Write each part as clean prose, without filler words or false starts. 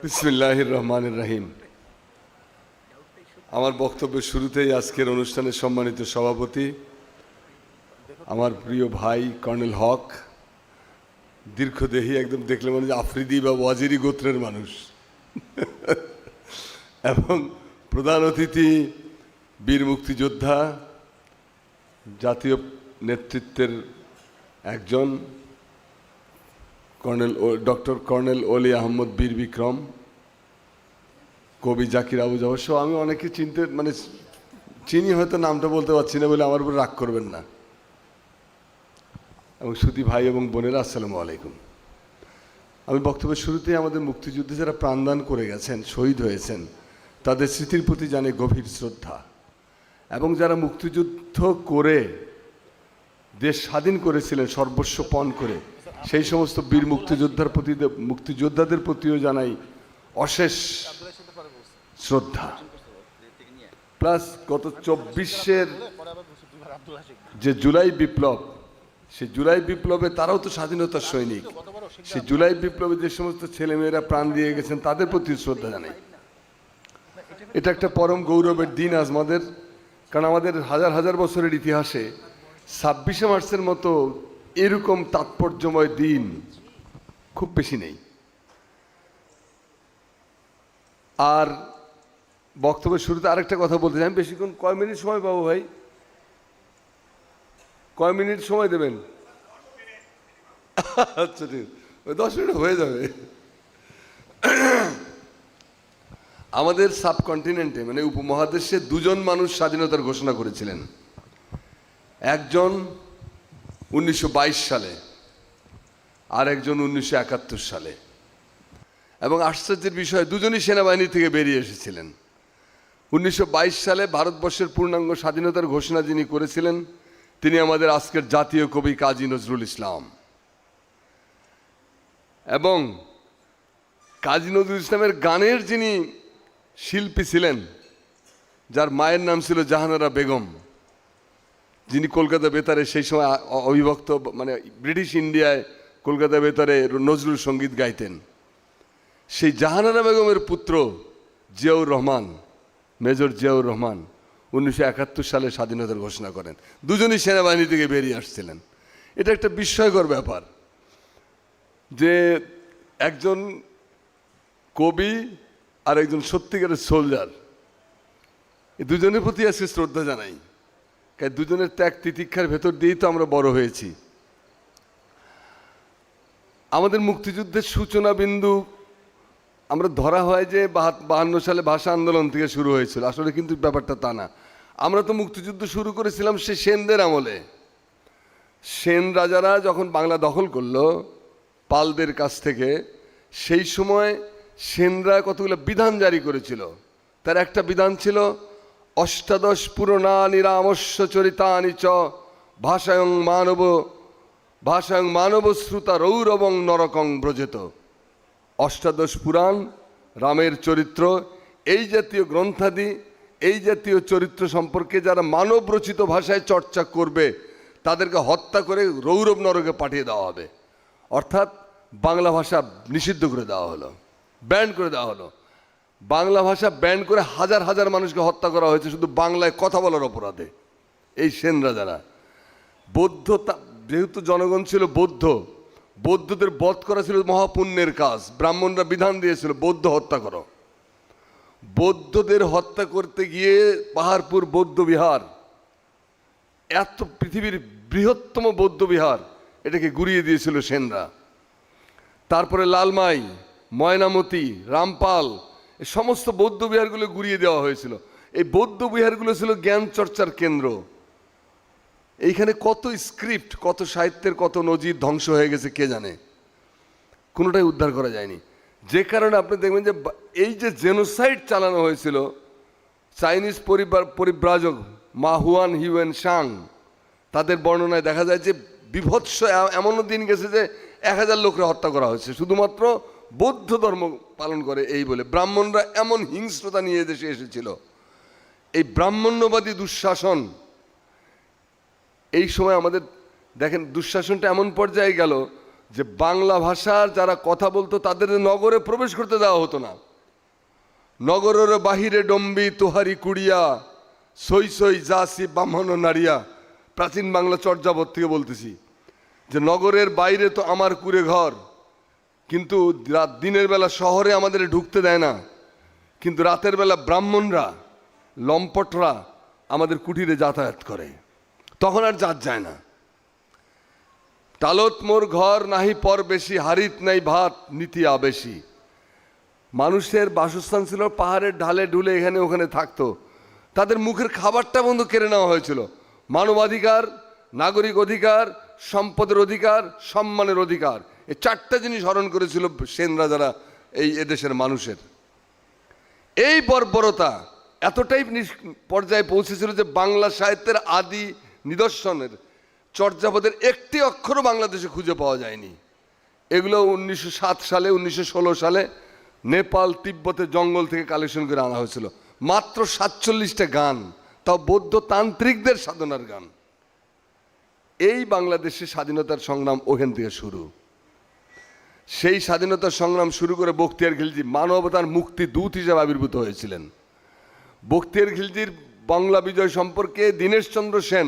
বিসমিল্লাহির রহমানির রহিম। আমার বক্তব্যের শুরুতেই আজকের অনুষ্ঠানের সম্মানিত সভাপতি আমার প্রিয় ভাই কর্নেল হক, দীর্ঘদেহী, একদম দেখলে মনে হয় আফ্রিদি বা ওয়াজিরি গোত্রের মানুষ, এবং প্রধান অতিথি বীর মুক্তিযোদ্ধা, জাতীয় নেতৃত্বের একজন ডক্টর কর্নেল অলি আহমদ বীর বিক্রম, কবি জাকির আবু জাওয়ার সহ আমি অনেকে চিনি, হয়তো নামটা বলতে পারছি না বলে আমার উপর রাগ করবেন না, এবং সুধী ভাই এবং বোনেরা, আসসালামু আলাইকুম। আমি বক্তব্যের শুরুতেই আমাদের মুক্তিযুদ্ধে যারা প্রাণদান করে গেছেন, শহীদ হয়েছেন, তাদের স্মৃতির প্রতি জানে গভীর শ্রদ্ধা, এবং যারা মুক্তিযুদ্ধ করে দেশ স্বাধীন করেছিলেন সর্বস্ব পণ করে, সেই সমস্ত বীর মুক্তিযোদ্ধাদের প্রতিও জানাই অশেষ শ্রদ্ধা। প্লাস গত 24-এর যে জুলাই বিপ্লব, সেই জুলাই বিপ্লবে তারাও তো স্বাধীনতার সৈনিক, সেই জুলাই বিপ্লবে যে সমস্ত ছেলেমেয়েরা প্রাণ দিয়ে গেছেন তাদের প্রতি শ্রদ্ধা জানাই। এটা একটা পরম গৌরবের দিন আজ আমাদের, কারণ আমাদের হাজার হাজার বছরের ইতিহাসে 26শে মার্চের মতো এরকম তাৎপর্যময় দিন খুব বেশি নেই। আর বক্তব্যের শুরুতে আরেকটা কথা বলতে চাই, আমি বেশিক্ষণ কয় মিনিট সময় পাবো ভাই? কয় মিনিট সময় দেবেন? আচ্ছা ঠিক, ওই 10 মিনিট হয়ে যাবে। আমাদের সাবকন্টিনেন্টে মানে উপমহাদেশে দুজন মানুষ স্বাধীনতার ঘোষণা করেছিলেন, একজন 1922 সালে আর একজন 1971 সালে, এবং আশ্চর্যের বিষয় দুজনই সেনাবাহিনী থেকে বেরিয়ে এসেছিলেন। 1922 সালে ভারতবর্ষের পূর্ণাঙ্গ স্বাধীনতার ঘোষণা যিনি করেছিলেন তিনি আমাদের আজকের জাতীয় কবি কাজী নজরুল ইসলাম, এবং কাজী নজরুল ইসলামের গানের যিনি শিল্পী ছিলেন, যার মায়ের নাম ছিল জাহানারা বেগম, যিনি কলকাতা বেতারে সেই সময় অবিভক্ত মানে ব্রিটিশ ইন্ডিয়ায় কলকাতা বেতারে নজরুল সঙ্গীত গাইতেন, সেই জাহানারা বেগমের পুত্র জিয়াউর রহমান, মেজর জিয়াউর রহমান 1971 সালে স্বাধীনতার ঘোষণা করেন। দুজনই সেনাবাহিনী থেকে বেরিয়ে আসছিলেন। এটা একটা বিস্ময়কর ব্যাপার যে একজন কবি আর একজন সত্যিকারের সোলজার, এই দুজনের প্রতি আজকে শ্রদ্ধা জানাই, কারণ দুজনের ত্যাগ তিতিক্ষার ভেতর দিয়েই তো আমরা বড় হয়েছি। আমাদের মুক্তিযুদ্ধের সূচনা বিন্দু আমরা ধরা হয় যে 52 সালে ভাষা আন্দোলন থেকে শুরু হয়েছিল, আসলে কিন্তু ব্যাপারটা তা না। আমরা তো মুক্তিযুদ্ধ শুরু করেছিলাম সে সেনদের আমলে। সেন রাজারা যখন বাংলা দখল করলো পালদের কাছ থেকে, সেই সময় সেনরা কতগুলো বিধান জারি করেছিল। তার একটা বিধান ছিল অষ্টাদশ পুরনা নিরামস্য চরিতানি চ ভাষায়ং মানব শ্রুতা রৌরবং নরকং ব্রজেত। অষ্টাদশ পুরাণ, রামের চরিত্র, এই জাতীয় গ্রন্থাদি, এই জাতীয় চরিত্র সম্পর্কে যারা মানব রচিত ভাষায় চর্চা করবে তাদেরকে হত্যা করে রৌরব নরকে পাঠিয়ে দেওয়া হবে। অর্থাৎ বাংলা ভাষা নিষিদ্ধ করে দেওয়া হলো, ব্যান করে দেওয়া হলো। বাংলা ভাষা ব্যান করে হাজার হাজার মানুষকে হত্যা করা হয়েছে শুধু বাংলায় কথা বলার অপরাধে। এই সেনরা যারা বৌদ্ধ, যেহেতু জনগণ ছিল বৌদ্ধদের বধ করা ছিল মহাপুণ্যের কাজ। ব্রাহ্মণরা বিধান দিয়েছিল বৌদ্ধ হত্যা করো। বৌদ্ধদের হত্যা করতে গিয়ে পাহাড়পুর বৌদ্ধ বিহার, এত পৃথিবীর বৃহত্তম বৌদ্ধ বিহার, এটাকে গুড়িয়ে দিয়েছিল সেনরা। তারপরে লালমাই, ময়নামতি, রামপাল, এই সমস্ত বৌদ্ধ বিহারগুলো গুড়িয়ে দেওয়া হয়েছিল। এই বৌদ্ধ বিহারগুলো ছিল জ্ঞান চর্চার কেন্দ্র। এইখানে কত স্ক্রিপ্ট, কত সাহিত্যের কত নজির ধ্বংস হয়ে গেছে কে জানে, কোনোটাই উদ্ধার করা যায়নি। যে কারণে আপনি দেখবেন যে এই যে জেনোসাইড চালানো হয়েছিল, চাইনিজ পরিব্রাজক মা হুয়ান হিউয়েন সাং, তাদের বর্ণনায় দেখা যায় যে বিভৎস এমনও দিন গেছে যে 1000 লোককে হত্যা করা হয়েছে শুধুমাত্র বৌদ্ধ ধর্ম পালন করে এই বলে। ব্রাহ্মণরা এমন হিংস্রতা নিয়ে দেশে এসেছিল। এই ব্রাহ্মণ্যবাদী দুঃশাসন, এই সময় আমাদের দেখেন দুঃশাসনটা এমন পর্যায়ে গেল যে বাংলা ভাষার যারা কথা বলতো তাদের নগরে প্রবেশ করতে দেওয়া হতো না। নগরের বাহিরে ডম্বি তোহারি কুড়িয়া সই সই যাসি ব্রাহ্মণ নারিয়া, প্রাচীন বাংলা চর্যাপদ থেকে বলতেছি যে নগরের বাইরে তো আমার কুড়ে ঘর, কিন্তু দিনের বেলা শহরে আমাদের ঢুকতে দেয় না, কিন্তু রাতের বেলা ব্রাহ্মণরা লম্পটরা আমাদের কুটিরে যাতায়াত করে, তখন আর জাত যায় না। টালত মোর ঘর নাহি পর বেশি, হারিত নাই ভাত নীতি আবেশি। মানুষের বাসস্থান ছিল পাহাড়ের ঢালে ঢুলে, এখানে ওখানে থাকতো, তাদের মুখের খাবারটা বন্ধু কেড়ে নেওয়া হয়েছিল। মানবাধিকার, নাগরিক অধিকার, সম্পদের অধিকার, সম্মানের অধিকার, এই চারটা জিনিস হরণ করেছিল সেন রাজারা এই এদেশের মানুষের। এই বর্বরতা এতটাই পর্যায়ে পৌঁছেছিল যে বাংলা সাহিত্যের আদি নিদর্শনের চর্যাপদের একটি অক্ষরও বাংলাদেশে খুঁজে পাওয়া যায়নি। এগুলো 1907 সালে 1916 সালে নেপাল তিব্বতের জঙ্গল থেকে কালেকশন করে আনা হয়েছিল। মাত্র 47টা গান, তাও বৌদ্ধ তান্ত্রিকদের সাধনার গান। এই বাংলাদেশের স্বাধীনতার সংগ্রাম ওখান থেকে শুরু। সেই স্বাধীনতার সংগ্রাম শুরু করে বখতিয়ার খিলজি মানবতার মুক্তি দূত হিসেবে আবির্ভূত হয়েছিলেন। বখতিয়ার খিলজির বাংলা বিজয় সম্পর্কে দীনেশচন্দ্র সেন,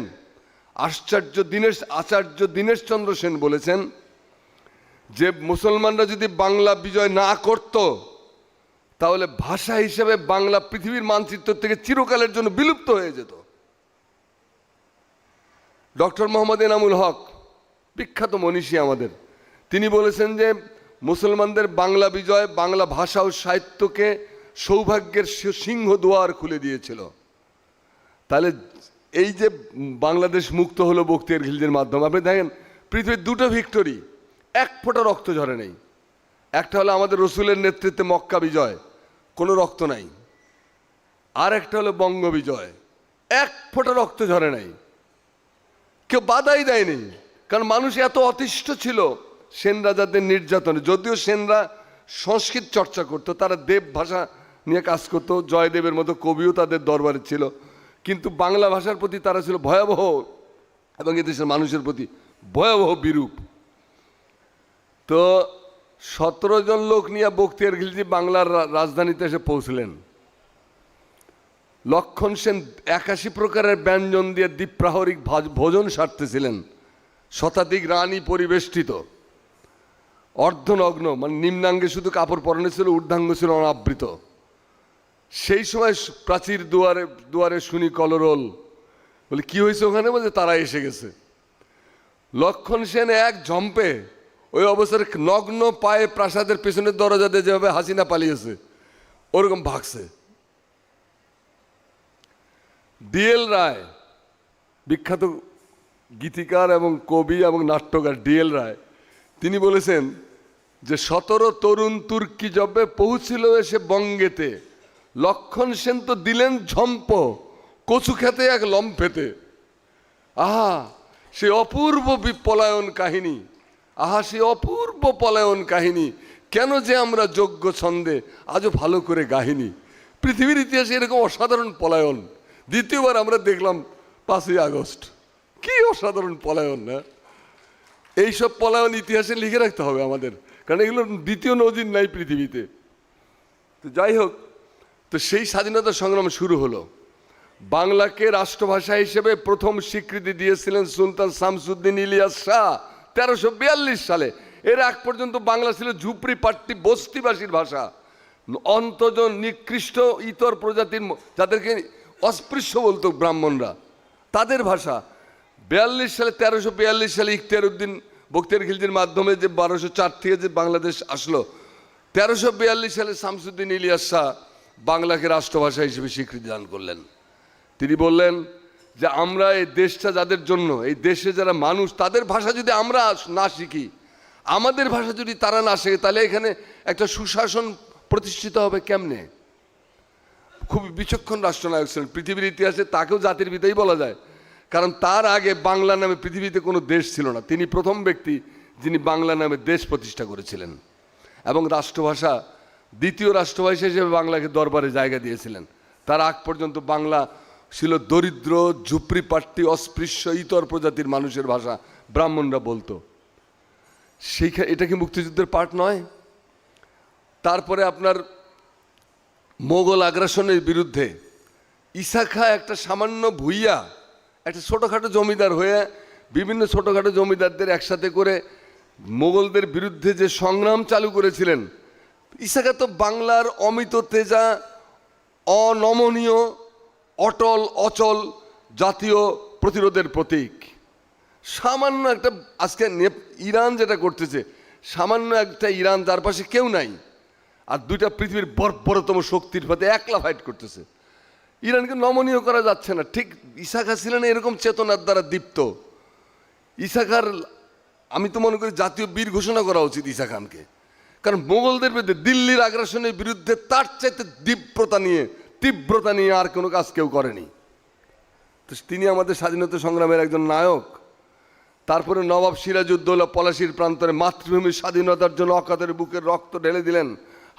আচার্য দীনেশচন্দ্র সেন বলেছেন যে মুসলমানরা যদি বাংলা বিজয় না করত তাহলে ভাষা হিসেবে বাংলা পৃথিবীর মানচিত্র থেকে চিরকালের জন্য বিলুপ্ত হয়ে যেত। ডক্টর মোহাম্মদ এনামুল হক, বিখ্যাত মনীষী আমাদের, তিনি বলেছেন যে মুসলমানদের বাংলা বিজয় বাংলা ভাষা ও সাহিত্যকে সৌভাগ্যের সিংহ দুয়ার খুলে দিয়েছিল। তাহলে এই যে বাংলাদেশ মুক্ত হলো বখতিয়ার খিলজির মাধ্যমে, আপনি দেখেন পৃথিবীর দুটো ভিক্টোরি, এক ফোঁটা রক্ত ঝরে নেই। একটা হলো আমাদের রসুলের নেতৃত্বে মক্কা বিজয়, কোনো রক্ত নাই। আর একটা হলো বঙ্গ বিজয়, এক ফোঁটা রক্ত ঝরে নাই, কেউ বাধাই দেয়নি। কারণ মানুষ এত অতিষ্ঠ ছিল সেন রাজাদের নির্যাতনে। যদিও সেনরা সংস্কৃত চর্চা করতো, তারা দেব ভাষা নিয়ে কাজ করতো, জয়দেবের মতো কবিও তাদের দরবারে ছিল, কিন্তু বাংলা ভাষার প্রতি তারা ছিল ভয়াবহ, এবং এদেশের মানুষের প্রতি ভয়াবহ বিরূপ। তো 17 জন লোক নিয়ে বখতিয়ার খিলজি বাংলার রাজধানীতে এসে পৌঁছলেন। লক্ষণ সেন 81 প্রকারের ব্যঞ্জন দিয়ে দ্বীপ্রাহরিক ভোজন সারতেছিলেন। শতাধিক রানী পরিবেষ্টিত, অর্ধনগ্ন, মানে নিম্নাঙ্গে শুধু কাপড় পরানো ছিল, ঊর্ধ্বাঙ্গ ছিল অনাবৃত। সেই সময় প্রাচীর দুয়ারে শুনি কলরোল, বলে কি হয়েছে ওখানে? বলছে তারা এসে গেছে। লক্ষণ সেন এক ঝম্পে ওই অবস্থায় নগ্ন পায়ে প্রাসাদের পেছনের দরজা দিয়ে যেভাবে হাসিনা পালিয়েছে ওরকম ভাগছে। ডিএল রায়, বিখ্যাত গীতিকার এবং কবি এবং নাট্যকার ডিএল রায়, তিনি বলেছেন যে 17 তরুণ তুর্কি জবে পৌঁছিল এসে বঙ্গেতে, লক্ষণ সেন তো দিলেন ঝম্প কচু খেতে এক লম্ফেতে। আহা সে অপূর্ব পলায়ন কাহিনী, আহা সে অপূর্ব পলায়ন কাহিনী, কেন যে আমরা যোগ্য ছন্দে আজও ভালো করে গাহিনী। পৃথিবীর ইতিহাসে এরকম অসাধারণ পলায়ন দ্বিতীয়বার আমরা দেখলাম 5ই আগস্ট। কি অসাধারণ পলায়ন! না, এইসব পলায়ন ইতিহাসে লিখে রাখতে হবে আমাদের, কারণ এগুলো দ্বিতীয় নজির নাই পৃথিবীতে। তো যাই হোক, তো সেই স্বাধীনতা সংগ্রাম শুরু হলো। বাংলাকে রাষ্ট্রভাষা হিসেবে প্রথম স্বীকৃতি দিয়েছিলেন সুলতান শামসুদ্দিন ইলিয়াস শাহ 1342 সালে। এর আগ পর্যন্ত বাংলা ছিল ঝুপড়ি পাট্টি বস্তিবাসীর ভাষা, অন্তজন নিকৃষ্ট ইতর প্রজাতির, যাদেরকে অস্পৃশ্য বলতো ব্রাহ্মণরা, তাদের ভাষা। 1342 সালে ইখতিয়ার উদ্দিন বখতিয়ার খিলজির মাধ্যমে যে 1204 থেকে যে বাংলাদেশ আসলো, 1342 সালে শামসুদ্দিন ইলিয়াস শাহ বাংলাকে রাষ্ট্রভাষা হিসেবে স্বীকৃতি দান করলেন। তিনি বললেন যে আমরা এই দেশটা যাদের জন্য, এই দেশে যারা মানুষ, তাদের ভাষা যদি আমরা না শিখি, আমাদের ভাষা যদি তারা না শেখে, তাহলে এখানে একটা সুশাসন প্রতিষ্ঠিত হবে কেমনে? খুব বিচক্ষণ রাষ্ট্রনায়ক ছিলেন পৃথিবীর ইতিহাসে, তাকেও জাতির পিতাই বলা যায়, কারণ তার আগে বাংলা নামে পৃথিবীতে কোনো দেশ ছিল না। তিনি প্রথম ব্যক্তি যিনি বাংলা নামে দেশ প্রতিষ্ঠা করেছিলেন, এবং রাষ্ট্রভাষা, দ্বিতীয় রাষ্ট্রভাষা হিসেবে বাংলাকে দরবারে জায়গা দিয়েছিলেন। তার আগ পর্যন্ত বাংলা ছিল দরিদ্র, ঝুপড়িপাট্টি, অস্পৃশ্য, ইতর প্রজাতির মানুষের ভাষা, ব্রাহ্মণরা বলতো। এটা কি মুক্তিযুদ্ধের পার্ট নয়? তারপরে আপনার মোগল আগ্রাসনের বিরুদ্ধে ঈসা খাঁ একটা সামান্য ভুইয়া, একটা ছোটোখাটো জমিদার হয়ে বিভিন্ন ছোটোখাটো জমিদারদের একসাথে করে মোগলদের বিরুদ্ধে যে সংগ্রাম চালু করেছিলেন, ঈসা খাঁ তো বাংলার অমিত তেজা, অনমনীয়, অটল অচল জাতীয় প্রতিরোধের প্রতীক। সামান্য একটা আজকে ইরান যেটা করতেছে, সামান্য একটা ইরান যার পাশে কেউ নাই, আর দুইটা পৃথিবীর বর্বরতম শক্তির সাথে একলা ফাইট করতেছে, ইরানকে নমনীয় করা যাচ্ছে না। ঠিক ঈসা খাঁ ছিলেন এরকম চেতনার দ্বারা দীপ্ত। ঈসা খাঁর আমি তো মনে করি জাতীয় বীর ঘোষণা করা উচিত ঈসা খানকে, কারণ মোগলদের বিরুদ্ধে দিল্লির আগ্রাসনের বিরুদ্ধে তার চাইতে তীব্রতা নিয়ে আর কোনো কাজ কেউ করেনি। তো তিনি আমাদের স্বাধীনতা সংগ্রামের একজন নায়ক। তারপরে নবাব সিরাজউদ্দৌলা পলাশির প্রান্তরে মাতৃভূমির স্বাধীনতার জন্য অকাতের বুকের রক্ত ঢেলে দিলেন।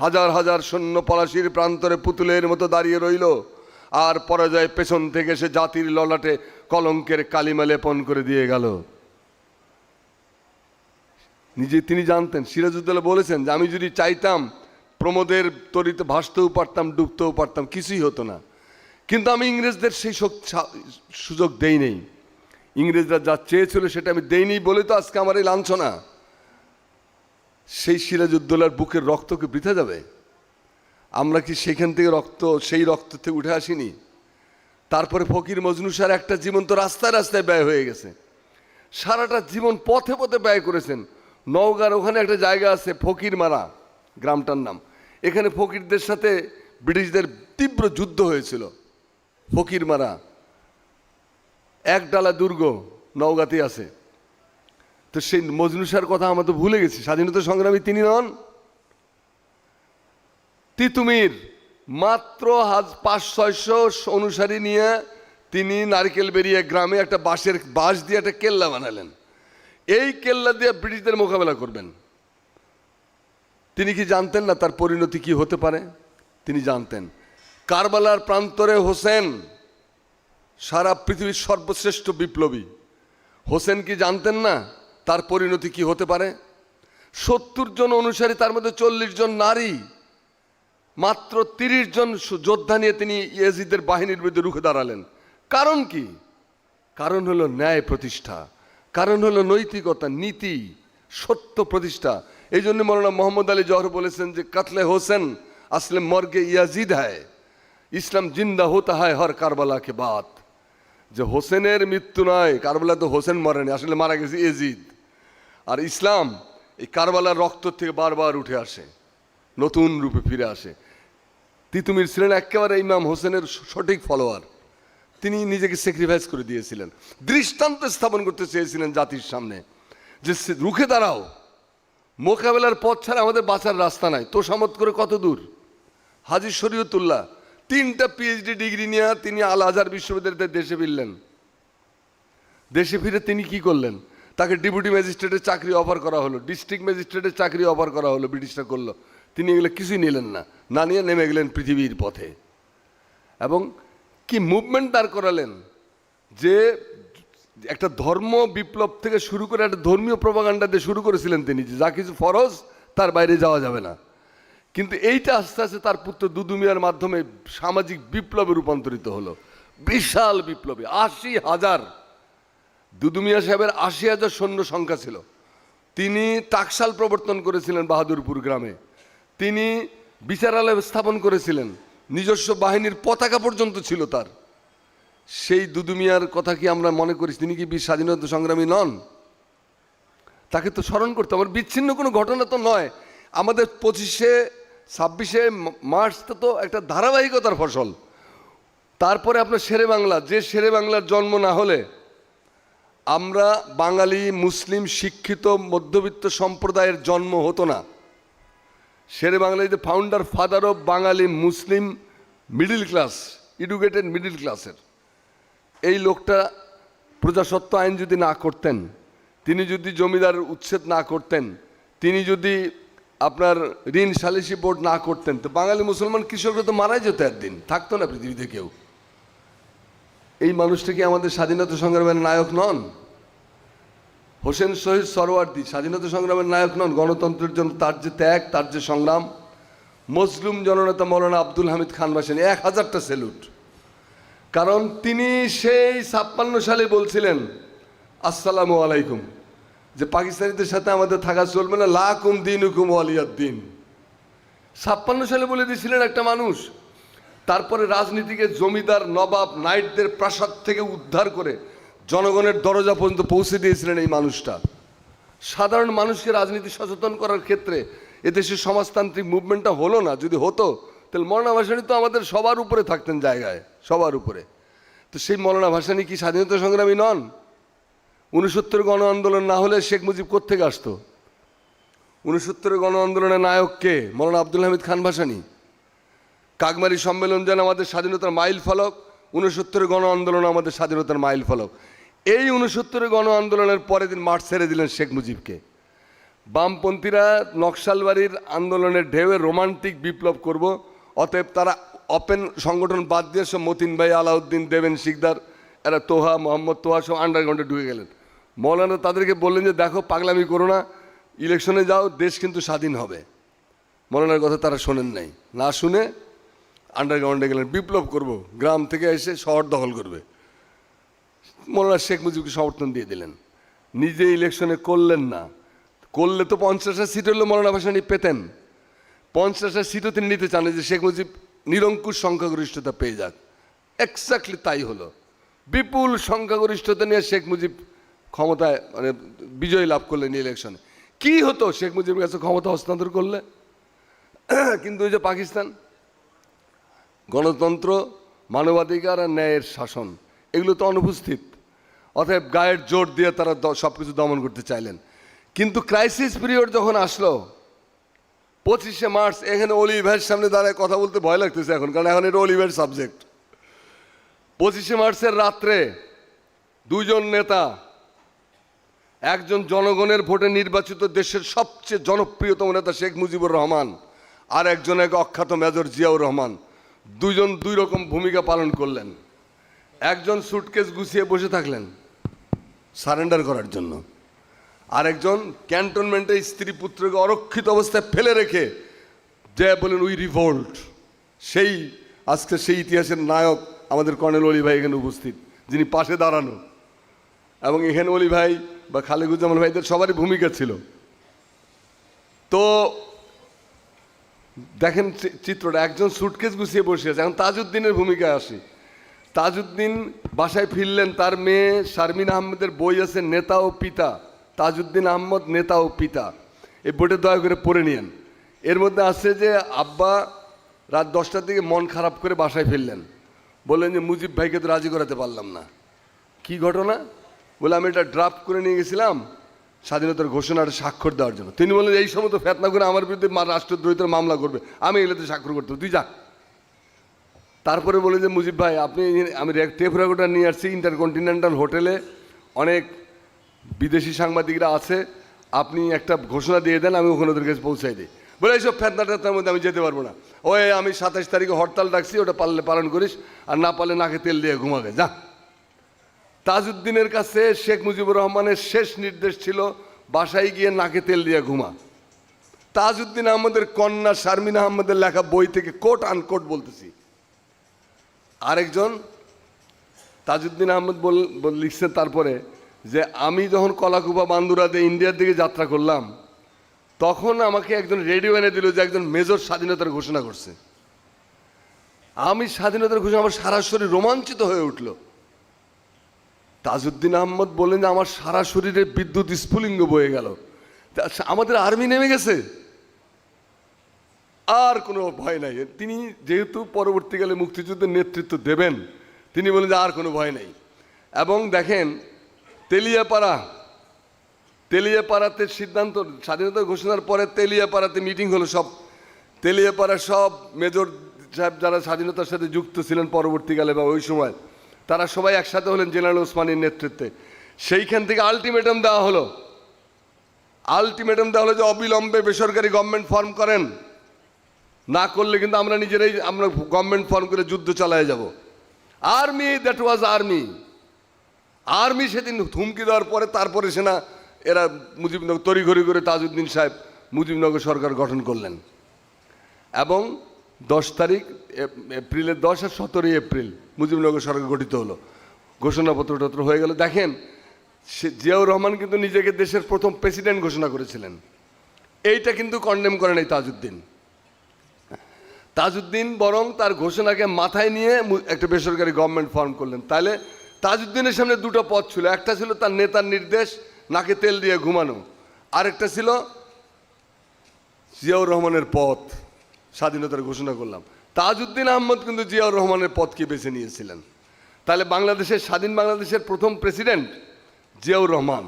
হাজার হাজার সৈন্য পলাশির প্রান্তরে পুতুলের মতো দাঁড়িয়ে রইল, আর পরাজয় পেছন থেকে সে জাতির ললাটে কলঙ্কের কালিমা লেপন করে দিয়ে গেল। তিনি জানতেন, সিরাজউদ্দৌলা বলেছেন যে আমি যদি চাইতাম প্রমোদের তরিতে ভাসতেও পারতাম, ডুবতেও পারতাম, কিছুই হতো না, কিন্তু আমি ইংরেজদের সেই সুযোগ দেই নেই। ইংরেজরা যা চেয়েছিল সেটা আমি দেইনি বলে তো আজকে আমার এই লাঞ্ছনা। সেই সিরাজউদ্দৌলার বুকের রক্ত কি বৃথা যাবে? আমরা কি সেখান থেকে সেই রক্ত থেকে উঠে আসিনি? তারপরে ফকির মজনু স্যার একটা জীবন তো রাস্তায় রাস্তায় ব্যয় হয়ে গেছে, সারাটা জীবন পথে পথে ব্যয় করেছেন। নওগাঁর ওখানে একটা জায়গা আছে ফকির মারা গ্রামটার নাম, এখানে ফকিরদের সাথে ব্রিটিশদের তীব্র যুদ্ধ হয়েছিল। ফকির মারা একডালা দুর্গ নওগাঁতে আছে। তো সেই মজনু স্যার কথা আমরা তো ভুলে গেছি, স্বাধীনতা সংগ্রামী তিনি নন? তিতুমির মাত্র 500-600 অনুসারী নিয়ে তিনি নারকেল বেরিয়ে গ্রামে একটা বাঁশ দিয়ে একটা কেল্লা বানালেন। এই কেল্লা দিয়ে ব্রিটিশদের মোকাবেলা করবেন। তিনি কি জানতেন না তার পরিণতি কি হতে পারে? তিনি জানতেন। কারবালার প্রান্তরে হোসেন সারা পৃথিবীর সর্বশ্রেষ্ঠ বিপ্লবী, হোসেন কি জানতেন না তার পরিণতি কি হতে পারে? 70 জন অনুসারী, তার মধ্যে 40 জন নারী, মাত্র 30 জন যোদ্ধা নিয়ে তিনি ইয়াজিদের বাহিনীর বিরুদ্ধে রুখে দাঁড়ালেন। কারণ কি? কারণ হলো ন্যায় প্রতিষ্ঠা, কারণ হলো নৈতিকতা, নীতি, সত্য প্রতিষ্ঠা। এই জন্য মৌলানা মোহাম্মদ আলী জহর বলেছেন যে কাতলে হোসেন আসলে মর্গে ইয়াজিদ হয়, ইসলাম জিন্দা হতা হয় হর কারবালা কে বাত। যে হোসেনের মৃত্যু নয়, কারবালা তো হোসেন মরেনি, আসলে মারা গেছে ইয়াজিদ। আর ইসলাম এই কারবালার রক্ত থেকে বারবার উঠে আসে, নতুন রূপে ফিরে আসে। তিতুমির ছিলেন একেবারে ইমাম হোসেনের সঠিক ফলোয়ার। তিনি নিজেকে স্যাক্রিফাইস করে দিয়েছিলেন, দৃষ্টান্ত স্থাপন করতে চেয়েছিলেন জাতির সামনে যে রুখে দাঁড়াও, মোকাবেলার পথ ছাড়া আমাদের বাঁচার রাস্তা নাই। তোষামত করে কত দূর? হাজী শরীয়তুল্লাহ 3টা PhD ডিগ্রি নিয়ে তিনি আল আজহার বিশ্ববিদ্যালয়তে দেশে ফিরলেন। দেশে ফিরে তিনি কি করলেন? তাকে ডেপুটি ম্যাজিস্ট্রেটের চাকরি অফার করা হলো, ডিস্ট্রিক্ট ম্যাজিস্ট্রেটের চাকরি অফার করা হলো, ব্রিটিশরা করলো। তিনি এগুলো কিছুই নিলেন না, না নিয়ে নেমে গেলেন পৃথিবীর পথে। এবং কি মুভমেন্ট দাঁড় করালেন যে একটা ধর্ম বিপ্লব থেকে শুরু করে একটা ধর্মীয় প্রপাগান্ডা দিয়ে শুরু করেছিলেন তিনি, যে যা কিছু ফরজ তার বাইরে যাওয়া যাবে না। কিন্তু এইটা আস্তে আস্তে তার পুত্র দুদু মিয়ার মাধ্যমে সামাজিক বিপ্লবে রূপান্তরিত হলো, বিশাল বিপ্লবে। 80,000 দুদু মিয়া সাহেবের 80,000 সৈন্য সংখ্যা ছিল। তিনি টাকশাল প্রবর্তন করেছিলেন বাহাদুরপুর গ্রামে, তিনি বিচারালয় স্থাপন করেছিলেন, নিজস্ব বাহিনীর পতাকা পর্যন্ত ছিল তার। সেই দুদু মিয়ার কথা কি আমরা মনে করি তিনি কি বীর স্বাধীনতা সংগ্রামী নন? তাকে তো স্মরণ করতে, আমার বিচ্ছিন্ন কোনো ঘটনা তো নয়। আমাদের 25-26 মার্চ তো একটা ধারাবাহিকতার ফসল। তারপরে আপনার শেরে বাংলা, যে শেরে বাংলার জন্ম না হলে আমরা বাঙালি মুসলিম শিক্ষিত মধ্যবিত্ত সম্প্রদায়ের জন্ম হতো না। শেরে বাংলা যে founder father of Bangali Muslim middle class, educated middle ক্লাসের এই লোকটা প্রজাসত্ব আইন যদি না করতেন, তিনি যদি জমিদার উচ্ছেদ না করতেন, তিনি যদি আপনার ঋণ সালিসি বোর্ড না করতেন, তো বাঙালি মুসলমান কৃষকরা তো মারাই যেত, একদিন থাকতো না পৃথিবীতে কেউ। এই মানুষটা কি আমাদের স্বাধীনতা সংগ্রামের নায়ক নন? হোসেন শহীদ সরওয়ার্দী স্বাধীনতা সংগ্রামের নায়ক নন? গণতন্ত্রের জন্য তার যে ত্যাগ, তার যে সংগ্রাম। মুসলিম জননেতা মৌলানা আব্দুল হামিদ খান ভাসানী, 1000টা স্যালুট। কারণ তিনি সেই 56 সালে বলছিলেন আসসালামু আলাইকুম, যে পাকিস্তানিদের সাথে আমাদের থাকা চলবে না, লাকুম দিনুকুম ওয়ালিয়াদ দিন। 56 সালে বলে দিয়েছিলেন একটা মানুষ। তারপরে রাজনীতিকে জমিদার, নবাব, নাইটদের প্রাসাদ থেকে উদ্ধার করে জনগণের দরজা পর্যন্ত পৌঁছে দিয়েছিলেন এই মানুষটা। সাধারণ মানুষকে রাজনীতি সচেতন করার ক্ষেত্রে এদেশের সমাজতান্ত্রিক মুভমেন্টটা হলো না। যদি হতো তাহলে মৌলানা ভাসানী তো আমাদের সবার উপরে থাকতেন, জায়গায় সবার উপরে। তো সেই মৌলানা ভাসানী কি স্বাধীনতা সংগ্রামী নন? 69 গণ আন্দোলন না হলে শেখ মুজিব কোত্থেকে আসতো? 69 গণ আন্দোলনের নায়ক কে? মৌলানা আব্দুল হামিদ খান ভাসানী। কাকমারি সম্মেলন যেন আমাদের স্বাধীনতার মাইল ফলক, 69 গণ আন্দোলন আমাদের স্বাধীনতার মাইল ফলক। এই 69 গণ আন্দোলনের পরের দিন মাঠ ছেড়ে দিলেন শেখ মুজিবকে। বামপন্থীরা নকশালবাড়ির আন্দোলনের ঢেউয়ে রোমান্টিক বিপ্লব করব, অতএব তারা ওপেন সংগঠন বাদ দিয়ে সব মতিন ভাই, আলাউদ্দিন, দেবেন শিকদার, এরা তোহা, মোহাম্মদ তোহা সব আন্ডারগ্রাউন্ডে ঢুকে গেলেন। মৌলানা তাদেরকে বললেন যে দেখো, পাগলামি করো না, ইলেকশনে যাও, দেশ কিন্তু স্বাধীন হবে। মৌলানার কথা তারা শোনেন নাই, না শুনে আন্ডারগ্রাউন্ডে গেলেন, বিপ্লব করব, গ্রাম থেকে এসে শহর দখল করবে। মৌলানা শেখ মুজিবকে সমর্থন দিয়ে দিলেন, নিজে ইলেকশনে করলেন না। করলে তো 50টা সিট হলে মৌলানা ভাসানী পেতেন। 50টা সিটও তিনি নিতে চান যে শেখ মুজিব নিরঙ্কুশ সংখ্যাগরিষ্ঠতা পেয়ে যাক। এক্স্যাক্টলি তাই হলো। বিপুল সংখ্যাগরিষ্ঠতা নিয়ে শেখ মুজিব ক্ষমতায়, মানে বিজয় লাভ করলেন ইলেকশনে। কি হতো শেখ মুজিবের কাছে ক্ষমতা হস্তান্তর করলে? কিন্তু ওই যে পাকিস্তান, গণতন্ত্র, মানবাধিকার আর ন্যায়ের শাসন, এগুলো তো অনুপস্থিত। অতএব গায়ের জোর দিয়ে তারা সব কিছু দমন করতে চাইলেন। কিন্তু ক্রাইসিস পিরিয়ড যখন আসলো 25শে মার্চ, এখানে অলি ভাইয়ের সামনে দাঁড়ায় কথা বলতে ভয় লাগতেছে এখন, কারণ এখন এটা অলি ভাইয়ের সাবজেক্ট। 25শে মার্চের রাত্রে দুজন নেতা, একজন জনগণের ভোটে নির্বাচিত দেশের সবচেয়ে জনপ্রিয়তম নেতা শেখ মুজিবুর রহমান, আর একজন এক অখ্যাত মেজর জিয়াউর রহমান, দুজন দুই রকম ভূমিকা পালন করলেন। একজন সুটকেস গুছিয়ে বসে থাকলেন সারেন্ডার করার জন্য, আরেকজন ক্যান্টনমেন্টে স্ত্রী পুত্রকে অরক্ষিত অবস্থায় ফেলে রেখে যে বলেন উই রিভোল্ট। সেই আজকে সেই ইতিহাসের নায়ক আমাদের কর্নেল অলি ভাই এখানে উপস্থিত, যিনি পাশে দাঁড়ানো। এবং এখানে অলি ভাই বা খালেকুজ্জামান ভাইদের সবারই ভূমিকা ছিল। তো দেখেন চিত্রটা, একজন সুটকেস গুছিয়ে বসে আছে। এখন তাজউদ্দিনের ভূমিকায় আসি। তাজউদ্দিন বাসায় ফিরলেন, তার মেয়ে শারমিন আহমেদের বই আছে নেতা ও পিতা, তাজউদ্দিন আহমদ নেতা ও পিতা। এই বইটা দয়া করে পড়ে নিয়েন। এর মধ্যে আছে যে আব্বা রাত 10টার দিকে মন খারাপ করে বাসায় ফিরলেন, বললেন যে মুজিব ভাইকে তো রাজি করাতে পারলাম না। কি ঘটনা? বলে আমি এটা ড্রাফট করে নিয়ে গেছিলাম স্বাধীনতার ঘোষণার স্বাক্ষর দেওয়ার জন্য। তিনি বললেন এই সময় তো ফেতনা করে আমার বিরুদ্ধে রাষ্ট্রদ্রোহিতার মামলা করবে, আমি এগুলোতে স্বাক্ষর করতে, তুই যা। তারপরে বলে যে মুজিব ভাই আপনি, আমি টেপ রেকর্ডার নিয়ে আসছি, ইন্টারকন্টিনেন্টাল হোটেলে অনেক বিদেশি সাংবাদিকরা আছে, আপনি একটা ঘোষণা দিয়ে দেন, আমি ওখানে ওদের কাছে পৌঁছাই দিই। বলে এইসব ফেতনা টেতনার মধ্যে আমি যেতে পারবো না। ওই আমি 27 তারিখে হরতাল ডাকছি, ওটা পারলে পালন করিস, আর না পারলে নাকে তেল দিয়ে ঘুমাবে যা। তাজউদ্দিনের কাছে শেখ মুজিবুর রহমানের শেষ নির্দেশ ছিল বাসায় গিয়ে নাকে তেল দিয়ে ঘুমা। তাজউদ্দিন আহমদের কন্যা শারমিন আহমদের লেখা বই থেকে কোট আনকোট বলতেছি। আরেকজন তাজউদ্দিন আহমদ লিখছেন তারপরে যে আমি যখন কলাকুপা বান্দুরা দিয়ে ইন্ডিয়ার দিকে যাত্রা করলাম, তখন আমাকে একজন রেডিও এনে দিল যে একজন মেজর স্বাধীনতার ঘোষণা করছে। আমি স্বাধীনতার ঘোষণা, আমার সারা শরীর রোমাঞ্চিত হয়ে উঠল। তাজউদ্দিন আহমদ বললেন যে আমার সারা শরীরে বিদ্যুৎ স্ফুলিঙ্গ বয়ে গেল, আমাদের আর্মি নেমে গেছে, আর কোনো ভয় নাই। তিনি যেহেতু পরবর্তীকালে মুক্তিযুদ্ধের নেতৃত্ব দেবেন, তিনি বলেন যে আর কোনো ভয় নাই। এবং দেখেন তেলিয়াপাড়াতে সিদ্ধান্ত, স্বাধীনতা ঘোষণার পরে তেলিয়াপাড়াতে মিটিং হলো, সব তেলিয়াপাড়ার সব মেজর সাহেব যারা স্বাধীনতার সাথে যুক্ত ছিলেন পরবর্তীকালে বা ওই সময়, তারা সবাই একসাথে হলেন জেনারেল ওসমানীর নেতৃত্বে। সেইখান থেকে আলটিমেটাম দেওয়া হলো যে অবিলম্বে বেসরকারি গভর্নমেন্ট ফর্ম করেন, না করলে কিন্তু আমরা নিজেরাই আমরা গভর্নমেন্ট ফর্ম করে যুদ্ধ চালায় যাব। Army, that was army. সেদিন হুমকি দেওয়ার পরে তারপরে সেনা এরা মুজিবনগর তড়িঘড়ি করে তাজউদ্দিন সাহেব মুজিবনগর সরকার গঠন করলেন এবং 10 তারিখ এপ্রিলের 10 আর 17 এপ্রিল মুজিবনগর সরকার গঠিত হলো, ঘোষণাপত্র হয়ে গেল। দেখেন জিয়াউর রহমান কিন্তু নিজেকে দেশের প্রথম প্রেসিডেন্ট ঘোষণা করেছিলেন, এইটা কিন্তু কন্ডেম করে নাই তাজউদ্দিন বরং তার ঘোষণাকে মাথায় নিয়ে একটা বেসরকারি গভর্নমেন্ট ফর্ম করলেন। তাহলে তাজউদ্দিনের সামনে দুটো পথ ছিল, একটা ছিল তার নেতার নির্দেশ নাকে তেল দিয়ে ঘুমানো, আরেকটা ছিল জিয়াউর রহমানের পথ, স্বাধীনতার ঘোষণা করলাম। তাজউদ্দিন আহমদ কিন্তু জিয়াউর রহমানের পথকে বেছে নিয়েছিলেন। তাহলে বাংলাদেশের স্বাধীন বাংলাদেশের প্রথম প্রেসিডেন্ট জিয়াউর রহমান,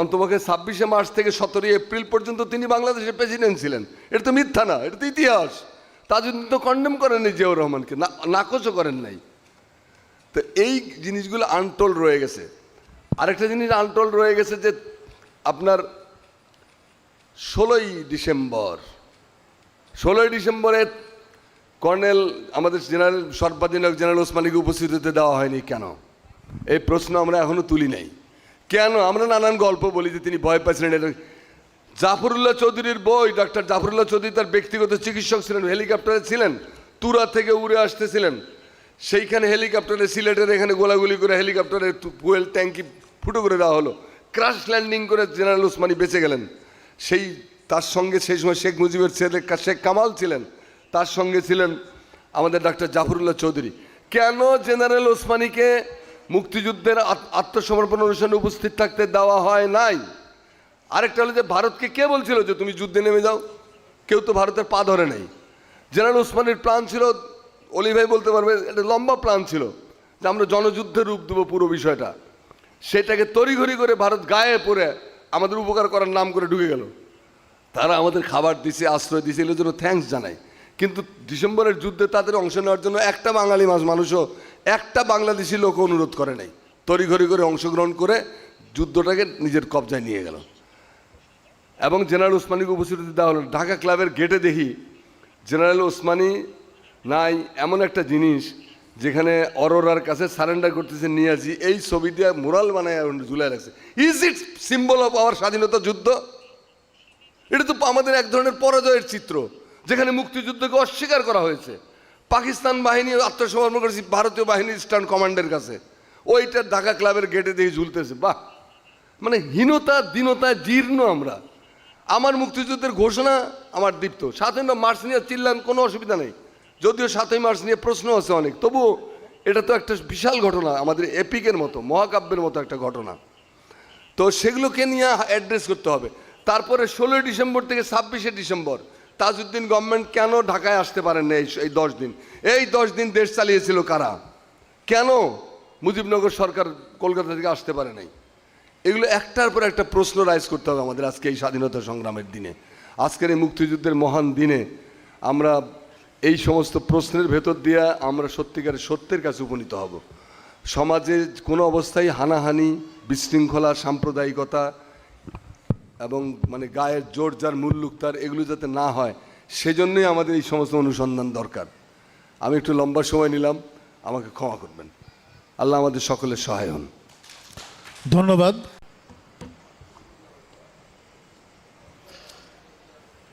অন্তপক্ষে 26শে মার্চ থেকে 17 এপ্রিল পর্যন্ত তিনি বাংলাদেশের প্রেসিডেন্ট ছিলেন। এটা তো মিথ্যা না, এটা তো ইতিহাস। তাজউদ্দিন তো কন্ডেম করেননি জিয়াউর রহমানকে, নাকচও করেন নাই। তো এই জিনিসগুলো আনটোল্ড রয়ে গেছে। আরেকটা জিনিস আনটোল্ড রয়ে গেছে যে আপনার 16ই ডিসেম্বরে কর্নেল আমাদের জেনারেল সর্বাধিনায়ক জেনারেল ওসমানীকে উপস্থিত হতে দেওয়া হয়নি কেন? এই প্রশ্ন আমরা এখনো তুলি নাই কেন? আমরা নানান গল্প বলি যে তিনি ভয় পাচ্ছিলেন। জাফরুল্লাহ চৌধুরীর বই, ডক্টর জাফরুল্লাহ চৌধুরী তার ব্যক্তিগত চিকিৎসক ছিলেন, হেলিকপ্টারে ছিলেন, তুরা থেকে উড়ে আসতেছিলেন, সেইখানে হেলিকপ্টারে সিলেটের এখানে গোলাগুলি করে হেলিকপ্টারের ফুয়েল ট্যাঙ্কি ফুটো করে দেওয়া হলো, ক্রাশ ল্যান্ডিং করে জেনারেল ওসমানী বেঁচে গেলেন। তার সঙ্গে সেই সময় শেখ মুজিবের ছেলে শেখ কামাল ছিলেন, তার সঙ্গে ছিলেন আমাদের ডক্টর জাফরুল্লাহ চৌধুরী। কেন জেনারেল ওসমানীকে মুক্তিযুদ্ধের আত্মসমর্পণ অনুষ্ঠানে উপস্থিত থাকতে দেওয়া হয় নাই? আরেকটা হলো যে ভারতকে কে বলছিল যে তুমি যুদ্ধে নেমে যাও? কেউ তো ভারতের পা ধরে নাই। জেনারেল ওসমানীর প্ল্যান ছিল, অলি ভাই বলতে পারবে, একটা লম্বা প্ল্যান ছিল যে আমরা জনযুদ্ধের রূপ দেবো পুরো বিষয়টা। সেটাকে তড়িঘড়ি করে ভারত গায়ে পড়ে আমাদের উপকার করার নাম করে ঢুকে গেল। তারা আমাদের খাবার দিছে, আশ্রয় দিছে, এর জন্য থ্যাঙ্কস জানাই। কিন্তু ডিসেম্বরের যুদ্ধে তাদের অংশ নেওয়ার জন্য একটা বাঙালি মানুষও, একটা বাংলাদেশি লোক অনুরোধ করে নাই, তড়িঘড়ি করে অংশগ্রহণ করে যুদ্ধটাকে নিজের কবজায় নিয়ে গেল। এবং জেনারেল ওসমানীকে উপস্থিতি দেওয়া হলো। ঢাকা ক্লাবের গেটে দেখি জেনারেল ওসমানী নাই, এমন একটা জিনিস যেখানে অরোরার কাছে সারেন্ডার করতেছে নিয়াজি, এই ছবি দিয়ে মোরাল বানায় ঝুলাই রাখছে। Is it symbol of our স্বাধীনতা যুদ্ধ? এটা তো আমাদের এক ধরনের পরাজয়ের চিত্র, যেখানে মুক্তিযুদ্ধকে অস্বীকার করা হয়েছে। পাকিস্তান বাহিনী আত্মসমর্পণ করেছে ভারতীয় বাহিনীর ইস্টার্ন কমান্ডের কাছে, ওইটা ঢাকা ক্লাবের গেটে দিয়ে ঝুলতেছে। বাহ, মানে হীনতা দীনতা জীর্ণ আমরা। আমার মুক্তিযুদ্ধের ঘোষণা আমার দীপ্ত, 7ই মার্চ নিয়ে চিল্লান, কোনো অসুবিধা নেই। যদিও 7ই মার্চ নিয়ে প্রশ্ন আছে অনেক, তবুও এটা তো একটা বিশাল ঘটনা, আমাদের এপিকের মতো, মহাকাব্যের মতো একটা ঘটনা। তো সেগুলোকে নিয়ে অ্যাড্রেস করতে হবে। তারপরে 16 ডিসেম্বর থেকে 26শে ডিসেম্বর তাজউদ্দিন গভর্নমেন্ট কেন ঢাকায় আসতে পারেন না? এই 10 দিন, এই 10 দিন দেশ চালিয়েছিল কারা? কেন মুজিবনগর সরকার কলকাতা থেকে আসতে পারে নাই? এগুলো একটার পর একটা প্রশ্ন রাইজ করতে হবে আমাদের আজকে এই স্বাধীনতা সংগ্রামের দিনে, আজকের এই মুক্তিযুদ্ধের মহান দিনে। আমরা এই সমস্ত প্রশ্নের ভেতর দিয়ে আমরা সত্যিকারের সত্যের কাছে উপনীত হব। সমাজে কোনো অবস্থায় হানাহানি, বিশৃঙ্খলা, সাম্প্রদায়িকতা এবং মানে গায়ের জোর যার মুল্লুক তার, এগুলো যাতে না হয়, সেজন্যই আমাদের এই সমস্ত অনুসন্ধান দরকার। আমি একটু লম্বা সময় নিলাম, আমাকে ক্ষমা করবেন। আল্লাহ আমাদের সকলের সহায় হন। ধন্যবাদ।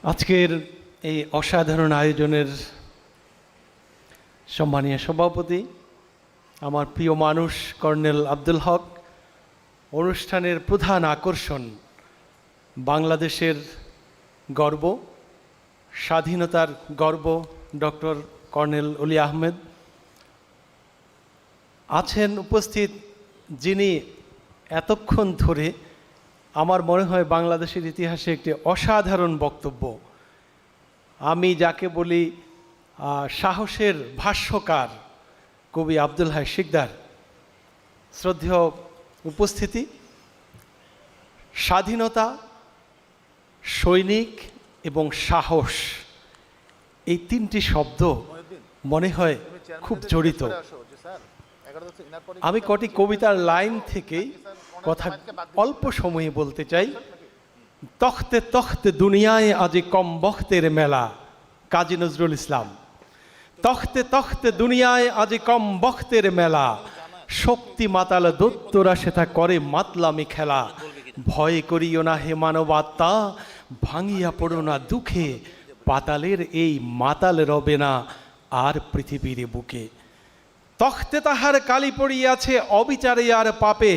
আজকের এই অসাধারণ আয়োজনের সম্মানীয় সভাপতি, আমার প্রিয় মানুষ কর্নেল আব্দুল হক, অনুষ্ঠানের প্রধান আকর্ষণ, বাংলাদেশের গর্ব, স্বাধীনতার গর্ব ডক্টর কর্নেল অলি আহমেদ আছেন উপস্থিত, যিনি এতক্ষণ ধরে আমার মনে হয় বাংলাদেশের ইতিহাসে একটি অসাধারণ বক্তব্য, আমি যাকে বলি সাহসের ভাষ্যকার কবি আব্দুল হাই শিকদার, শ্রদ্ধেয় উপস্থিতি, স্বাধীনতা, সৈনিক এবং সাহস, এই তিনটি শব্দ মনে হয় খুব জড়িত। আমি কটি কবিতার লাইন থেকেই কথা অল্প সময়ে বলতে চাই। তখতে তখতে দুনিয়ায় আজি কম বখতের মেলা, কাজী নজরুল ইসলাম। তখতে তখতে দুনিয়ায় আজি কম বখতের মেলা, শক্তি মাতাল দত্তরা সেটা করে মাতলামি খেলা। ভয় করিও না হে মানবাত্মা, ভাঙিয়া পড়ো না দুঃখে, পাতালের এই মাতাল রবে না আর পৃথিবীর বুকে। তখতে তাহার কালি পড়িয়াছে অবিচারে আর পাপে,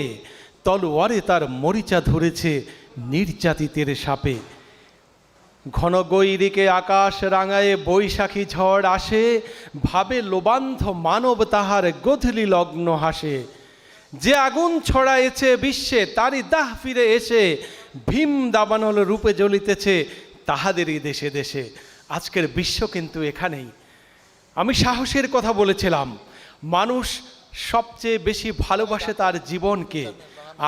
তলোয়ারে তার মরিচা ধরেছে নির্যাতিতের সাপে। ঘন গৈরিকে আকাশ রাঙায়ে বৈশাখী ঝড় আসে, ভাবে লোবান্ধ মানব তাহার গধূলি লগ্ন হাসে। যে আগুন ছড়ায়েছে বিশ্বে তারই দাহ ফিরে এসে, ভীম দাবানল রূপে জ্বলিতেছে তাহাদেরই দেশে দেশে। আজকের বিশ্ব কিন্তু এখানেই। আমি সাহসের কথা বলেছিলাম, মানুষ সবচেয়ে বেশি ভালোবাসে তার জীবনকে,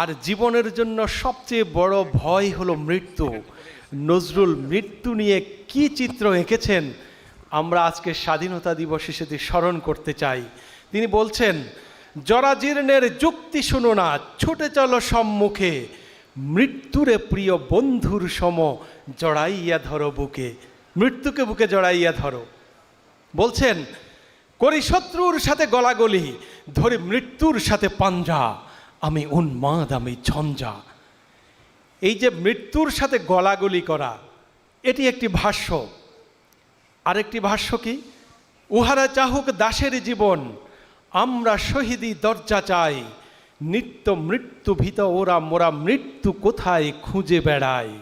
আর জীবনের জন্য সবচেয়ে বড় ভয় হলো মৃত্যু। নজরুল মৃত্যু নিয়ে কি চিত্র এঁকেছেন আমরা আজকে স্বাধীনতা দিবসে সেটি স্মরণ করতে চাই। তিনি বলছেন, জরাজীর্ণের যুক্তি শুনো না, ছুটে চলো সম্মুখে, মৃত্যুরে প্রিয় বন্ধুর সম জড়াইয়া ধরো বুকে। মৃত্যুকে বুকে জড়াইয়া ধরো। বলছেন, করি শত্রুর সাথে গলাগলি, ধরি মৃত্যুর সাথে পাঞ্জা, আমি উন্মাদ আমি ঝঞ্ঝা। এই যে মৃত্যুর সাথে গলাগলি করা, এটি একটি ভাষ্য। আরেকটি ভাষ্য কি, উহারা চাহুক দাসের জীবন, আমরা শহীদি দরজা চাই, নিত্য মৃত্যু ভীত ওরা মোরা মৃত্যু কোথায় খুঁজে বেড়ায়।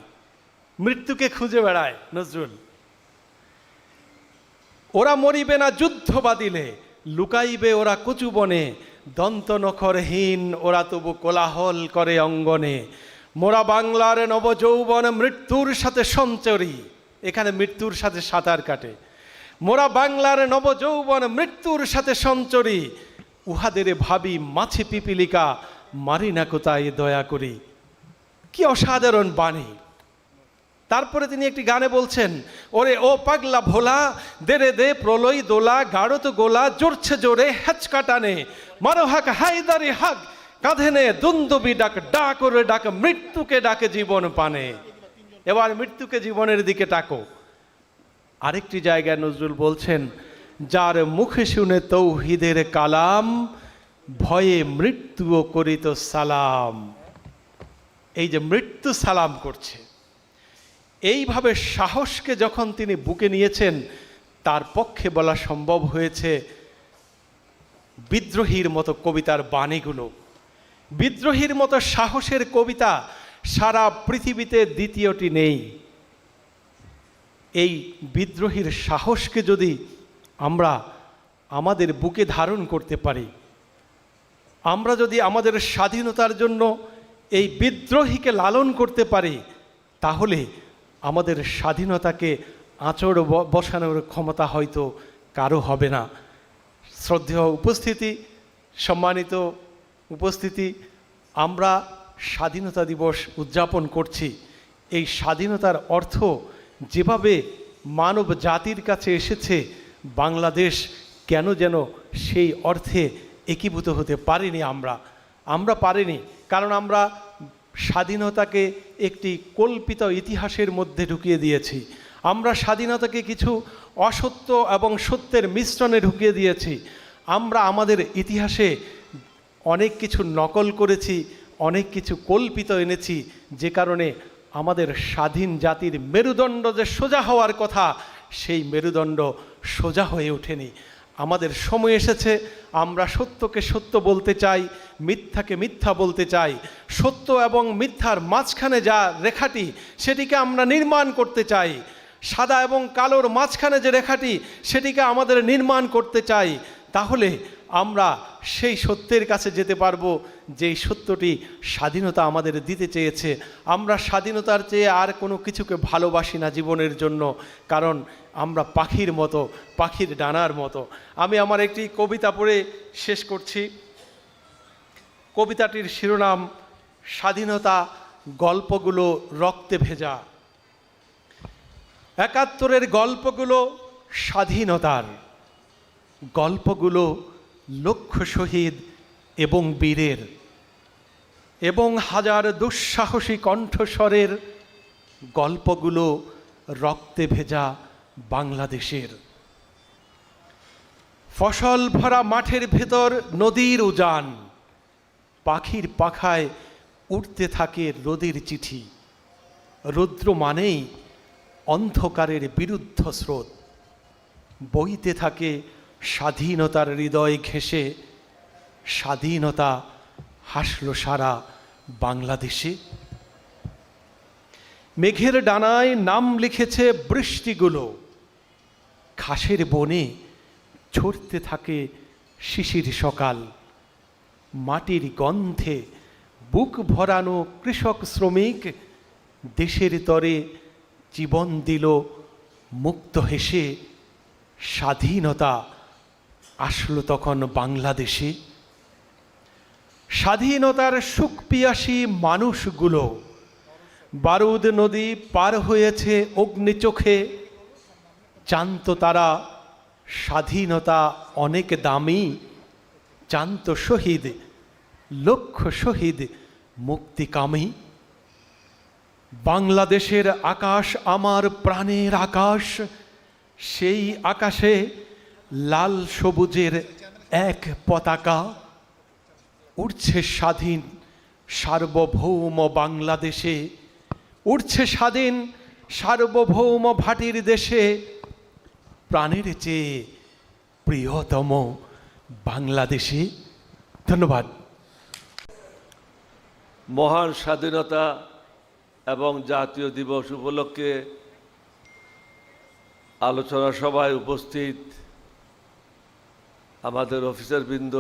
মৃত্যুকে খুঁজে বেড়ায় নজরুল। ওরা মরিবে না যুদ্ধ বাদিলে, লুকাইবে ওরা কচুবনে, দন্ত নখরহীন ওরা তবু কোলাহল করে অঙ্গনে। মোরা বাংলার নবযৌবন মৃত্যুর সাথে সঞ্চরী, এখানে মৃত্যুর সাথে সাঁতার কাটে। মোরা বাংলার নবযৌবন মৃত্যুর সাথে সঞ্চরী, উহাদের ভাবি মাছি পিপিলিকা, মারি না কোথায় দয়া করি। কি অসাধারণ বাণী। তারপরে তিনি একটি গানে বলছেন, ওরে ও পাগলা ভোলা, দেরে দে প্রলয় দোলা, গাঢ়ত গোলা জোরছে জোরে হেঁচকা টানে, মারো হাক হায়দারি হাক, কাঁধে নে দুন্দুবি ডাক, ডাক ওরে ডাক মৃত্যুকে ডাকে জীবন পানে। এবার মৃত্যুকে জীবনের দিকে ডাকো। আরেকটি জায়গায় নজরুল বলছেন, যার মুখে শুনে তৌহিদের কালাম, ভয়ে মৃত্যুও করিত সালাম। এই যে মৃত্যু সালাম করছে, এইভাবে সাহসকে যখন তিনি বুকে নিয়েছেন, তার পক্ষে বলা সম্ভব হয়েছে বিদ্রোহীর মতো কবিতার বাণীগুলো। বিদ্রোহীর মতো সাহসের কবিতা সারা পৃথিবীতে দ্বিতীয়টি নেই। এই বিদ্রোহীর সাহসকে যদি আমরা আমাদের বুকে ধারণ করতে পারি, আমরা যদি আমাদের স্বাধীনতার জন্য এই বিদ্রোহীকে লালন করতে পারি, তাহলে আমাদের স্বাধীনতাকে আঁচড় বসানোর ক্ষমতা হয়তো কারো হবে না। শ্রদ্ধেয় উপস্থিতি, সম্মানিত উপস্থিতি, আমরা স্বাধীনতা দিবস উদযাপন করছি। এই স্বাধীনতার অর্থ যেভাবে মানব জাতির কাছে এসেছে, বাংলাদেশ কেন যেন সেই অর্থে একীভূত হতে পারিনি। আমরা পারিনি, কারণ আমরা স্বাধীনতাকে একটি কল্পিত ইতিহাসের মধ্যে ঢুকিয়ে দিয়েছি। আমরা স্বাধীনতাকে কিছু অসত্য এবং সত্যের মিশ্রণে ঢুকিয়ে দিয়েছি। আমরা আমাদের ইতিহাসে অনেক কিছু নকল করেছি, অনেক কিছু কল্পিত এনেছি, যে কারণে আমাদের স্বাধীন জাতির মেরুদণ্ড যে সোজা হওয়ার কথা, সেই মেরুদণ্ড সোজা হয়ে ওঠেনি। আমাদের সময় এসেছে, আমরা সত্যকে সত্য বলতে চাই, মিথ্যাকে মিথ্যা বলতে চাই। সত্য এবং মিথ্যার মাঝখানে যা রেখাটি, সেটিকে আমরা নির্মাণ করতে চাই। সাদা এবং কালোর মাঝখানে যে রেখাটি, সেটিকে আমাদের নির্মাণ করতে চাই। তাহলে আমরা সেই সত্যের কাছে যেতে পারবো, যেই সত্যটি স্বাধীনতা আমাদের দিতে চেয়েছে। আমরা স্বাধীনতার চেয়ে আর কোনো কিছুকে ভালোবাসি না জীবনের জন্য, কারণ আমরা পাখির মতো, পাখির ডানার মতো। আমি আমার একটি কবিতা পড়ে শেষ করছি। কবিতাটির শিরোনাম স্বাধীনতা গল্পগুলো রক্তে ভেজা। ৭১-এর গল্পগুলো স্বাধীনতার, গল্পগুলো লক্ষ শহীদ এবং বীরের, এবং হাজার দুঃসাহসী কণ্ঠস্বরের, গল্পগুলো রক্তে ভেজা বাংলাদেশের। ফসল ভরা মাঠের ভেতর নদীর উজান, পাখির পাখায় উঠতে থাকে রোদের চিঠি। রৌদ্র মানেই অন্ধকারের বিরুদ্ধ স্রোত। বইতে থাকে স্বাধীনতার হৃদয় ঘেঁষে। স্বাধীনতা হাসলো সারা বাংলাদেশে। মেঘের ডানায় নাম লিখেছে বৃষ্টিগুলো। ঘাসের বনে ছড়তে থাকে শিশির সকাল। মাটির গন্ধে বুক ভরানো কৃষক শ্রমিক দেশের তরে জীবন দিল মুক্ত হেসে। স্বাধীনতা আসলো তখন বাংলাদেশে। স্বাধীনতার সুখ পিয়াসী মানুষগুলো বারুদ নদী পার হয়েছে অগ্নি চোখে। জানতো তারা স্বাধীনতা অনেক দামি। জানতো শহীদ লক্ষ শহীদ মুক্তিকামী। বাংলাদেশের আকাশ আমার প্রাণের আকাশ। সেই আকাশে লাল সবুজের এক পতাকা। উড়ছে স্বাধীন সার্বভৌম বাংলাদেশে। উড়ছে স্বাধীন সার্বভৌম ভাটির দেশে। প্রাণের চেয়ে প্রিয়তম বাংলাদেশে। ধন্যবাদ। মহান স্বাধীনতা এবং জাতীয় দিবস উপলক্ষে আলোচনা সভায় উপস্থিত আমাদের অফিসারবৃন্দ,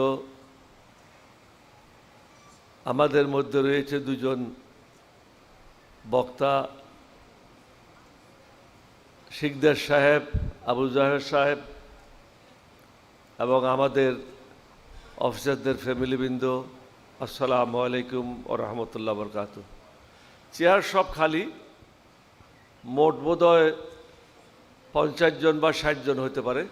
আমাদের মধ্যে রয়েছে দুজন বক্তা, শিকদার সাহেব, আবু জাহের সাহেব এবং আমাদের অফিসারদের ফ্যামিলিবৃন্দ, আসসালামু আলাইকুম ও রহমতুল্লাহ বরকাতুহ। চেয়ার সব খালি, মোট বোধহয় 50 জন বা 60 জন হতে পারে।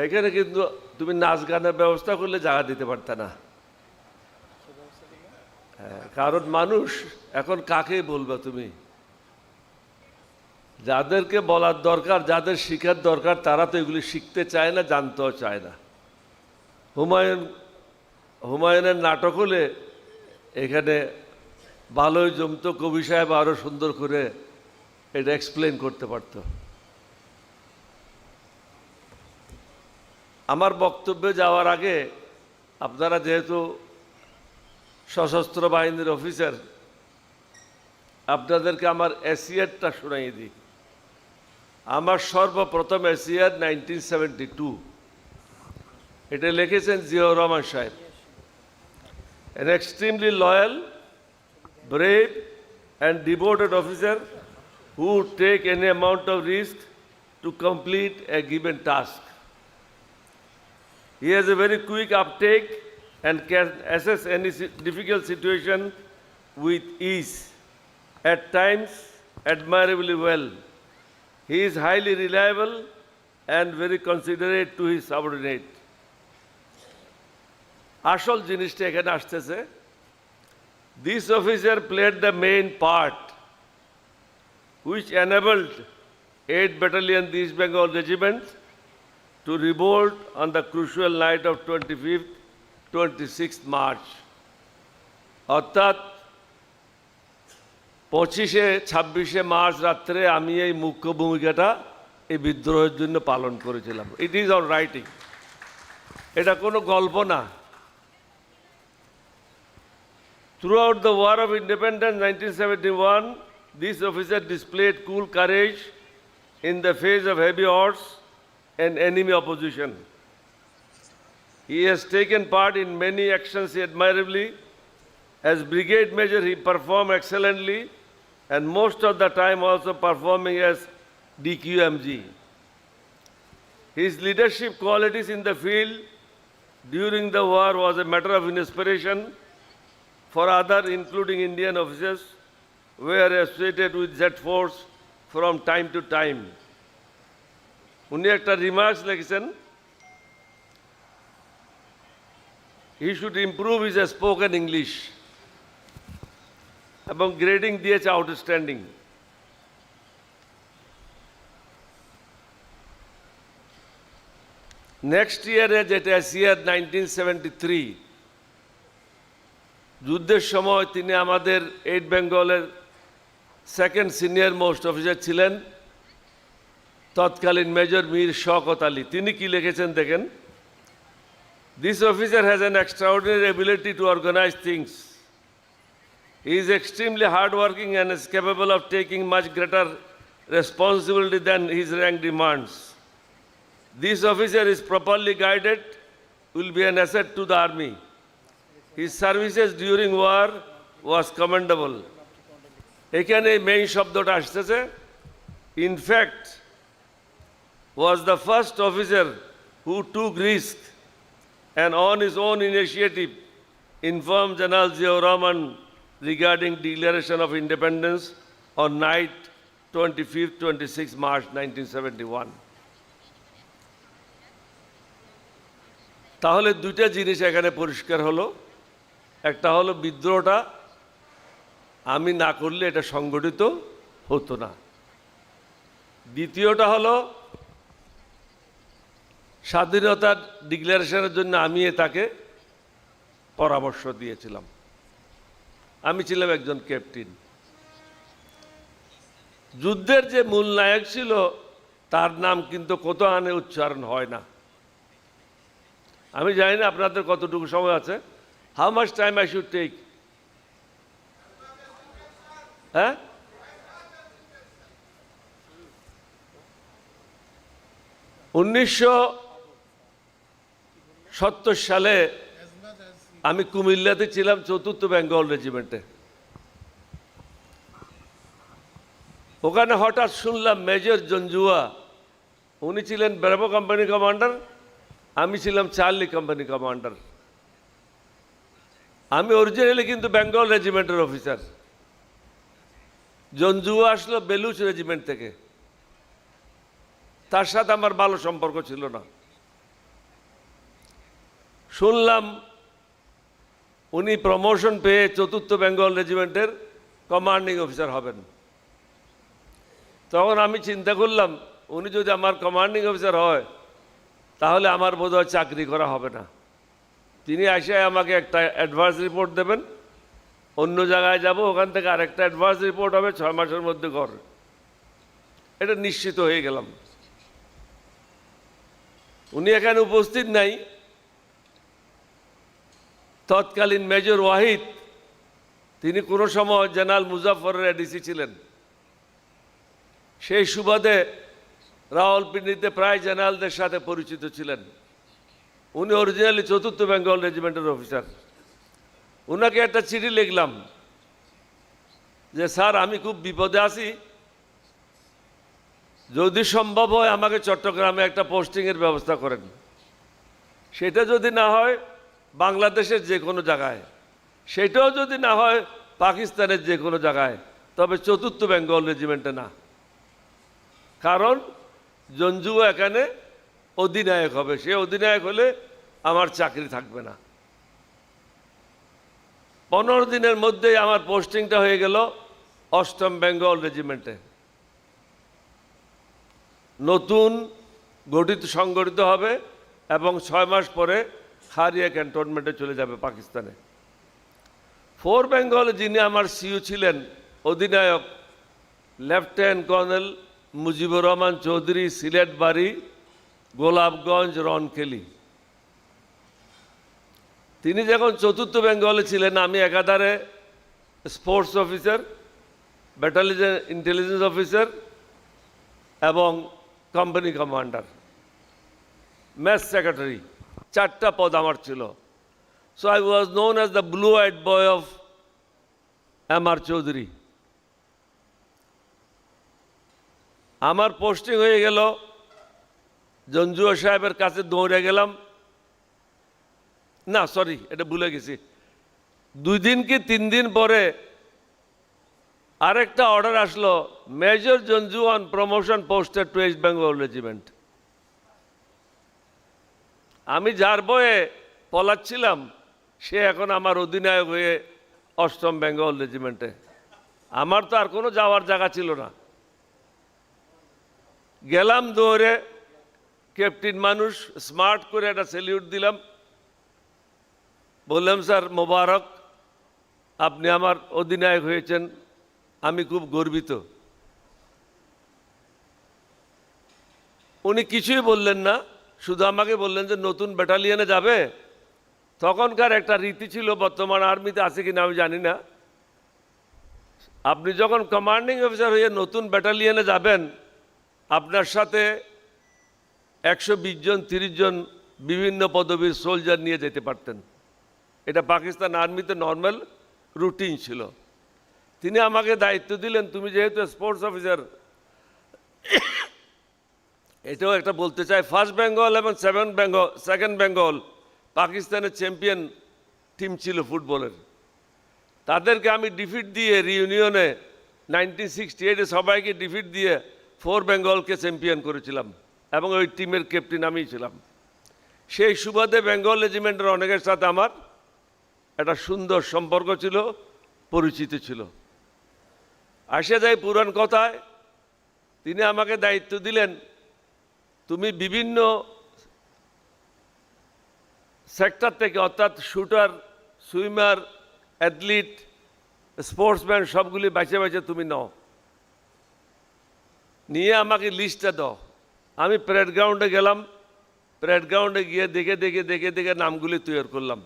এখানে কিন্তু তুমি নাচ গানের ব্যবস্থা করলে জায়গা দিতে পারতে না। কারণ মানুষ এখন কাকে বলবে তুমি? যাদেরকে বলার দরকার, যাদের শিখার দরকার, তারা তো এগুলি শিখতে চায় না, জানতেও চায় না। হুমায়ুনের নাটক হলে এখানে ভালোই জমতো, কবি সাহেব আরও সুন্দর করে এটা এক্সপ্লেন করতে পারত। আমার বক্তব্যে যাওয়ার আগে আপনারা যেহেতু সশস্ত্র বাহিনীর অফিসার, আপনাদেরকে আমার এসিয়ারটা শোনাই দিই। আমার সর্বপ্রথম এসিয়ার 1972, এটা লিখেছেন জিয়াউর রহমান সাহেব। An extremely loyal, brave and devoted officer who would take any amount of risk to complete a given task. He has a very quick uptake and can assess any difficult situation with ease, at times admirably well. He is highly reliable and very considerate to his subordinate. আসল জিনিসটা এখানে আসতেছে। This officer played the main part which enabled 8th Battalion East Bengal Regiment to revolt on the crucial night of 25th, 26th March. অর্থাৎ 25-26 March রাত্রে আমি এই মুখ্য ভূমিকাটা এই বিদ্রোহের জন্য পালন করেছিলাম। ইট ইজ অন রাইটিং, এটা কোনো গল্প না। Throughout the War of Independence 1971, this officer displayed cool courage in the face of heavy odds and enemy opposition. He has taken part in many actions admirably. As brigade major, he performed excellently and most of the time also performing as DQMG. His leadership qualities in the field during the war was a matter of inspiration for others, including Indian officers, were associated with that force from time to time. উনি একটা remarks লিখেছেন, he should improve his spoken English, এবং grading দিয়েছে outstanding. Next ইয়ারে, যেটা ইয়ার 1973, যুদ্ধের সময় তিনি আমাদের 8 বেঙ্গলের সেকেন্ড সিনিয়র মোস্ট অফিসার ছিলেন, তৎকালীন মেজর মীর শওকত আলী। তিনি কি লিখেছেন দেখেন, this officer has an extraordinary ability to organise things. He is extremely hard working and is capable of taking much greater responsibility than his rank demands. This officer is properly guided, will be an asset to the army. His services during war was commendable. এখানে main শব্দটা আসতেছে, in fact was the first officer who took risk and on his own initiative informed General Ziaur Rahman regarding declaration of independence on night 25-26 March 1971. তাহলে দুইটা জিনিস এখানে পরিষ্কার হলো, একটা হলো বিদ্রোহটা আমি না করলে এটা সংগঠিত হতো না, দ্বিতীয়টা হলো স্বাধীনতার ডিক্লারেশনের জন্য আমি তাকে পরামর্শ দিয়েছিলাম। আমি ছিলাম একজন ক্যাপ্টেন। যুদ্ধের যে মূল নায়ক ছিল তার নাম কিন্তু কোথাও উচ্চারণ হয় না। আমি জানি না আপনাদের কতটুকু সময় আছে, how much time I should take? হ্যাঁ, 1970 সালে আমি কুমিল্লাতে ছিলাম 4th বেঙ্গল রেজিমেন্টে। ওখানে হঠাৎ শুনলাম মেজর জঞ্জুয়া, উনি ছিলেন ব্রাভো কোম্পানি কমান্ডার, আমি ছিলাম চার্লি কোম্পানি কমান্ডার। আমি অরিজিনালি কিন্তু বেঙ্গল রেজিমেন্টের অফিসার। জঞ্জুয়া আসলো বেলুচ রেজিমেন্ট থেকে, তার সাথে আমার ভালো সম্পর্ক ছিল না। শুনলাম উনি প্রমোশন পেয়ে 4th বেঙ্গল রেজিমেন্টের কমান্ডিং অফিসার হবেন। তখন আমি চিন্তা করলাম, উনি যদি আমার কমান্ডিং অফিসার হয় তাহলে আমার বোধহয় চাকরি করা হবে না। তিনি এসে আমাকে একটা অ্যাডভান্স রিপোর্ট দেবেন, অন্য জায়গায় যাব, ওখান থেকে আরেকটা অ্যাডভান্স রিপোর্ট হবে, 6 মাসের মধ্যে ঘর। এটা নিশ্চিত হয়ে গেলাম। উনি এখানে উপস্থিত নাই। তৎকালীন মেজর ওয়াহিদ, তিনি কোনো সময় জেনারেল মুজাফফরের এডিসি ছিলেন। সেই সুবাদে রাওয়ালপিন্ডিতে প্রায় জেনারেলদের সাথে পরিচিত ছিলেন। উনি অরিজিনালি 4th বেঙ্গল রেজিমেন্টের অফিসার। ওনাকে একটা চিঠি লিখলাম যে স্যার, আমি খুব বিপদে আছি, যদি সম্ভব হয় আমাকে চট্টগ্রামে একটা পোস্টিংয়ের ব্যবস্থা করেন। সেটা যদি না হয় বাংলাদেশের যে কোনো জায়গায়, সেটাও যদি না হয় পাকিস্তানের যে কোনো জায়গায়, তবে 4th বেঙ্গল রেজিমেন্টে না। কারণ জঞ্জুয়া এখানে অধিনায়ক হবে, সে অধিনায়ক হলে আমার চাকরি থাকবে না। 15 দিনের মধ্যেই আমার পোস্টিংটা হয়ে গেল 8ম বেঙ্গল রেজিমেন্টে। নতুন সংগঠিত হবে এবং 6 মাস পরে খারিয়া ক্যান্টনমেন্টে চলে যাবে পাকিস্তানে। 4 বেঙ্গলে যিনি আমার সিইও ছিলেন, অধিনায়ক লেফটেন্যান্ট কর্নেল মুজিবুর রহমান চৌধুরী, সিলেট বাড়ি, গোলাপগঞ্জ, রনকেলি। তিনি যখন 4th বেঙ্গলে ছিলেন, আমি একাধারে sports officer, battalion intelligence officer এবং কোম্পানি কমান্ডার, মেস সেক্রেটারি, 4টা পদ আমার ছিল। So I was known as the blue I'd boy of M R. Chowdhury. আমার পোস্টিং হয়ে গেল, জঞ্জুয়া সাহেবের কাছে দৌড়ে গেলাম, না সরি এটা ভুলে গেছি, 2 দিন কি 3 দিন পরে আরেকটা অর্ডার আসলো, major Janjua on promotion posted to east Bengal regiment. আমি যার বয়ে পলাচ্ছিলাম, সে এখন আমার অধিনায়ক হয়ে 8ম বেঙ্গল রেজিমেন্টে। আমার তো আর কোনো যাওয়ার জায়গা ছিল না। গেলাম দৌড়ে, ক্যাপ্টেন মানুষ, স্মার্ট করে একটা স্যালিউট দিলাম, বললাম স্যার মোবারক, আপনি আমার অধিনায়ক হয়েছেন, আমি খুব গর্বিত। উনি কিছুই বললেন না, শুধু আমাকে বললেন যে নতুন ব্যাটালিয়নে যাবে। তখনকার একটা রীতি ছিল, বর্তমান আর্মিতে আছে কিনা আমি জানি না, আপনি যখন কমান্ডিং অফিসার হয়ে নতুন ব্যাটালিয়নে যাবেন, আপনার সাথে 120 জন 30 জন বিভিন্ন পদবীর সোলজার নিয়ে যেতে পারতেন। এটা পাকিস্তান আর্মিতে নর্মাল রুটিন ছিল। তিনি আমাকে দায়িত্ব দিলেন, তুমি যেহেতু স্পোর্টস অফিসার, এটাও একটা বলতে চাই, ফার্স্ট বেঙ্গল এবং সেকেন্ড বেঙ্গল পাকিস্তানের চ্যাম্পিয়ন টিম ছিল ফুটবলের। তাদেরকে আমি ডিফিট দিয়ে রিউনিয়নে 1968-এ সবাইকে ডিফিট দিয়ে 4 বেঙ্গলকে চ্যাম্পিয়ন করেছিলাম এবং ওই টিমের ক্যাপ্টেন আমিই ছিলাম। সেই সুবাদে বেঙ্গল রেজিমেন্টের অনেকের সাথে আমার একটা সুন্দর সম্পর্ক ছিল, পরিচিত ছিল। আসে যায় পুরান কথায়, তিনি আমাকে দায়িত্ব দিলেন, তুমি বিভিন্ন সেক্টর থেকে, অর্থাৎ শুটার, সুইমার, অ্যাথলিট, স্পোর্টসম্যান সবগুলি বেছে বেছে তুমি নাও, নিয়ে আমাকে লিস্টটা দাও। আমি প্যারেড গ্রাউন্ডে গেলাম, প্যারেড গ্রাউন্ডে গিয়ে দেখে নামগুলি তৈরি করলাম।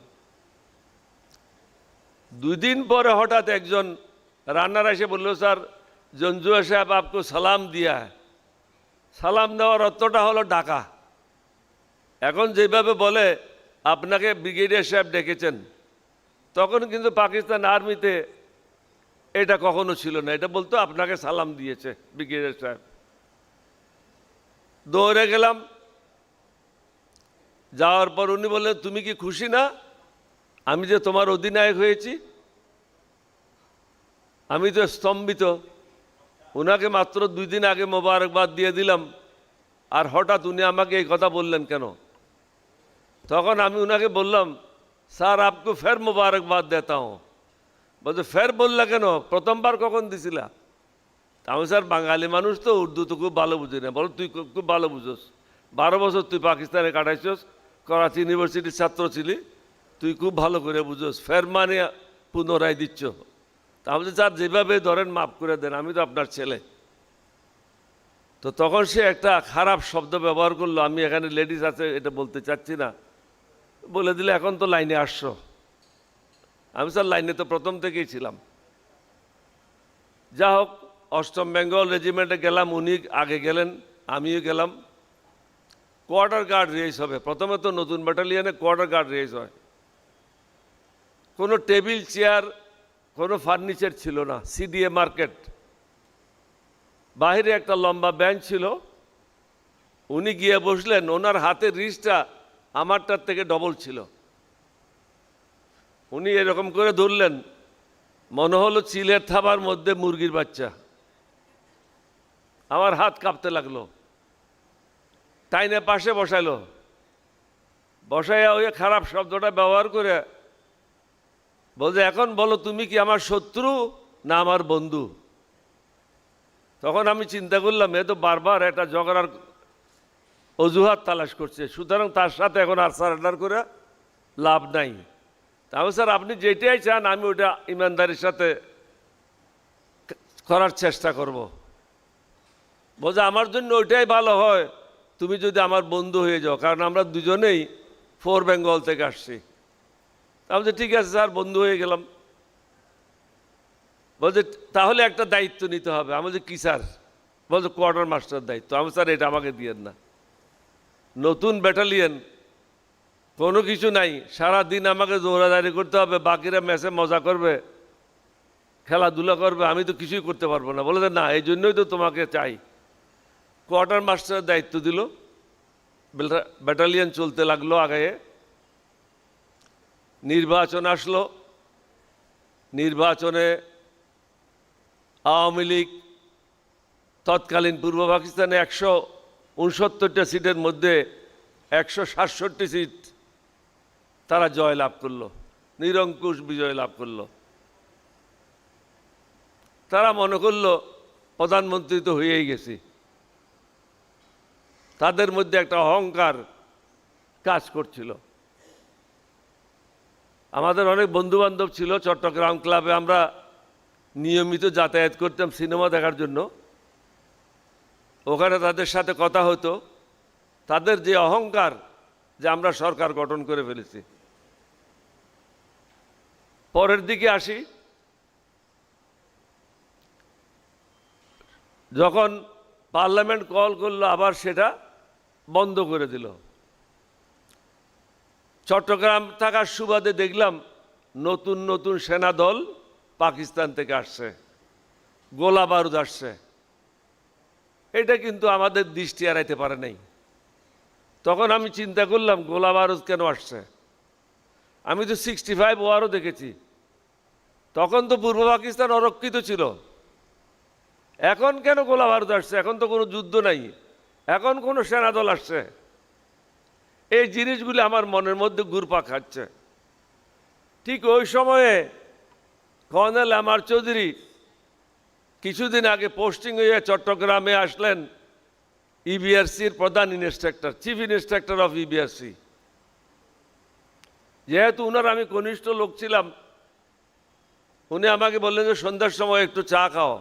2 দিন পরে হঠাৎ একজন রান্নার এসে বলল, স্যার জঞ্জুয়া সাহেব আপকো সালাম দিয়া। সালাম দেওয়ার অর্থটা হলো ডাকা। এখন যেভাবে বলে আপনাকে ব্রিগেডিয়ার সাহেব ডেকেছেন, তখন কিন্তু পাকিস্তান আর্মিতে এটা কখনো ছিল না। এটা বলতো আপনাকে সালাম দিয়েছে ব্রিগেডিয়ার সাহেব। দৌড়ে গেলাম, যাওয়ার পর উনি বললেন, তুমি কি খুশি না আমি যে তোমার অধিনায়ক হয়েছি? আমি তো স্তম্ভিত। উনাকে মাত্র 2 দিন আগে মোবারকবাদ দিয়ে দিলাম, আর হঠাৎ উনি আমাকে এই কথা বললেন কেন? তখন আমি উনাকে বললাম, স্যার আপকো ফের মোবারকবাদ দেতা হুঁ। বলছে ফের বললা কেন, প্রথমবার কখন দিছিলা? আমি স্যার বাঙালি মানুষ তো, উর্দু তো খুব ভালো বুঝি না। বলো তুই খুব ভালো বুঝোস, 12 বছর তুই পাকিস্তানে কাটাইছস, করাচি ইউনিভার্সিটির ছাত্র ছিলি, তুই খুব ভালো করে বুঝোস, ফের মানে পুনরায় দিচ্ছ। তাহলে স্যার যেভাবে ধরেন মাফ করে দেন, আমি তো আপনার ছেলে। তো তখন সে একটা খারাপ শব্দ ব্যবহার করলো, আমি এখানে লেডিস আছে এটা বলতে চাচ্ছি না, বলে দিলে এখন তো লাইনে আসছো। আমি স্যার লাইনে তো প্রথম থেকেই ছিলাম। যা হোক, 8ম বেঙ্গল রেজিমেন্টে গেলাম, উনি আগে গেলেন, আমিও গেলাম। কোয়ার্টার গার্ড রেস হবে, প্রথমে তো নতুন ব্যাটালিয়নে কোয়ার্টার গার্ড রেস হয়। কোনো টেবিল চেয়ার, কোনো ফার্নিচার ছিল না। সিডিএ মার্কেট, বাহিরে একটা লম্বা বেঞ্চ ছিল, উনি গিয়ে বসলেন, ওনার হাতের রিচটা আমারটার থেকে ডবল ছিল। উনি এরকম করে ধরলেন, মনে হলো চিলের থাবার মধ্যে মুরগির বাচ্চা। আমার হাত কাঁপতে লাগলো। টাইনে পাশে বসাইলো, বসাইয়া ওই খারাপ শব্দটা ব্যবহার করে বলছে, এখন বলো তুমি কি আমার শত্রু না আমার বন্ধু? তখন আমি চিন্তা করলাম, এ তো বারবার একটা ঝগড়ার অজুহাত তালাশ করছে, সুতরাং তার সাথে এখন আর সারেন্ডার করে লাভ নাই। তাহলে স্যার আপনি যেটাই চান আমি ওটা ইমানদারির সাথে করার চেষ্টা করব। বলছে আমার জন্য ওইটাই ভালো হয় তুমি যদি আমার বন্ধু হয়ে যাও, কারণ আমরা দুজনেই 4 বেঙ্গল থেকে আসছি। তাহলে ঠিক আছে স্যার, বন্ধু হয়ে গেলাম। বলছে তাহলে একটা দায়িত্ব নিতে হবে। আমি বলছি কি স্যার? বলছে কোয়ার্টার মাস্টার দায়িত্ব। আমি স্যার এটা আমাকে দিয়েন না, নতুন ব্যাটালিয়ন, কোনো কিছু নাই, সারা দিন আমাকে দৌড়াদাঁড়ি করতে হবে, বাকিরা ম্যাচে মজা করবে, খেলাধুলা করবে, আমি তো কিছুই করতে পারবো না। বলে না, এই জন্যই তো তোমাকে চাই। কোয়ার্টার মাস্টারের দায়িত্ব দিল, ব্যাটালিয়ন চলতে লাগলো আগে। নির্বাচন আসলো, নির্বাচনে আওয়ামী লীগ তৎকালীন পূর্ব পাকিস্তানে 169টা সিটের মধ্যে 167 সিট তারা জয় লাভ করলো, নিরঙ্কুশ বিজয় লাভ করলো। তারা মনে করলো প্রধানমন্ত্রী তো হয়েই গেছি। তাদের মধ্যে একটা অহংকার কাজ করছিল। আমাদের অনেক বন্ধুবান্ধব ছিল চট্টগ্রাম ক্লাবে, আমরা নিয়মিত যাতায়াত করতাম সিনেমা দেখার জন্য। ওখানে তাদের সাথে কথা হতো, তাদের যে অহংকার যে আমরা সরকার গঠন করে ফেলেছি। পরের দিকে আসি, যখন পার্লামেন্ট কল করলো আবার সেটা বন্ধ করে দিল। চট্টগ্রাম থাকার সুবাদে দেখলাম নতুন নতুন সেনা দল পাকিস্তান থেকে আসছে, গোলা বারুদ আসছে। এটা কিন্তু আমাদের দৃষ্টি এড়াইতে পারে নাই। তখন আমি চিন্তা করলাম গোলা বারুদ কেন আসছে? আমি তো 65 ওয়ারও দেখেছি, তখন তো পূর্ব পাকিস্তান অরক্ষিত ছিল। এখন কেন গোলা বারুদ আসছে? এখন তো কোনো যুদ্ধ নাই, এখন কোনো সেনা দল আসছে। এই জিনিসগুলি আমার মনের মধ্যে ঘুরপাক খাচ্ছে। ঠিক ওই সময়ে কর্নেল এমআর চৌধুরী কিছুদিন আগে পোস্টিং হয়ে চট্টগ্রামে আসলেন, ইবিআরসির প্রধান ইন্সট্রাক্টর, চিফ ইন্সট্রাক্টর অফ ইবিআরসি। যেহেতু উনার আমি ঘনিষ্ঠ লোক ছিলাম, উনি আমাকে বললেন যে সন্ধ্যার সময় একটু চা খাও।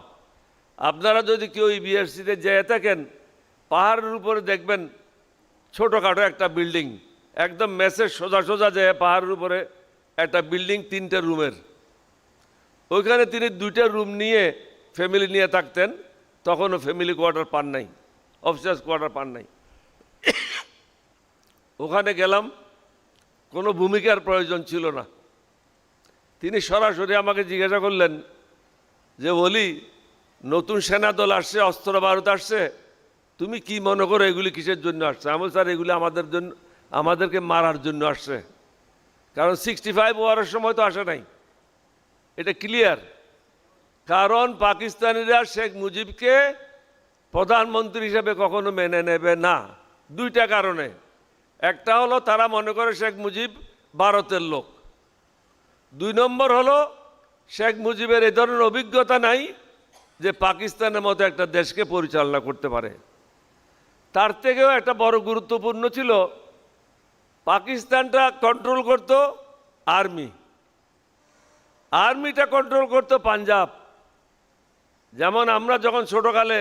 আপনারা যদি কেউ ইবিআরসিতে যেয়ে থাকেন, পাহাড়ের উপরে দেখবেন ছোটোখাটো একটা বিল্ডিং, একদম মেসেজ সোজা সোজা যায় পাহাড়ের উপরে একটা বিল্ডিং, 3টে রুমের। ওইখানে তিনি 2টা রুম নিয়ে ফ্যামিলি নিয়ে থাকতেন। তখনও ফ্যামিলি কোয়ার্টার পান নাই, অফিসার্স কোয়ার্টার পান নাই। ওখানে গেলাম, কোনো ভূমিকার প্রয়োজন ছিল না। তিনি সরাসরি আমাকে জিজ্ঞাসা করলেন যে বলি, নতুন সেনা দল আসছে, অস্ত্র বারুদ আসছে, তুমি কি মনে করো এগুলি কিসের জন্য আসছে? আমি বলি, স্যার এগুলি আমাদের জন্য, আমাদেরকে মারার জন্য আসছে। কারণ 65 ওয়ারের সময় তো আসে নাই, এটা ক্লিয়ার। কারণ পাকিস্তানিরা শেখ মুজিবকে প্রধানমন্ত্রী হিসেবে কখনো মেনে নেবে না, 2টা কারণে। একটা হলো তারা মনে করে শেখ মুজিব ভারতের লোক। 2 নম্বর হলো শেখ মুজিবের এই ধরনের অভিজ্ঞতা নাই যে পাকিস্তানের মতো একটা দেশকে পরিচালনা করতে পারে। তার থেকেও একটা বড় গুরুত্বপূর্ণ ছিল, পাকিস্তানটা কন্ট্রোল করত আর্মি, আর্মিটা কন্ট্রোল করত পাঞ্জাব। যেমন আমরা যখন ছোটকালে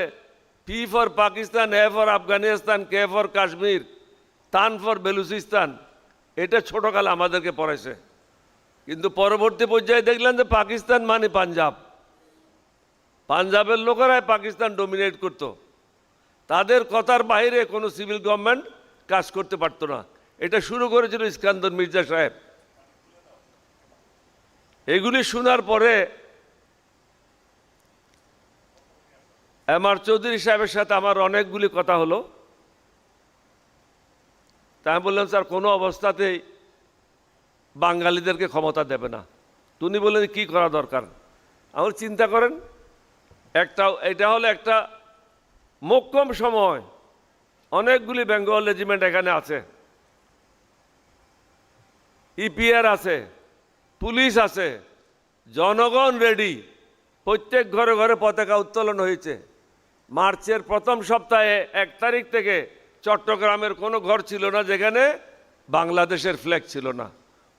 P for Pakistan, A for Afghanistan, K for Kashmir, তান ফর বেলুচিস্তান, এটা ছোটকালে আমাদেরকে পড়াইছে। কিন্তু পরবর্তী পর্যায়ে দেখলেন যে পাকিস্তান মানে পাঞ্জাব, পাঞ্জাবের লোকেরাই পাকিস্তান ডমিনেট করত। তাদের কথার বাইরে কোনো সিভিল গভর্নমেন্ট কাজ করতে পারতো না। এটা শুরু করেছিল ইস্কান্দর মির্জা সাহেব। এগুলি শোনার পরে এমআর চৌধুরী সাহেবের সাথে আমার অনেকগুলি কথা হলো। তাই আমি বললাম, স্যার কোনো অবস্থাতেই বাঙালিদেরকে ক্ষমতা দেবে না। তিনি বললেন কি করা দরকার? আমার চিন্তা করেন, এটা হলো একটা মোক্ষম সময়, অনেকগুলি বেঙ্গল রেজিমেন্ট এখানে আছে, ইপিআর আছে, পুলিশ আছে, জনগণ রেডি, প্রত্যেক ঘরে ঘরে পতাকা উত্তোলন হয়েছে। মার্চের প্রথম সপ্তাহে 1 তারিখ থেকে চট্টগ্রামের কোনো ঘর ছিল না যেখানে বাংলাদেশের ফ্ল্যাগ ছিল না।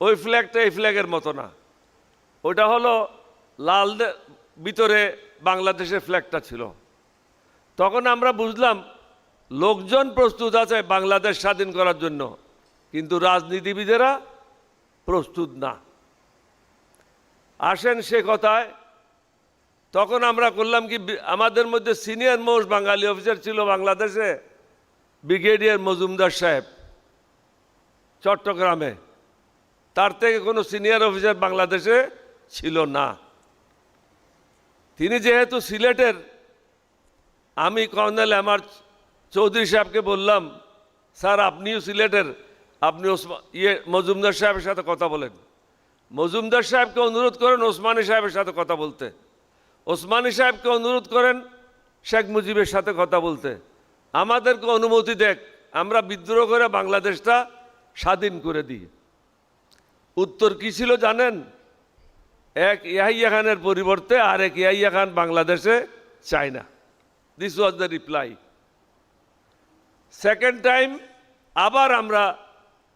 ওই ফ্ল্যাগটা এই ফ্ল্যাগের মতো না, ওটা হলো লাল, ভিতরে বাংলাদেশের ফ্ল্যাগটা ছিল। তখন আমরা বুঝলাম লোকজন প্রস্তুত আছে বাংলাদেশ স্বাধীন করার জন্য, কিন্তু রাজনীতিবিদেরা প্রস্তুত না। আসেন সে কথায়, তখন আমরা করলাম কি, আমাদের মধ্যে সিনিয়র মোস্ট বাঙালি অফিসার ছিল বাংলাদেশে ব্রিগেডিয়ার মজুমদার সাহেব চট্টগ্রামে। তার থেকে কোনো সিনিয়র অফিসার বাংলাদেশে ছিল না। তিনি যেহেতু সিলেটের, আমি কর্নেল এমআর চৌধুরী সাহেবকে বললাম, স্যার আপনিও সিলেটের, আপনি মজুমদার সাহেবের সাথে কথা বলেন। মজুমদার সাহেবকে অনুরোধ করেন ওসমানী সাহেবের সাথে কথা বলতে, ওসমানী সাহেবকে অনুরোধ করেন শেখ মুজিবের সাথে কথা বলতে, আমাদেরকে অনুমতি দেখ, আমরা বিদ্রোহ করে বাংলাদেশটা স্বাধীন করে দিই। উত্তর কি ছিল জানেন? এক ইয়াহিয়া খানের পরিবর্তে আরেক ইয়াহিয়া খান বাংলাদেশে চায় না। This was the reply. Second time আবার আমরা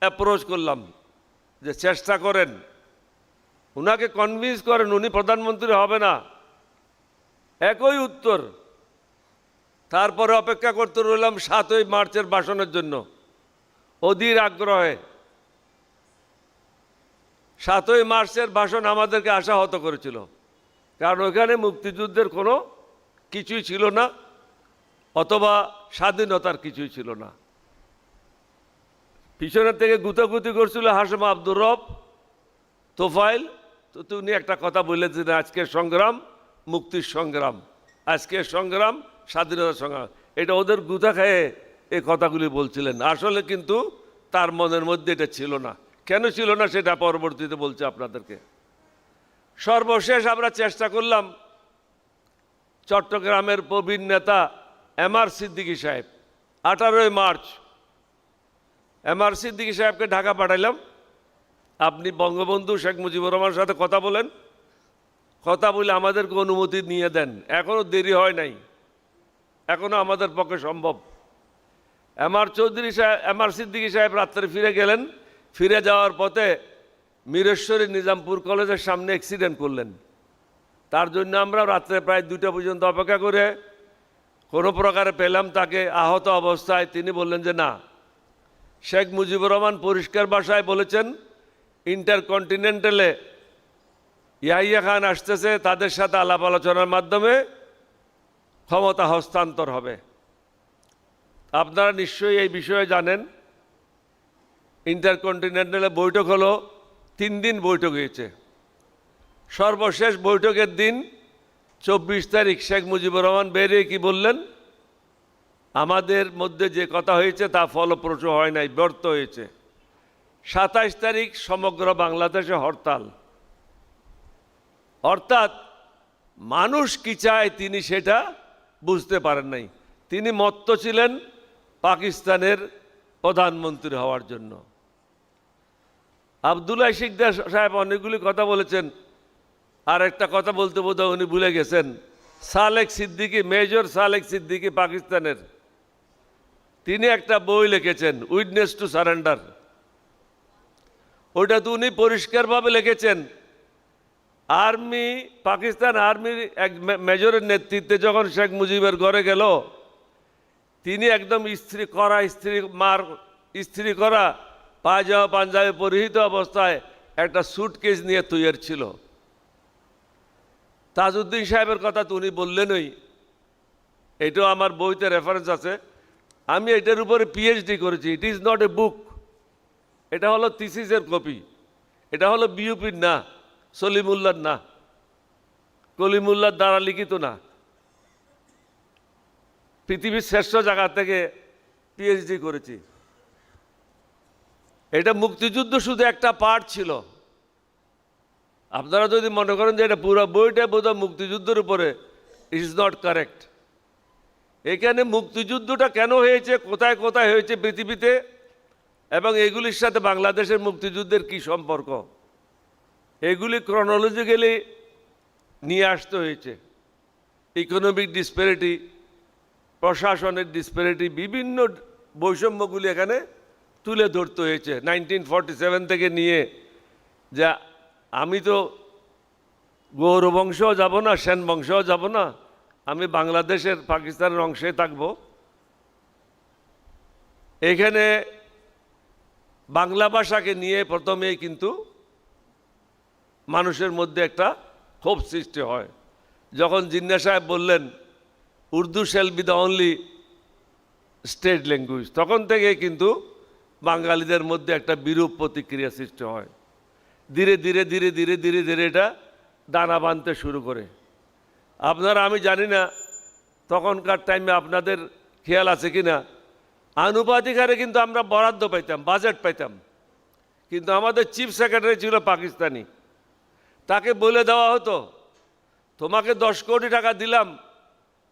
অ্যাপ্রোচ করলাম যে চেষ্টা করেন উনাকে কনভিন্স করেন, উনি প্রধানমন্ত্রী হবে না। একই উত্তর। তারপরে অপেক্ষা করতে রইলাম 7ই মার্চের ভাষণের জন্য অধীর আগ্রহে। 7ই মার্চের ভাষণ আমাদেরকে আশাহত করেছিল, কারণ ওখানে মুক্তিযুদ্ধের কোনো কিছুই ছিল না, অথবা স্বাধীনতার কিছুই ছিল না। পিছনের থেকে গুতাগুতি করছিল হাশেম আব্দুর রব, তোফাইল। তো উনি একটা কথা বলেছেন, আজকের সংগ্রাম মুক্তির সংগ্রাম, আজকের সংগ্রাম স্বাধীনতার সংগ্রাম। এটা ওদের গুতা খেয়ে এই কথাগুলি বলছিলেন। আসলে কিন্তু তার মনের মধ্যে এটা ছিল না। কেন ছিল না সেটা পরবর্তীতে বলছে আপনাদেরকে। সর্বশেষ আমরা চেষ্টা করলাম, চট্টগ্রামের প্রবীণ নেতা এমআর সিদ্দিকী সাহেব, 18ই মার্চ এমআর সিদ্দিকী সাহেবকে ঢাকা পাঠাইলাম। আপনি বঙ্গবন্ধু শেখ মুজিবুর রহমানের সাথে কথা বলেন, কথা বলে আমাদেরকে অনুমতি নিয়ে দেন। এখনও দেরি হয় নাই, এখনও আমাদের পক্ষে সম্ভব। এমআর সিদ্দিকী সাহেব রাত্রে ফিরে গেলেন। ফিরে যাওয়ার পথে মিরেশ্বরী নিজামপুর কলেজের সামনে অ্যাক্সিডেন্ট করলেন। তার জন্য আমরা রাত্রে প্রায় 2টা পর্যন্ত অপেক্ষা করে কোনো প্রকারে পেলাম তাকে আহত অবস্থায়। তিনি বললেন যে না, শেখ মুজিবুর রহমান পরিষ্কার ভাষায় বলেছেন ইন্টারকন্টিনেন্টালে ইয়াহিয়া খান আসতেছে, তাদের সাথে আলাপ আলোচনার মাধ্যমে ক্ষমতা হস্তান্তর হবে। আপনারা নিশ্চয়ই এই বিষয়ে জানেন, ইন্টারকন্টিনেন্টালে বৈঠক হলো, 3 দিন বৈঠক হয়েছে। সর্বশেষ বৈঠকের দিন 24 তারিখ শেখ মুজিবুর রহমান বেরিয়ে কি বললেন, আমাদের মধ্যে যে কথা হয়েছে তা ফলপ্রসূ হয় নাই, ব্যর্থ হয়েছে। 27 তারিখ সমগ্র বাংলাদেশে হরতাল। অর্থাৎ মানুষ কি চায় তিনি সেটা বুঝতে পারেন নাই। তিনি মত্ত ছিলেন পাকিস্তানের প্রধানমন্ত্রী হওয়ার জন্য। আবদুল্লাহ শিকদার সাহেব অনেকগুলি কথা বলেছেন। আর একটা কথা বলতে বোধহয় উনি ভুলে গেছেন, সালেক সিদ্দিকী, মেজর সালেক সিদ্দিকী পাকিস্তানের, তিনি একটা বই লিখেছেন উইটনেস টু সারেন্ডার। ওইটা তো উনি পরিষ্কারভাবে লিখেছেন, পাকিস্তান আর্মির এক মেজরের নেতৃত্বে যখন শেখ মুজিবের ঘরে গেল, তিনি একদম ইস্ত্রি করা পায়জামা পাঞ্জাবি পরিহিত অবস্থায় একটা সুটকেস নিয়ে তৈরি ছিল। তাজউদ্দিন সাহেবের কথা তো উনি বললেনই, এটাও আমার বইতে রেফারেন্স আছে। আমি এটার উপরে পিএইচডি করেছি। ইট ইজ নট এ বুক, এটা হলো থিসিসের কপি। এটা হলো বিউপির না, সলিমুল্লার না, কলিমুল্লার দ্বারা লিখিত না। পৃথিবীর শ্রেষ্ঠ জায়গা থেকে পিএইচডি করেছি। এটা মুক্তিযুদ্ধ শুধু একটা পার্ট ছিল। আপনারা যদি মনে করেন যে এটা পুরো বইটা বোধহয় মুক্তিযুদ্ধের উপরে, ইট ইজ নট কারেক্ট। এখানে মুক্তিযুদ্ধটা কেন হয়েছে, কোথায় কোথায় হয়েছে পৃথিবীতে, এবং এগুলির সাথে বাংলাদেশের মুক্তিযুদ্ধের কি সম্পর্ক, এগুলি ক্রনোলজিক্যালি নিয়ে আসতে হয়েছে। ইকোনমিক ডিসপ্যারিটি, প্রশাসনের ডিসপ্যারিটি, বিভিন্ন বৈষম্যগুলি এখানে তুলে ধরতে হয়েছে। 1947 থেকে নিয়ে, যা আমি তো গৌর বংশও যাব না, সেন বংশও যাব না, আমি বাংলাদেশের পাকিস্তানের অংশে থাকব। এখানে বাংলা ভাষাকে নিয়ে প্রথমেই কিন্তু মানুষের মধ্যে একটা ক্ষোভ সৃষ্টি হয়। যখন জিন্না সাহেব বললেন Urdu shall be the only state language, তখন থেকে কিন্তু বাঙালিদের মধ্যে একটা বিরূপ প্রতিক্রিয়া সৃষ্টি হয়। ধীরে ধীরে ধীরে ধীরে ধীরে ধীরে এটা দানা বাঁধতে শুরু করে। আপনারা, আমি জানি না তখনকার টাইমে আপনাদের খেয়াল আছে কি না, আনুপাতিক হারে কিন্তু আমরা বরাদ্দ পাইতাম, বাজেট পাইতাম, কিন্তু আমাদের চিফ সেক্রেটারি ছিল পাকিস্তানি। তাকে বলে দেওয়া হতো তোমাকে 10 কোটি টাকা দিলাম,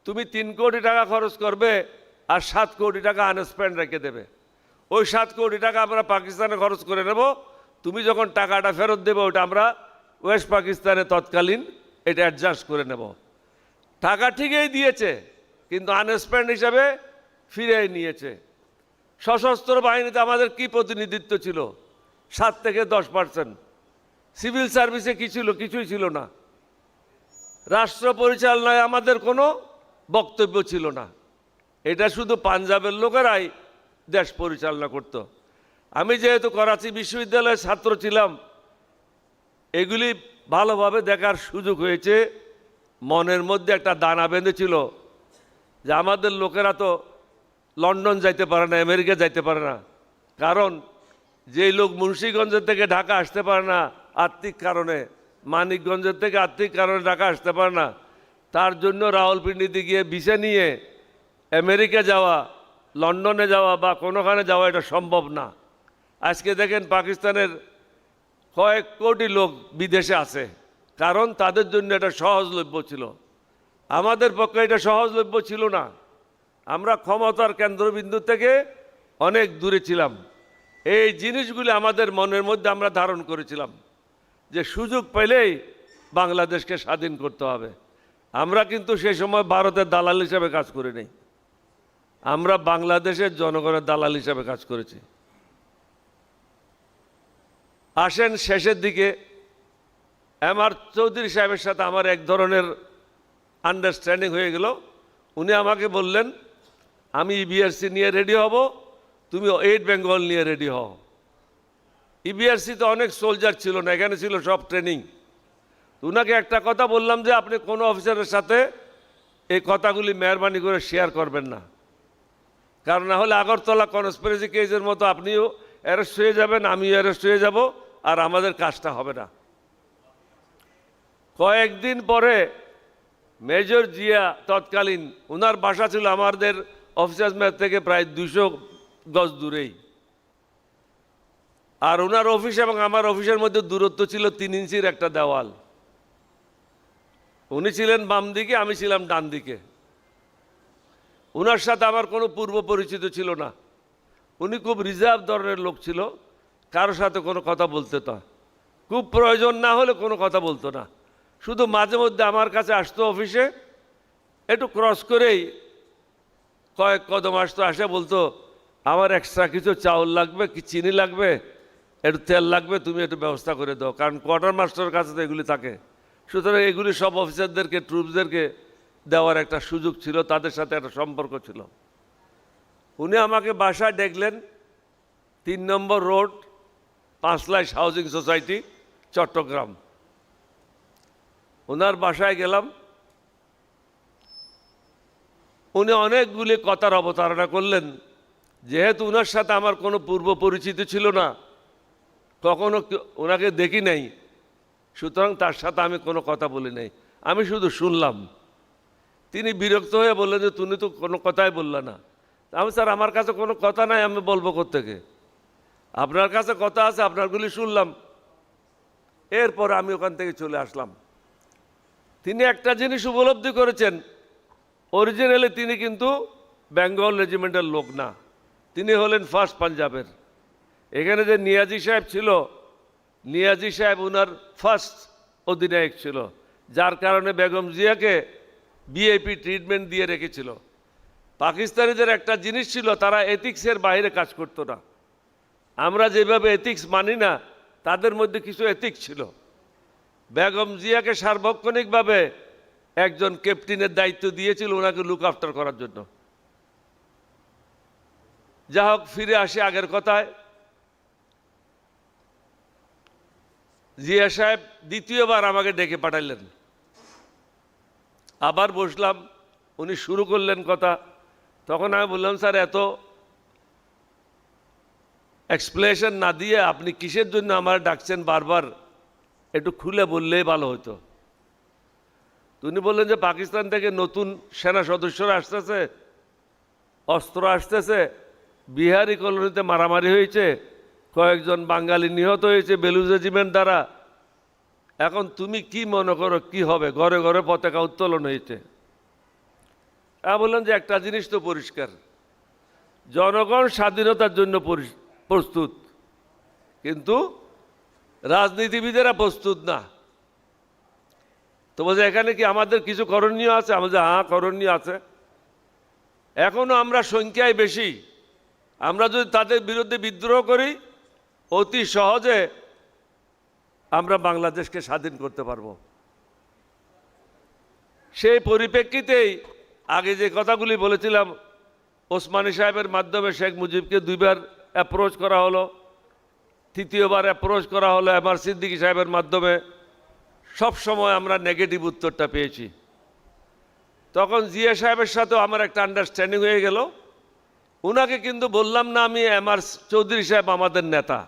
তুমি 3 কোটি টাকা খরচ করবে আর 7 কোটি টাকা আনস্পেন্ড রেখে দেবে। ওই 7 কোটি টাকা আমরা পাকিস্তানে খরচ করে নেব, তুমি যখন টাকাটা ফেরত দেবে ওটা আমরা ওয়েস্ট পাকিস্তানে তৎকালীন এটা অ্যাডজাস্ট করে নেব। টাকা ঠিকই দিয়েছে, কিন্তু আনস্পেন্ড হিসাবে ফিরে নিয়েছে। সশস্ত্র বাহিনীতে আমাদের কি প্রতিনিধিত্ব ছিল? 7 থেকে 10%। সিভিল সার্ভিসে কি ছিল? কিছুই ছিল না। রাষ্ট্র পরিচালনায় আমাদের কোনো বক্তব্য ছিল না। এটা শুধু পাঞ্জাবের লোকেরাই দেশ পরিচালনা করত। আমি যেহেতু করাচি বিশ্ববিদ্যালয়ের ছাত্র ছিলাম, এগুলি ভালোভাবে দেখার সুযোগ হয়েছে। মনের মধ্যে একটা দানা বেঁধেছিল যে আমাদের লোকেরা তো লন্ডন যাইতে পারে না, আমেরিকা যাইতে পারে না, কারণ যেই লোক মুন্সিগঞ্জের থেকে ঢাকা আসতে পারে না আর্থিক কারণে, মানিকগঞ্জের থেকে আর্থিক কারণে ঢাকা আসতে পারে না, তার জন্য রাওয়ালপিন্ডিতে গিয়ে ভিসা নিয়ে আমেরিকা যাওয়া, লন্ডনে যাওয়া বা কোনোখানে যাওয়া এটা সম্ভব না। আজকে দেখেন পাকিস্তানের কয়েক কোটি লোক বিদেশে আছে, কারণ তাদের জন্য এটা সহজলভ্য ছিল। আমাদের পক্ষে এটা সহজলভ্য ছিল না। আমরা ক্ষমতার কেন্দ্রবিন্দু থেকে অনেক দূরে ছিলাম। এই জিনিসগুলি আমাদের মনের মধ্যে আমরা ধারণ করেছিলাম যে সুযোগ পেলেই বাংলাদেশকে স্বাধীন করতে হবে। আমরা কিন্তু সেই সময় ভারতের দালাল হিসাবে কাজ করিনি, আমরা বাংলাদেশের জনগণের দালাল হিসাবে কাজ করেছি। আসেন শেষের দিকে, এমআর চৌধুরী সাহেবের সাথে আমার এক ধরনের আন্ডারস্ট্যান্ডিং হয়ে গেল। উনি আমাকে বললেন, আমি ইবিআরসি নিয়ে রেডি হব, তুমি 8 বেঙ্গল নিয়ে রেডি হও। ইবিআরসিতে অনেক সোলজার ছিল না, এখানে ছিল সব ট্রেনিং। উনাকে একটা কথা বললাম যে আপনি কোনো অফিসারের সাথে এই কথাগুলি মেহরবানি করে শেয়ার করবেন না, কারণ না হলে আগরতলা কনস্পিরেসি কেসের মতো আপনিও অ্যারেস্ট হয়ে যাবেন, আমিও অ্যারেস্ট হয়ে যাব, আর আমাদের কাজটা হবে না। কয়েকদিন পরে মেজর জিয়া তৎকালীন, ওনার বাসা ছিল আমাদের অফিসার্স মেস থেকে প্রায় 200 গজ দূরেই, আর ওনার অফিস এবং আমার অফিসের মধ্যে দূরত্ব ছিল 3 ইঞ্চির একটা দেওয়াল। উনি ছিলেন বাম দিকে, আমি ছিলাম ডান দিকে। ওনার সাথে আমার কোনো পূর্ব পরিচিত ছিল না। উনি খুব রিজার্ভ ধরনের লোক ছিল, কারোর সাথে কোনো কথা বলতে না, খুব প্রয়োজন না হলে কোনো কথা বলতো না। শুধু মাঝে মধ্যে আমার কাছে আসতো অফিসে, একটু ক্রস করেই কয়েক কদম আসতো, আসে বলতো আমার এক্সট্রা কিছু চাউল লাগবে, কি চিনি লাগবে, একটু তেল লাগবে, তুমি একটু ব্যবস্থা করে দাও, কারণ কোয়ার্টার মাস্টারের কাছে তো এগুলি থাকে। সুতরাং এগুলি সব অফিসারদেরকে, ট্রুপসদেরকে দেওয়ার একটা সুযোগ ছিল, তাদের সাথে একটা সম্পর্ক ছিল। উনি আমাকে বাসায় দেখলেন, 3 নম্বর রোড, 5 লাইশ হাউজিং সোসাইটি, চট্টগ্রাম। ওনার বাসায় গেলাম, উনি অনেকগুলি কথার অবতারণা করলেন। যেহেতু ওনার সাথে আমার কোনো পূর্ব পরিচিত ছিল না, কখনো ওনাকে দেখি নাই, সুতরাং তার সাথে আমি কোনো কথা বলি নাই, আমি শুধু শুনলাম। তিনি বিরক্ত হয়ে বললেন যে তুমি তো কোনো কথাই বললে না। আমি, স্যার আমার কাছে কোনো কথা নাই, আমি বলবো কোত্থেকে? আপনার কাছে কথা আছে, আপনারগুলি শুনলাম। এরপর আমি ওখান থেকে চলে আসলাম। তিনি একটা জিনিস উপলব্ধি করেছেন, অরিজিনালি তিনি কিন্তু বেঙ্গল রেজিমেন্টের লোক না, তিনি হলেন ফার্স্ট পাঞ্জাবের। এখানে যে নিয়াজি সাহেব ছিল, নিয়াজি সাহেব ওনার ফার্স্ট অধিনায়ক ছিল, যার কারণে বেগম জিয়াকে ভিআইপি ট্রিটমেন্ট দিয়ে রেখেছিল। পাকিস্তানিদের একটা জিনিস ছিল, তারা এথিক্সের বাইরে কাজ করতো না। আমরা যেভাবে এথিক্স মানি না, তাদের মধ্যে কিছু এথিক্স ছিল। বেগম জিয়াকে সার্বক্ষণিকভাবে একজন ক্যাপ্টেনের দায়িত্ব দিয়েছিল ওনাকে লুক আফটার করার জন্য। যা হোক, ফিরে আসি আগের কথায়। জিয়া সাহেব দ্বিতীয়বার আমাকে ডেকে পাঠাইলেন, আবার বসলাম, উনি শুরু করলেন কথা। তখন আমি বললাম, স্যার এত এক্সপ্লেনেশন না দিয়ে আপনি কিসের জন্য আমার ডাকছেন বারবার, একটু খুলে বললেই ভালো হতো। উনি বললেন যে পাকিস্তান থেকে নতুন সেনা সদস্যরা আসতেছে, অস্ত্র আসতেছে, বিহারি কলোনিতে মারামারি হয়েছে, কয়েকজন বাঙালি নিহত হয়েছে বেলুচ রেজিমেন্ট দ্বারা। এখন তুমি কি মনে করো কি হবে? ঘরে ঘরে পতাকা উত্তোলন হয়েছে। আমি বললাম যে একটা জিনিস তো পরিষ্কার, জনগণ স্বাধীনতার জন্য প্রস্তুত, কিন্তু রাজনীতিবিদেরা প্রস্তুত না। তো বলছে এখানে কি আমাদের কিছু করণীয় আছে? আমাদের হ্যাঁ করণীয় আছে। এখনো আমরা সংখ্যায় বেশি, আমরা যদি তাদের বিরুদ্ধে বিদ্রোহ করি, অতি সহজে আমরা বাংলাদেশকে স্বাধীন করতে পারব। সেই পরিপ্রেক্ষিতেই আগে যে কথাগুলি বলেছিলাম, ওসমানী সাহেবের মাধ্যমে শেখ মুজিবকে 2বার অ্যাপ্রোচ করা হলো, 3য়বার অ্যাপ্রোচ করা হলো এমআর সিদ্দিকী সাহেবের মাধ্যমে। সব সময় আমরা নেগেটিভ উত্তরটা পেয়েছি। তখন জিয়া সাহেবের সাথেও আমার একটা আন্ডারস্ট্যান্ডিং হয়ে গেল। ওনাকে কিন্তু বললাম না আমি এমআর চৌধুরী সাহেব আমাদের নেতা,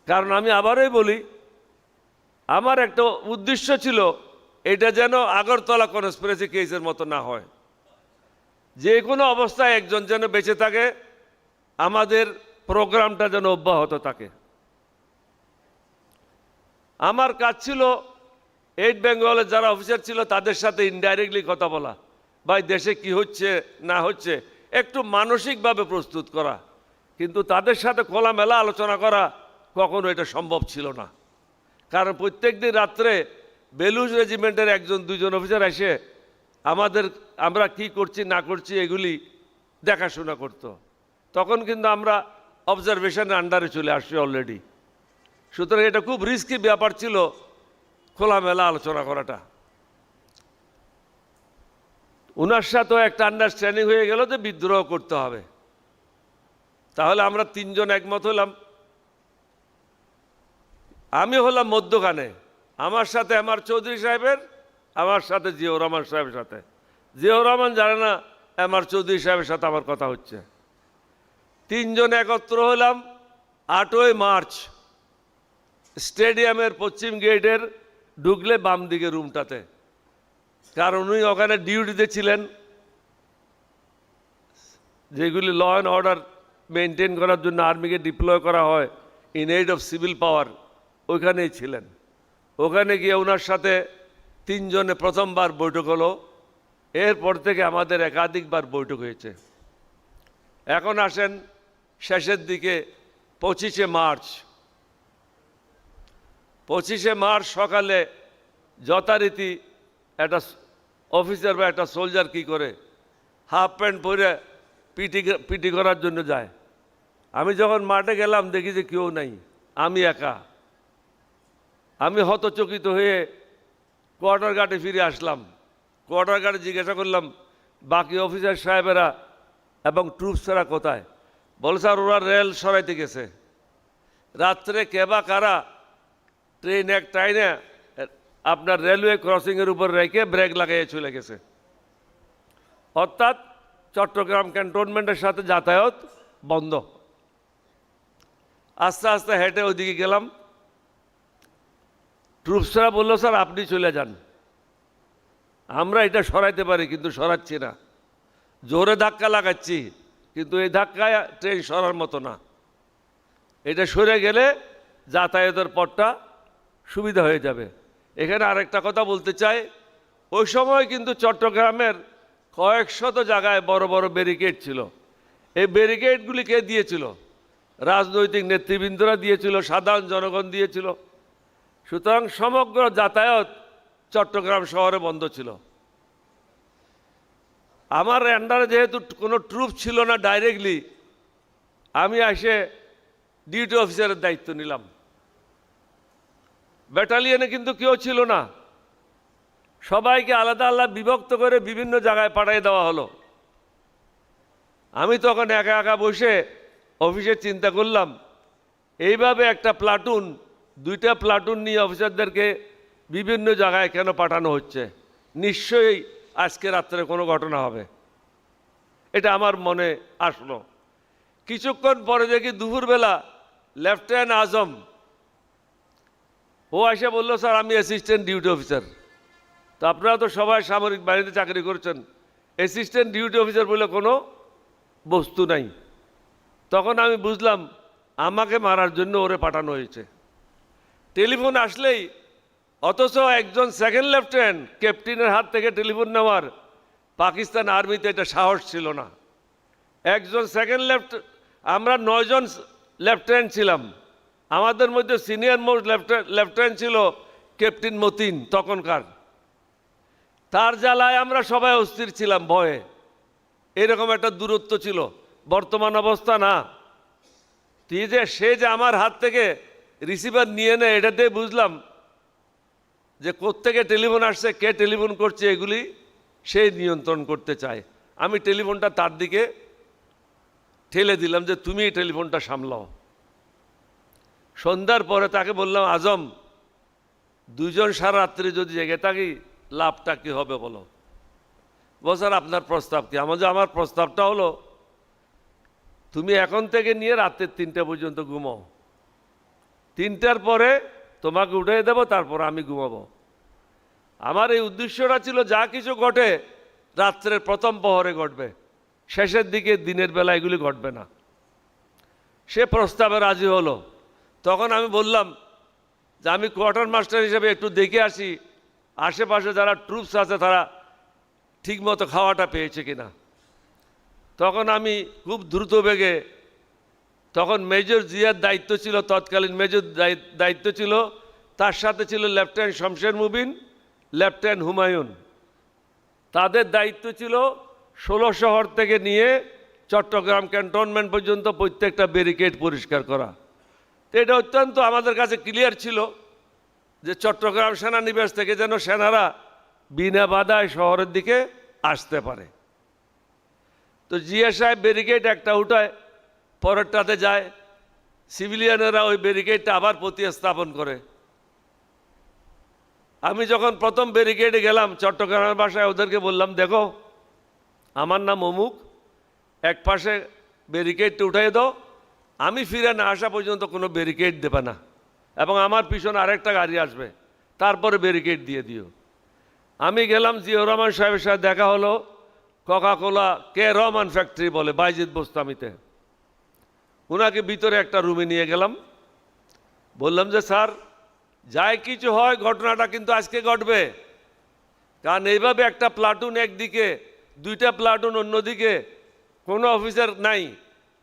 কারণ আমি আবারই বলি, আমার একটা উদ্দেশ্য ছিল এটা যেন আগরতলা কনস্পিরেসি কেসের মতো না হয়। যে কোনো অবস্থায় একজন যেন বেঁচে থাকে, আমাদের প্রোগ্রামটা যেন অব্যাহত থাকে। আমার কাজ ছিল 8 বেঙ্গলের যারা অফিসার ছিল তাদের সাথে ইনডাইরেক্টলি কথা বলা, ভাই দেশে কি হচ্ছে না হচ্ছে একটু মানসিকভাবে প্রস্তুত করা, কিন্তু তাদের সাথে খোলামেলা আলোচনা করা কখনো এটা সম্ভব ছিল না। কারণ প্রত্যেক দিন রাত্রে বেলুজ রেজিমেন্টের 1-2 অফিসার এসে আমরা কি করছি না করছি এগুলি দেখাশোনা করত। তখন কিন্তু আমরা অবজারভেশনের আন্ডারে চলে আসছি অলরেডি। সুতরাং এটা খুব রিস্কি ব্যাপার ছিল খোলামেলা আলোচনা করাটা। ওনার সাথেও একটা আন্ডারস্ট্যান্ডিং হয়ে গেল যে বিদ্রোহ করতে হবে। তাহলে আমরা 3 জন একমত হলাম। আমি হলাম মধ্যখানে, আমার সাথে এমআর চৌধুরী সাহেবের, আমার সাথে জিয়াউর রহমান সাহেবের সাথে। জিয়াউর রহমান জানে না এমআর চৌধুরী সাহেবের সাথে আমার কথা হচ্ছে। 3 জন একত্র হলাম 8ই মার্চ স্টেডিয়ামের পশ্চিম গেটের ঢুকলে বাম দিকে রুমটাতে, কারণ উনি ওখানে ডিউটিতে ছিলেন, যেগুলি ল অ্যান্ড অর্ডার মেনটেন করার জন্য আর্মিকে ডিপ্লয় করা হয় ইন এইড অফ সিভিল পাওয়ার, ওইখানেই ছিলেন। ওখানে গিয়ে ওনার সাথে 3 জনে প্রথমবার বৈঠক হলো। এরপর থেকে আমাদের একাধিকবার বৈঠক হয়েছে। এখন আসেন শেষের দিকে 25শে মার্চ। 25শে মার্চ সকালে যথারীতি একটা অফিসার বা একটা সোলজার কি করে হাফ প্যান্ট পরে পিটি করার জন্য যায়। আমি যখন মাঠে গেলাম দেখি যে কেউ নাই, আমি একা। আমি হতচকিত হয়ে কোয়ার্টার গার্ডে ফিরে আসলাম। কোয়ার্টার গার্ডে জিজ্ঞাসা করলাম বাকি অফিসার সাহেবেরা এবং ট্রুপসরা কোথায়? বলে স্যার ওরা রেল সরাইতে গেছে। রাত্রে কেবা কারা ট্রেনে আপনার রেলওয়ে ক্রসিংয়ের উপর রেখে ব্রেক লাগাইয়ে চলে গেছে। অর্থাৎ চট্টগ্রাম ক্যান্টনমেন্টের সাথে যাতায়াত বন্ধ। আস্তে আস্তে হেঁটে ওইদিকে গেলাম। ট্রুপসরা বললো স্যার আপনি চলে যান, আমরা এটা সরাইতে পারি কিন্তু সরাচ্ছি না, জোরে ধাক্কা লাগাচ্ছি কিন্তু এই ধাক্কায় ট্রেন সরার মতো না, এটা সরে গেলে যাতায়াতের পথটা সুবিধা হয়ে যাবে। এখানে আরেকটা কথা বলতে চাই, ওই সময় কিন্তু চট্টগ্রামের কয়েক শত জায়গায় বড় বড় ব্যারিকেড ছিল। এই ব্যারিকেডগুলি কে দিয়েছিল? রাজনৈতিক নেতৃবৃন্দরা দিয়েছিল, সাধারণ জনগণ দিয়েছিল। সুতরাং সমগ্র যাতায়াত চট্টগ্রাম শহরে বন্ধ ছিল। আমার আন্ডারে যেহেতু কোনো ট্রুপ ছিল না ডাইরেক্টলি, আমি এসে ডিউটি অফিসারের দায়িত্ব নিলাম। ব্যাটালিয়নে কিন্তু কেউ ছিল না, সবাইকে আলাদা আলাদা বিভক্ত করে বিভিন্ন জায়গায় পাঠিয়ে দেওয়া হলো। আমি তখন একা একা বসে অফিসে চিন্তা করলাম, এইভাবে একটা প্লাটুন 2টা প্লাটুন নিয়ে অফিসারদেরকে বিভিন্ন জায়গায় কেন পাঠানো হচ্ছে? নিশ্চয়ই আজকে রাত্রে কোনো ঘটনা হবে, এটা আমার মনে আসলো। কিছুক্ষণ পরে দেখি দুপুরবেলা লেফটেন্যান্ট আজম ও এসে বললো স্যার আমি অ্যাসিস্ট্যান্ট ডিউটি অফিসার। তো আপনারা তো সবাই সামরিক বাহিনীতে চাকরি করেছেন, অ্যাসিস্ট্যান্ট ডিউটি অফিসার বলে কোনো বস্তু নাই। তখন আমি বুঝলাম আমাকে মারার জন্য ওরে পাঠানো হয়েছে। টেলিফোন আসলেই, অথচ একজন সেকেন্ড লেফটেন্যান্ট ক্যাপ্টেনের হাত থেকে টেলিফোন নেওয়ার পাকিস্তান আর্মিতে এটা সাহস ছিল না। একজন সেকেন্ড আমরা 9 জন লেফটেন্যান্ট ছিলাম, আমাদের মধ্যে সিনিয়র মোস্ট লেফটেন্যান্ট ছিল ক্যাপ্টেন মতিন তখনকার। তার জ্বালায় আমরা সবাই অস্থির ছিলাম ভয়ে, এরকম একটা দূরত্ব ছিল। বর্তমান অবস্থা না। সে যে আমার হাত থেকে রিসিভার নিয়ে নেয়, এটাতে বুঝলাম যে কোত্থেকে টেলিফোন আসছে, কে টেলিফোন করছে, এগুলি সে নিয়ন্ত্রণ করতে চায়। আমি টেলিফোনটা তার দিকে ঠেলে দিলাম যে তুমি এই টেলিফোনটা সামলাও। সন্ধ্যার পরে তাকে বললাম, আজম, দুইজন সারা রাত্রি যদি জেগে থাকি লাভটা কি হবে বলো? স্যার আপনার প্রস্তাব কি? আমার প্রস্তাবটা হলো তুমি এখন থেকে নিয়ে রাতের 3টা পর্যন্ত ঘুমাও, 3টার পরে তোমাকে উঠিয়ে দেবো, তারপর আমি ঘুমাবো। আমার এই উদ্দেশ্যটা ছিল যা কিছু ঘটে রাত্রের প্রথম প্রহরে ঘটবে, শেষের দিকে দিনের বেলা এগুলি ঘটবে না। সে প্রস্তাবে রাজি হলো। তখন আমি বললাম যে আমি কোয়ার্টার মাস্টার হিসেবে একটু দেখে আসি আশেপাশে যারা ট্রুপস আছে তারা ঠিকমতো খাওয়াটা পেয়েছে কিনা। তখন আমি খুব দ্রুত বেগে, তখন মেজর জিয়ার দায়িত্ব ছিল, তৎকালীন মেজর দায়িত্ব ছিল, তার সাথে ছিল লেফটেন্যান্ট শমশের মুবিন, লেফটেন্যান্ট হুমায়ুন। তাদের দায়িত্ব ছিল 16 শহর থেকে নিয়ে চট্টগ্রাম ক্যান্টনমেন্ট পর্যন্ত প্রত্যেকটা ব্যারিকেড পরিষ্কার করা। তো এটা অত্যন্ত আমাদের কাছে ক্লিয়ার ছিল যে চট্টগ্রাম সেনানিবাস থেকে যেন সেনারা বিনা বাধায় শহরের দিকে আসতে পারে। তো জিয়া সাহেব ব্যারিকেড একটা উঠায়, পরেরটাতে যায়, সিভিলিয়ানেরা ওই ব্যারিকেডটা আবার প্রতিস্থাপন করে। আমি যখন প্রথম ব্যারিকেডে গেলাম চট্টগ্রামের বাসায়, ওদেরকে বললাম, দেখো আমার নাম অমুক, এক পাশে ব্যারিকেডটা উঠাই দাও, আমি ফিরে না আসা পর্যন্ত কোনো ব্যারিকেড দেবে না, এবং আমার পিছনে আরেকটা গাড়ি আসবে, তারপরে ব্যারিকেড দিয়ে দিও। আমি গেলাম, জিয়াউর রহমান সাহেবের সাথে দেখা হলো কোকা-কোলা কে রহমান ফ্যাক্টরি বলে বাইজিদ বোস্তামিতে। ওনাকে ভিতরে একটা রুমে নিয়ে গেলাম, বললাম যে স্যার যাই কিছু হয় ঘটনাটা কিন্তু আজকে ঘটবে, কারণ এইভাবে একটা প্লাটুন একদিকে, 2টা প্লাটুন অন্যদিকে, কোনো অফিসার নাই,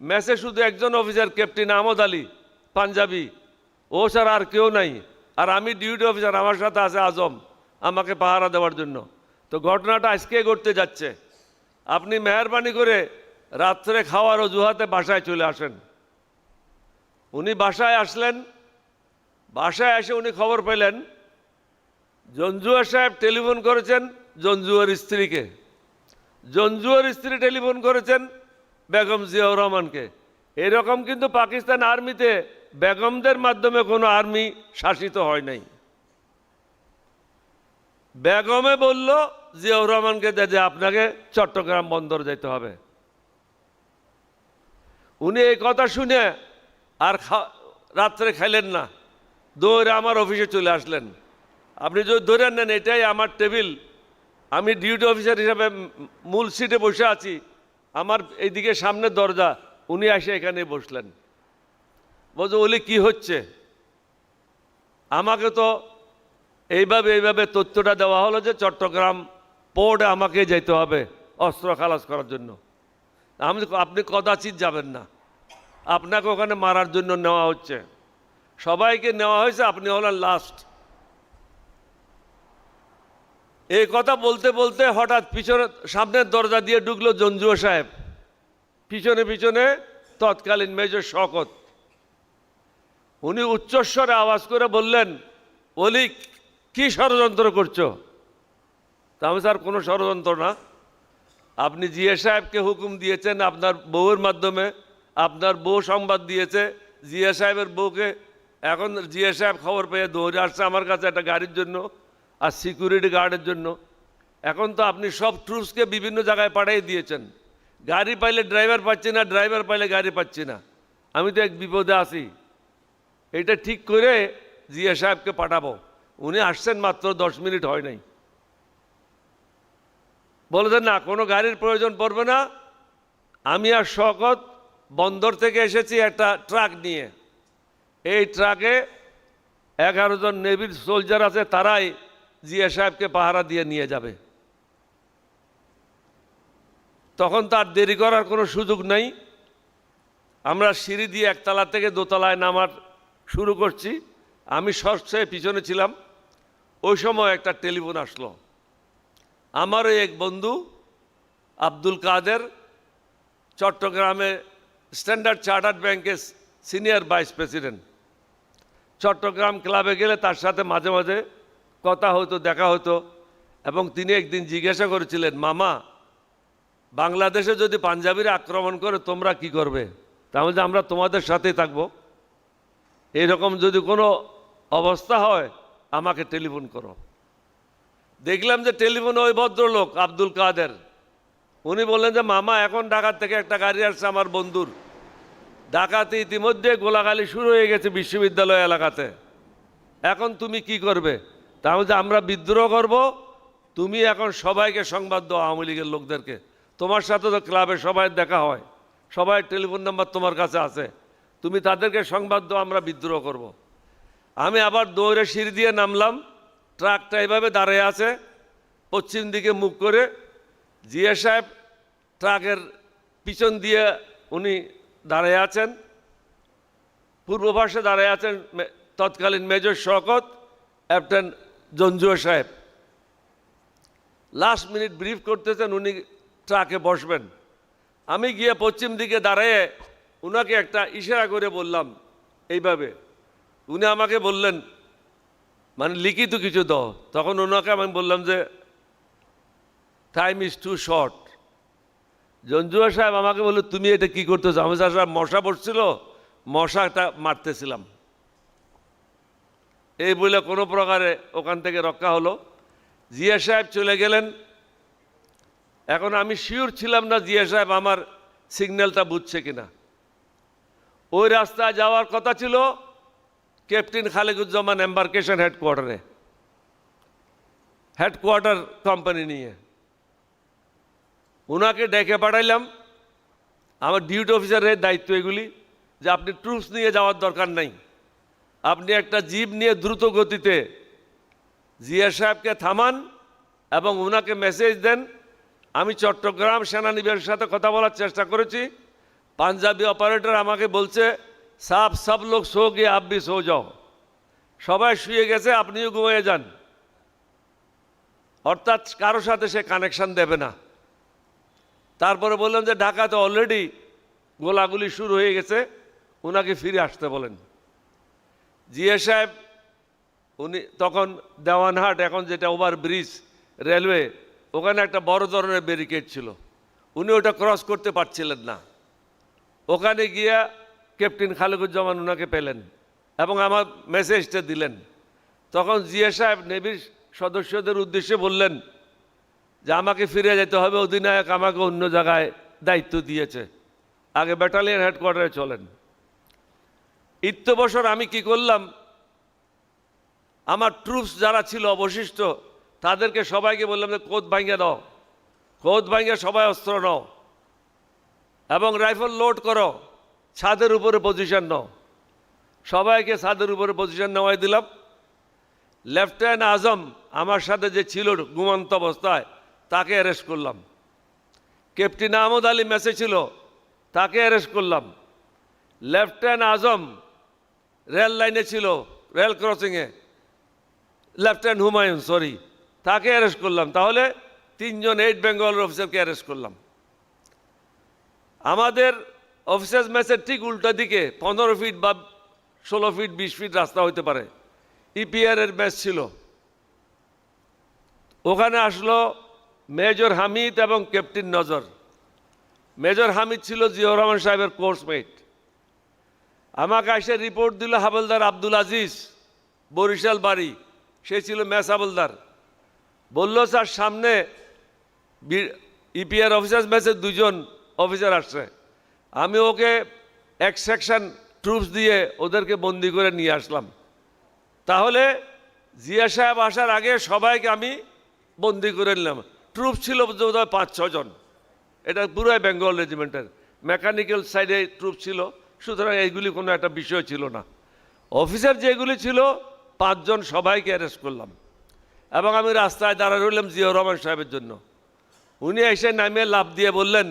মেসে শুধু একজন অফিসার ক্যাপ্টেন আহমদ আলী পাঞ্জাবি, ও স্যার আর কেউ নাই, আর আমি ডিউটি অফিসার, আমার সাথে আছে আজম আমাকে পাহারা দেওয়ার জন্য। তো ঘটনাটা আজকে ঘটতে যাচ্ছে, আপনি মেহরবানি করে রাত্রে খাওয়ার অজুহাতে বাসায় চলে আসেন। উনি বাসায় আসলেন। বাসায় এসে উনি খবর পেলেন জঞ্জুয়া সাহেব টেলিফোন করেছেন জঞ্জুয়ার স্ত্রীকে, জঞ্জুয়ার স্ত্রী টেলিফোন করেছেন বেগম জিয়াউর রহমানকে। এরকম কিন্তু পাকিস্তান আর্মিতে বেগমদের মাধ্যমে কোনো আর্মি শাসিত হয় নাই। বেগমে বলল জিয়াউর রহমানকে যে আপনাকে চট্টগ্রাম বন্দর যেতে হবে। উনি এই কথা শুনে আর রাত্রে খাইলেন না, দৌড়ে আমার অফিসে চলে আসলেন। আপনি যদি ধরে নেন এটাই আমার টেবিল, আমি ডিউটি অফিসার হিসাবে মূল সিটে বসে আছি, আমার এইদিকে সামনের দরজা, উনি এসে এখানে বসলেন। বলছে ওলি কি হচ্ছে? আমাকে তো এইভাবে তথ্যটা দেওয়া হলো যে চট্টগ্রাম পোর্টে আমাকে যেতে হবে অস্ত্র খালাস করার জন্য। আপনি কদাচিৎ যাবেন না, আপনাকে ওখানে মারার জন্য নেওয়া হচ্ছে, সবাইকে নেওয়া হয়েছে, আপনি হলেন লাস্ট। এই কথা বলতে বলতে হঠাৎ পিছনে সামনের দরজা দিয়ে ঢুকলো জঞ্জুয়া সাহেব, পিছনে পিছনে তৎকালীন মেজর শওকত। উনি উচ্চস্বরে আওয়াজ করে বললেন, ওলি কি ষড়যন্ত্র করছো? তা আমি স্যার কোনো ষড়যন্ত্র না, আপনি জিয়া সাহেবকে হুকুম দিয়েছেন আপনার বউয়ের মাধ্যমে, আপনার বউ সংবাদ দিয়েছে জিয়া সাহেবের বউকে, এখন জিয়া সাহেব খবর পেয়ে দৌড়ে আসছে আমার কাছে একটা গাড়ির জন্য আর সিকিউরিটি গার্ডের জন্য। এখন তো আপনি সব ট্রুপসকে বিভিন্ন জায়গায় পাঠিয়ে দিয়েছেন, গাড়ি পাইলে ড্রাইভার পাচ্ছি না, ড্রাইভার পাইলে গাড়ি পাচ্ছি না, আমি তো এক বিপদে আছি। এটা ঠিক করে জিয়া সাহেবকে পাঠাবো। উনি আসছেন মাত্র 10 মিনিট হয় নাই। বলেছেন না কোনো গাড়ির প্রয়োজন পড়বে না, আমি আর শওকত বন্দর থেকে এসেছি একটা ট্রাক নিয়ে, এই ট্রাকে 11 জন নেভির সোলজার আছে, তারাই জিয়া সাহেবকে পাহারা দিয়ে নিয়ে যাবে। তখন তার দেরি করার কোনো সুযোগ নাই। আমরা সিঁড়ি দিয়ে একতলা থেকে দোতলায় নামার শুরু করছি, আমি সবচেয়ে পিছনে ছিলাম। ওই সময় একটা টেলিফোন আসলো, আমার এক বন্ধু আব্দুল কাদের চট্টগ্রামে স্ট্যান্ডার্ড চার্টার্ড ব্যাংকের সিনিয়র ভাইস প্রেসিডেন্ট, চট্টগ্রাম ক্লাবে গেলে তার সাথে মাঝে মাঝে কথা হতো, দেখা হতো। এবং তিনি একদিন জিজ্ঞাসা করেছিলেন, মামা, বাংলাদেশে যদি পাঞ্জাবিরা আক্রমণ করে তোমরা কি করবে? তাহলে আমরা তোমাদের সাথেই থাকবো, এইরকম যদি কোনো অবস্থা হয় আমাকে টেলিফোন করো। দেখলাম যে টেলিফোনে ওই ভদ্রলোক আব্দুল কাদের, উনি বললেন যে মামা, এখন ঢাকা থেকে একটা গাড়ি আসছে আমার বন্ধুর, ঢাকাতে ইতিমধ্যে গোলাগালি শুরু হয়ে গেছে বিশ্ববিদ্যালয় এলাকাতে, এখন তুমি কি করবে? তাহলে আমরা বিদ্রোহ করব, তুমি এখন সবাইকে সংবাদ দাও, আওয়ামী লীগের লোকদেরকে, তোমার সাথে তো ক্লাবে সবাই দেখা হয়, সবাই টেলিফোন নাম্বার তোমার কাছে আছে, তুমি তাদেরকে সংবাদ দাও, আমরা বিদ্রোহ করব। আমি আবার দৌড়ে সিঁড়ি দিয়ে নামলাম, ট্রাকটা এভাবে দাঁড়িয়ে আছে পশ্চিম দিকে মুখ করে, জিয়া সাহেব ট্রাকের পিছন দিয়ে উনি দাঁড়িয়ে আছেন, পূর্ব পাশে দাঁড়িয়ে আছেন তৎকালীন মেজর শওকত, ক্যাপ্টেন জঞ্জুয়া সাহেব। লাস্ট মিনিট ব্রিফ করতেছেন, উনি ট্রাকে বসবেন। আমি গিয়ে পশ্চিম দিকে দাঁড়িয়ে উনাকে একটা ইশারা করে বললাম এইভাবে, উনি আমাকে বললেন মানে লিখিত কিছু দাও। তখন ওনাকে আমি বললাম যে টাইম ইজ টু শর্ট। জঞ্জুয়া সাহেব আমাকে বললো, তুমি এটা কি করতেছো? আমি স্যার মশা পড়ছিল, মশাটা মারতেছিলাম। এই বলে কোনো প্রকারে ওখান থেকে রক্ষা হলো। জিয়া সাহেব চলে গেলেন। এখন আমি শিওর ছিলাম না জিয়া সাহেব আমার সিগন্যালটা বুঝছে কিনা। ওই রাস্তায় যাওয়ার কথা ছিল captain Khalequzzaman embarkation headquarter company নিয়ে। ওনাকে ডেকে পাঠাইলাম, আমার ডিউটি অফিসারের দায়িত্ব এগুলি, যে আপনি ট্রুপস নিয়ে যাওয়ার দরকার নাই, আপনি একটা জিপ নিয়ে দ্রুত গতিতে জিয়া সাহেবকে থামান এবং ওনাকে মেসেজ দেন, আমি চট্টগ্রাম সেনানিবাসের সাথে কথা বলার চেষ্টা করেছি, পাঞ্জাবি অপারেটর আমাকে বলছে সাব সব লোক সো গিয়ে আপ ভি সো যাও, সবাই শুয়ে গেছে, আপনিও ঘুমিয়ে যান। অর্থাৎ কারোর সাথে সে কানেকশন দেবে না। তারপরে বললাম যে ঢাকাতে অলরেডি গোলাগুলি শুরু হয়ে গেছে, ওনাকে ফিরে আসতে বলেন। জিয়া সাহেব উনি তখন দেওয়ানহাট, এখন যেটা ওভার ব্রিজ রেলওয়ে, ওখানে একটা বড় ধরনের ব্যারিকেড ছিল, উনি ওটা ক্রস করতে পারছিলেন না। ওখানে গিয়া ক্যাপ্টেন খালেকুজ্জামান ওনাকে পেলেন এবং আমার মেসেজটা দিলেন। তখন জিয়া সাহেব নেভির সদস্যদের উদ্দেশ্যে বললেন যে আমাকে ফিরে যেতে হবে, অধিনায়ক আমাকে অন্য জায়গায় দায়িত্ব দিয়েছে, আগে ব্যাটালিয়ন হেডকোয়ার্টারে চলেন। ইত্যবসর আমি কি করলাম, আমার ট্রুপস যারা ছিল অবশিষ্ট তাদেরকে সবাইকে বললাম যে কোদ ভাঙ্গে দাও, কোদ ভাঙ্গে সবাই অস্ত্র নাও এবং রাইফেল লোড করো, ছাদের উপরে পজিশন নাও। সবাইকে ছাদের উপরে পজিশন নেওয়াই দিলাম। লেফটেন্যান্ট আজম আমার সাথে যে ছিল ঘুমন্ত অবস্থায়, তাকে অ্যারেস্ট করলাম। ক্যাপ্টেন আহমদ আলী মেসে ছিল, তাকে অ্যারেস্ট করলাম। লেফটেন্যান্ট আজম রেল লাইনে ছিল, রেল ক্রসিংয়ে, লেফটেন্যান্ট হুমায়ুন তাকে অ্যারেস্ট করলাম। তাহলে 3 জন 8 বেঙ্গলের অফিসারকে অ্যারেস্ট করলাম। আমাদের অফিসার্স মেসের ঠিক উল্টা দিকে 15 ফিট বা 16 ফিট 20 ফিট রাস্তা হতে পারে, ইপিআর এর মেস ছিল। ওখানে আসলো মেজর হামিদ এবং ক্যাপ্টেন নজর। মেজর হামিদ ছিল জিয়াউর রহমান সাহেবের কোর্সমেট। আমাকে এসে রিপোর্ট দিল হাবলদার আব্দুল আজিজ, বরিশাল বাড়ি, সে ছিল মেস হাবলদার। বলল স্যার সামনে ইপিআর অফিসার্স মেসের 2 জন অফিসার আসছে। আমি ওকে এক সেকশন ট্রুপস দিয়ে ওদেরকে বন্দি করে নিয়ে আসলাম। তাহলে জিয়া সাহেব আসার আগে সবাইকে আমি বন্দি করে নিলাম। ট্রুপস ছিল 5-6 জন, এটা পুরাই বেঙ্গল রেজিমেন্টের, মেকানিক্যাল সাইডে ট্রুপস ছিল, সুতরাং এইগুলি কোনো একটা বিষয় ছিল না। অফিসার যেগুলি ছিল 5 জন, সবাইকে অ্যারেস্ট করলাম এবং আমি রাস্তায় দাঁড়ায় রইলাম জিয়াউর রহমান সাহেবের জন্য। উনি এসে নামিয়ে লাফ দিয়ে বললেন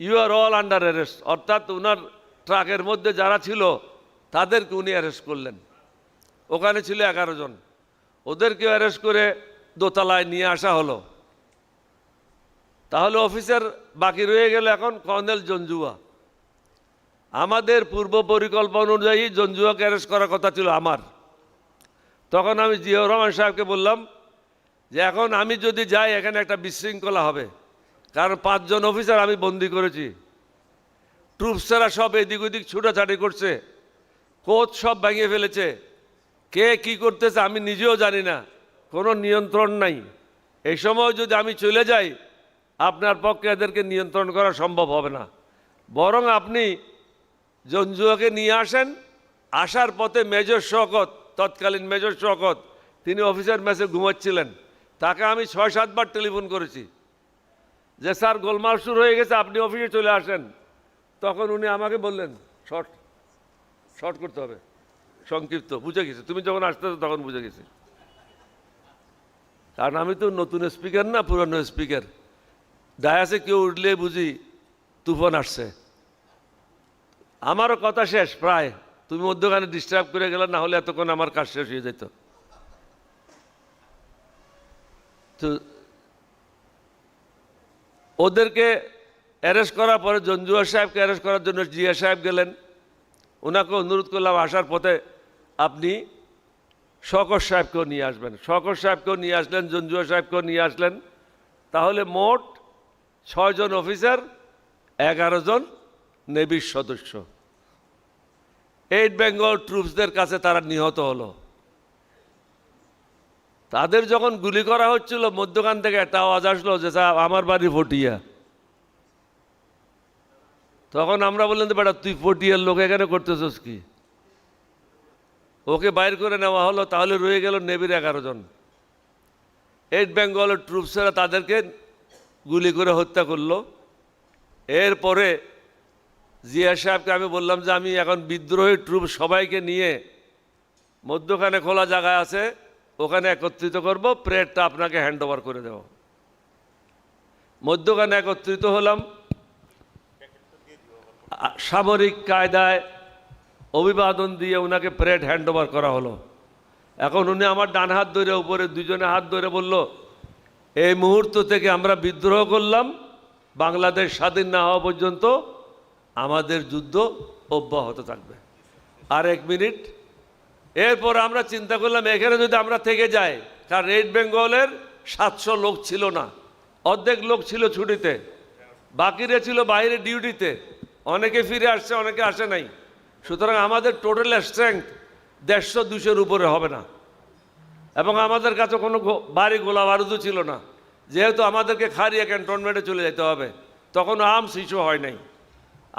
you are all under arrest, অর্থাৎ ওনার ট্রাকের মধ্যে যারা ছিল তাদেরকে উনি অ্যারেস্ট করলেন। ওখানে ছিল 11 জন, ওদেরকে অ্যারেস্ট করে দোতলায় নিয়ে আসা হলো। তাহলে অফিসার বাকি রয়ে গেল এখন কর্নেল জঞ্জুয়া। আমাদের পূর্ব পরিকল্পনা অনুযায়ী জঞ্জুয়াকে অ্যারেস্ট করার কথা ছিল আমার। তখন আমি জিয়াউর রহমান সাহেবকে বললাম যে এখন আমি যদি যাই এখানে একটা বিশৃঙ্খলা হবে, কারণ 5 জন অফিসার আমি বন্দি করেছি, ট্রুপসেরা সব এদিক ওদিক ছুটাছাটি করছে, কোচ সব ভেঙে ফেলেছে, কে কি করতেছে আমি নিজেও জানি না, কোনো নিয়ন্ত্রণ নাই। এই সময় যদি আমি চলে যাই আপনার পক্ষে এদেরকে নিয়ন্ত্রণ করা সম্ভব হবে না, বরং আপনি জঞ্জুয়াকে নিয়ে আসেন। আসার পথে মেজর শওকত, তৎকালীন মেজর শওকত, তিনি অফিসার মেসে ঘুমাচ্ছিলেন, তাকে আমি 6-7 বার টেলিফোন করেছি যে স্যার গোলমাল শুরু হয়ে গেছে, আপনি অফিসে চলে আসেন। তখন উনি আমাকে বললেন শর্ট করতে হবে, সংক্ষিপ্ত, বুঝে গেছি, তুমি যখন আসতেছো তখন বুঝে গেছি। কারণ আমি তো নতুন স্পিকার না, পুরানো স্পিকার, ডায়াসে কেউ উঠলে বুঝি তুফান আসছে। আমারও কথা শেষ প্রায়, তুমি মধ্যখানে ডিস্টার্ব করে গেলে, না হলে এতক্ষণ আমার কাজ শেষ হয়ে যেত। তো ওদেরকে অ্যারেস্ট করার পরে জঞ্জুয়া সাহেবকে অ্যারেস্ট করার জন্য জিয়া সাহেব গেলেন, ওনাকে অনুরোধ করলাম আসার পথে আপনি শওকত সাহেবকেও নিয়ে আসবেন। শওকত সাহেবকেও নিয়ে আসলেন, জঞ্জুয়া সাহেবকেও নিয়ে আসলেন। তাহলে মোট 6 জন অফিসার, 11 জন নেভির সদস্য 8 বেঙ্গল ট্রুপসদের কাছে তারা নিহত হলো। তাদের যখন গুলি করা হচ্ছিল মধ্যখান থেকে একটা আওয়াজ আসলো যে স্যার আমার বাড়ি ফটিয়া। তখন আমরা বললাম যে বেটা তুই ফটিয়ার লোক এখানে করতেছস কি? ওকে বাইর করে নেওয়া হলো। তাহলে রয়ে গেল নেভির 11 জন। 8 বেঙ্গলের ট্রুপসেরা তাদেরকে গুলি করে হত্যা করলো। এরপরে জিয়া সাহেবকে আমি বললাম যে আমি এখন বিদ্রোহী ট্রুপ সবাইকে নিয়ে মধ্যখানে খোলা জায়গা আছে, ওখানে একত্রিত করব, প্রেডটা আপনাকে হ্যান্ড ওভার করে দেব। মধ্যখানে একত্রিত হলাম, সামরিক কায়দায় অভিবাদন দিয়ে ওনাকে প্রেড হ্যান্ড ওভার করা হলো। এখন উনি আমার ডান হাত ধরে, উপরে 2 জনে হাত ধরে বলল এই মুহূর্ত থেকে আমরা বিদ্রোহ করলাম, বাংলাদেশ স্বাধীন না হওয়া পর্যন্ত আমাদের যুদ্ধ অব্যাহত থাকবে। আর 1 মিনিট। এরপর আমরা চিন্তা করলাম এখানে যদি আমরা থেকে যাই, কারণ 8 বেঙ্গলের 700 লোক ছিল না, অর্ধেক লোক ছিল ছুটিতে, বাকিরা ছিল বাইরে ডিউটিতে, অনেকে ফিরে আসছে, অনেকে আসে নাই। সুতরাং আমাদের টোটাল স্ট্রেংথ 150-200-র উপরে হবে না, এবং আমাদের কাছে কোনো বাড়ি গোলা বারুদও ছিল না, যেহেতু আমাদেরকে খারিয়া ক্যান্টনমেন্টে চলে যেতে হবে। তখন আর্মস ইস্যু হয় নাই,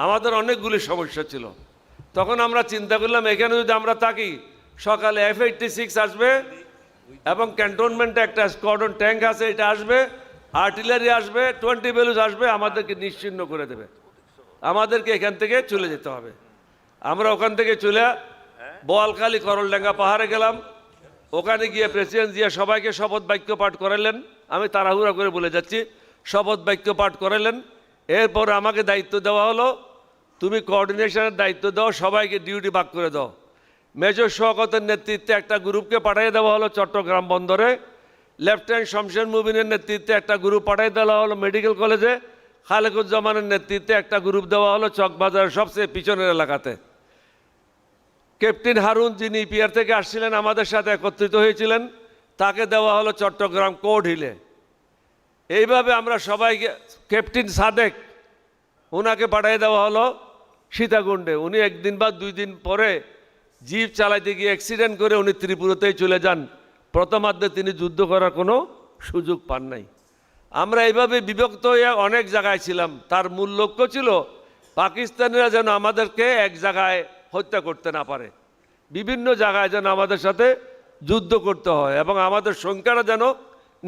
আমাদের অনেকগুলি সমস্যা ছিল। তখন আমরা চিন্তা করলাম এখানে যদি আমরা থাকি, সকালে F-86 আসবে এবং ক্যান্টনমেন্টে একটা স্কোয়াড্রন ট্যাঙ্ক আছে, এটা আসবে, আর্টিলারি আসবে, 20 বেলুজ আসবে, আমাদেরকে নিশ্চিহ্ন করে দেবে। আমাদেরকে এখান থেকে চলে যেতে হবে। আমরা ওখান থেকে চলে বোয়ালখালী করলডাঙ্গা পাহাড়ে গেলাম। ওখানে গিয়ে প্রেসিডেন্ট জিয়া সবাইকে শপথ বাক্য পাঠ করালেন। আমি তাড়াহুড়া করে বলে যাচ্ছি, শপথ বাক্য পাঠ করালেন। এরপর আমাকে দায়িত্ব দেওয়া হলো, তুমি কোঅর্ডিনেশনের দায়িত্ব দাও, সবাইকে ডিউটি ভাগ করে দাও। মেজর শওকতের নেতৃত্বে একটা গ্রুপকে পাঠিয়ে দেওয়া হলো চট্টগ্রাম বন্দরে, লেফটেন্যান্ট শমশের মুবিনের নেতৃত্বে একটা গ্রুপ পাঠিয়ে দেওয়া হলো মেডিকেল কলেজে, খালেকুজ্জামানের নেতৃত্বে একটা গ্রুপ দেওয়া হলো চকবাজারের সবচেয়ে পিছনের এলাকাতে। ক্যাপ্টেন হারুন, যিনি পিয়ার থেকে আসছিলেন আমাদের সাথে একত্রিত হয়েছিলেন, তাকে দেওয়া হলো চট্টগ্রাম কোর্ট হিলে। এইভাবে আমরা সবাইকে, ক্যাপ্টেন সাদেক, ওনাকে পাঠিয়ে দেওয়া হলো সীতাকুণ্ডে। উনি 1 দিন বা 2 দিন পরে জিপ চালাইতে গিয়ে অ্যাক্সিডেন্ট করে উনি ত্রিপুরাতেই চলে যান। প্রথমার্ধে তিনি যুদ্ধ করার কোনো সুযোগ পান নাই। আমরা এইভাবে বিভক্ত হয়ে অনেক জায়গায় ছিলাম। তার মূল লক্ষ্য ছিল পাকিস্তানিরা যেন আমাদেরকে এক জায়গায় হত্যা করতে না পারে, বিভিন্ন জায়গায় যেন আমাদের সাথে যুদ্ধ করতে হয় এবং আমাদের সংখ্যাটা যেন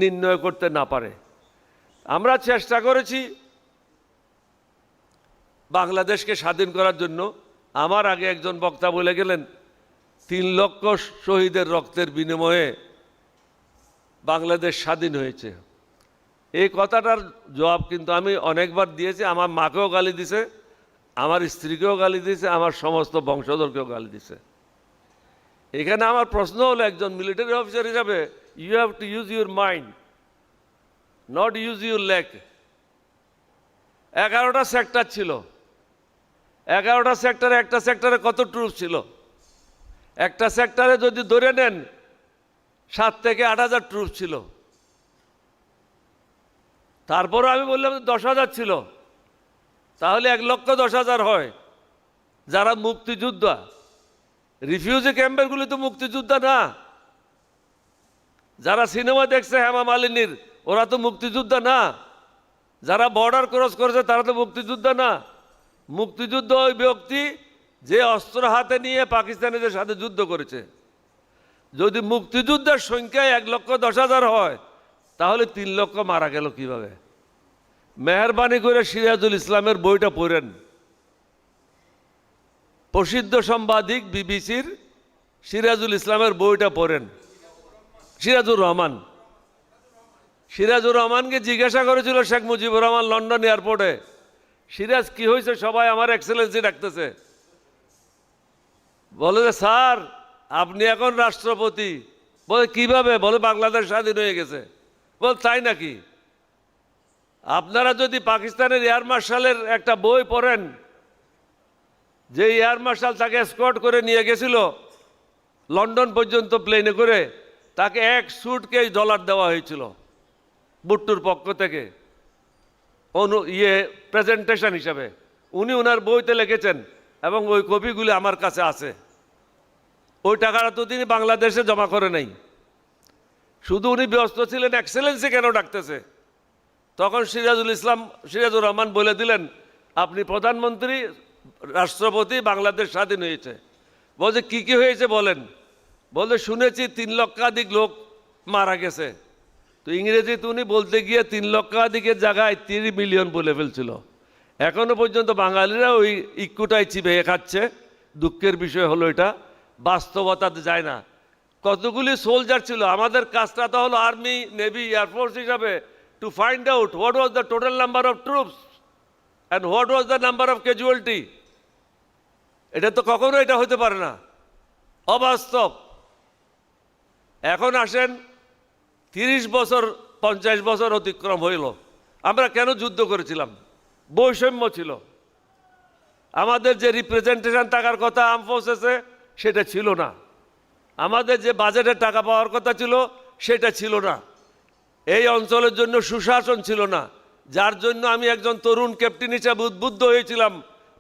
নির্ণয় করতে না পারে। আমরা চেষ্টা করেছি বাংলাদেশকে স্বাধীন করার জন্য। আমার আগে একজন বক্তা বলে গেলেন 3 লক্ষ শহীদের রক্তের বিনিময়ে বাংলাদেশ স্বাধীন হয়েছে। এই কথাটার জবাব কিন্তু আমি অনেকবার দিয়েছি। আমার মাকেও গালি দিছে, আমার স্ত্রীকেও গালি দিয়েছে, আমার সমস্ত বংশধরকেও গালি দিছে। এখানে আমার প্রশ্ন হলো, একজন মিলিটারি অফিসার হিসাবে you have to use your mind, not use your leg. 11টা সেক্টর ছিল, 11টা সেক্টরে, একটা সেক্টরে কত ট্রুপ ছিল? একটা সেক্টরে যদি ধরে নেন 7 থেকে 8,000 ট্রুপ ছিল। তারপরও আমি বললাম 10,000 ছিল, তাহলে 1,10,000 হয় যারা মুক্তিযোদ্ধা। রিফিউজি ক্যাম্পেরগুলি তো মুক্তিযোদ্ধা না। যারা সিনেমা দেখছে হেমা মালিনীর, ওরা তো মুক্তিযোদ্ধা না। যারা বর্ডার ক্রস করেছে তারা তো মুক্তিযোদ্ধা না। মুক্তিযুদ্ধ ওই ব্যক্তি যে অস্ত্র হাতে নিয়ে পাকিস্তানিদের সাথে যুদ্ধ করেছে। যদি মুক্তিযুদ্ধের সংখ্যায় 1,10,000 হয়, তাহলে 3 লক্ষ মারা গেল কিভাবে? মেহরবানি করে সিরাজুল ইসলামের বইটা পড়েন। প্রসিদ্ধ সাংবাদিক বিবিসির সিরাজুল ইসলামের বইটা পড়েন। সিরাজুর রহমান, সিরাজুর রহমানকে জিজ্ঞাসা করেছিল শেখ মুজিবুর রহমান লন্ডন এয়ারপোর্টে, সিরাজ কি হয়েছে, সবাই আমার এক্সেলেন্সি ডাকতেছে। বলে যে স্যার আপনি এখন রাষ্ট্রপতি। বলে কিভাবে? বলে বাংলাদেশ স্বাধীন হয়ে গেছে। বল তাই নাকি? আপনারা যদি পাকিস্তানের এয়ার মার্শালের একটা বই পড়েন, যে এয়ার মার্শাল তাকে এসকর্ট করে নিয়ে গেছিল লন্ডন পর্যন্ত প্লেনে করে, তাকে $1 দেওয়া হয়েছিল বুট্টুর পক্ষ থেকে প্রেজেন্টেশন হিসাবে। উনি ওনার বইতে লিখেছেন এবং ওই কপিগুলি আমার কাছে আছে। ওই টাকাটা তো তিনি বাংলাদেশে জমা করে নাই, শুধু উনি ব্যস্ত ছিলেন এক্সেলেন্সি কেন ডাকতেছে। তখন সিরাজুর রহমান বলে দিলেন, আপনি প্রধানমন্ত্রী, রাষ্ট্রপতি, বাংলাদেশ স্বাধীন হয়েছে। বলছে কি কি হয়েছে বলেন। বলতে শুনেছি 3 লক্ষাধিক লোক মারা গেছে। তো ইংরেজিতে উনি বলতে গিয়ে 3 লক্ষাধিকের জায়গায় 3 মিলিয়ন বলে ফেলছিল। এখনো পর্যন্ত বাঙালিরা ওই ইক্কুটাই চিবিয়ে খাচ্ছে। দুঃখের বিষয় হলো এটা বাস্তবতাতে যায় না। কতগুলি সোলজার ছিল। আমাদের কাজটা তো হলো আর্মি, নেভি, এয়ারফোর্স হিসাবে to find out what was the total number of troops and what was the number of casualty. এটা তো কখনো এটা হতে পারে না, অবাস্তব। এখন আসেন 30 বছর 50 বছর অতিক্রম হইল, আমরা কেন যুদ্ধ করেছিলাম? বৈষম্য ছিল। আমাদের যে রিপ্রেজেন্টেশন টাকার কথা আর্ম ফোর্সেসে সেটা ছিল না। আমাদের যে বাজেটের টাকা পাওয়ার কথা ছিল সেটা ছিল না। এই অঞ্চলের জন্য সুশাসন ছিল না, যার জন্য আমি একজন তরুণ ক্যাপ্টেন হিসাবে উদ্বুদ্ধ হয়েছিলাম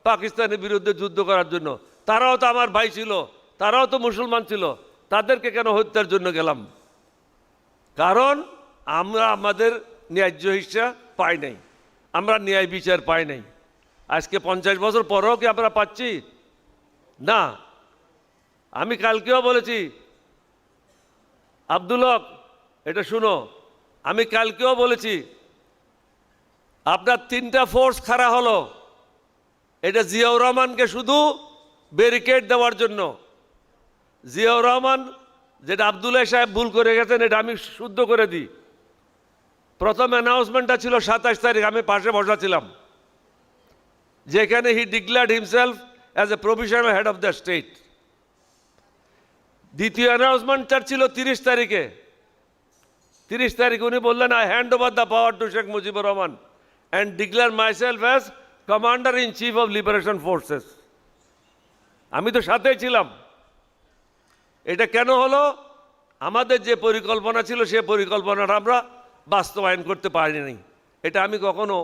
পাকিস্তানের বিরুদ্ধে যুদ্ধ করার জন্য। তারাও তো আমার ভাই ছিল, তারাও তো মুসলমান ছিল, তাদেরকে কেন হত্যার জন্য গেলাম? কারণ আমরা আমাদের ন্যায্য হিস্সা পাই নাই, আমরা ন্যায় বিচার পাই নাই। আজকে 50 বছর পরেও কি আমরা পাচ্ছি? না। আমি কালকেও বলেছি, আব্দুল হক এটা শুনো, আমি কালকেও বলেছি আপনার 3টা ফোর্স খাড়া হলো, এটা জিয়াউর রহমানকে শুধু ব্যারিকেড দেওয়ার জন্য। জিয়াউর রহমান, যেটা আবদুল্লাহ সাহেব ভুল করে গেছেন এটা আমি শুদ্ধ করে দিই। প্রথম অ্যানাউন্সমেন্টটা ছিল 27 তারিখ, আমি পাশে বসা ছিলাম, যেখানে he declared himself as a provisional head of the state. দ্বিতীয় অ্যানাউন্সমেন্টটা ছিল 30 তারিখে। 30 তারিখে উনি বললেন, I hand over the power to Sheikh Mujibur Rahman and declare myself as commander in chief of liberation forces. আমি তো সাথেই ছিলাম। এটা কেন হলো? আমাদের যে পরিকল্পনা ছিল সে পরিকল্পনাটা আমরা বাস্তবায়ন করতে পারিনি। এটা আমি কখনো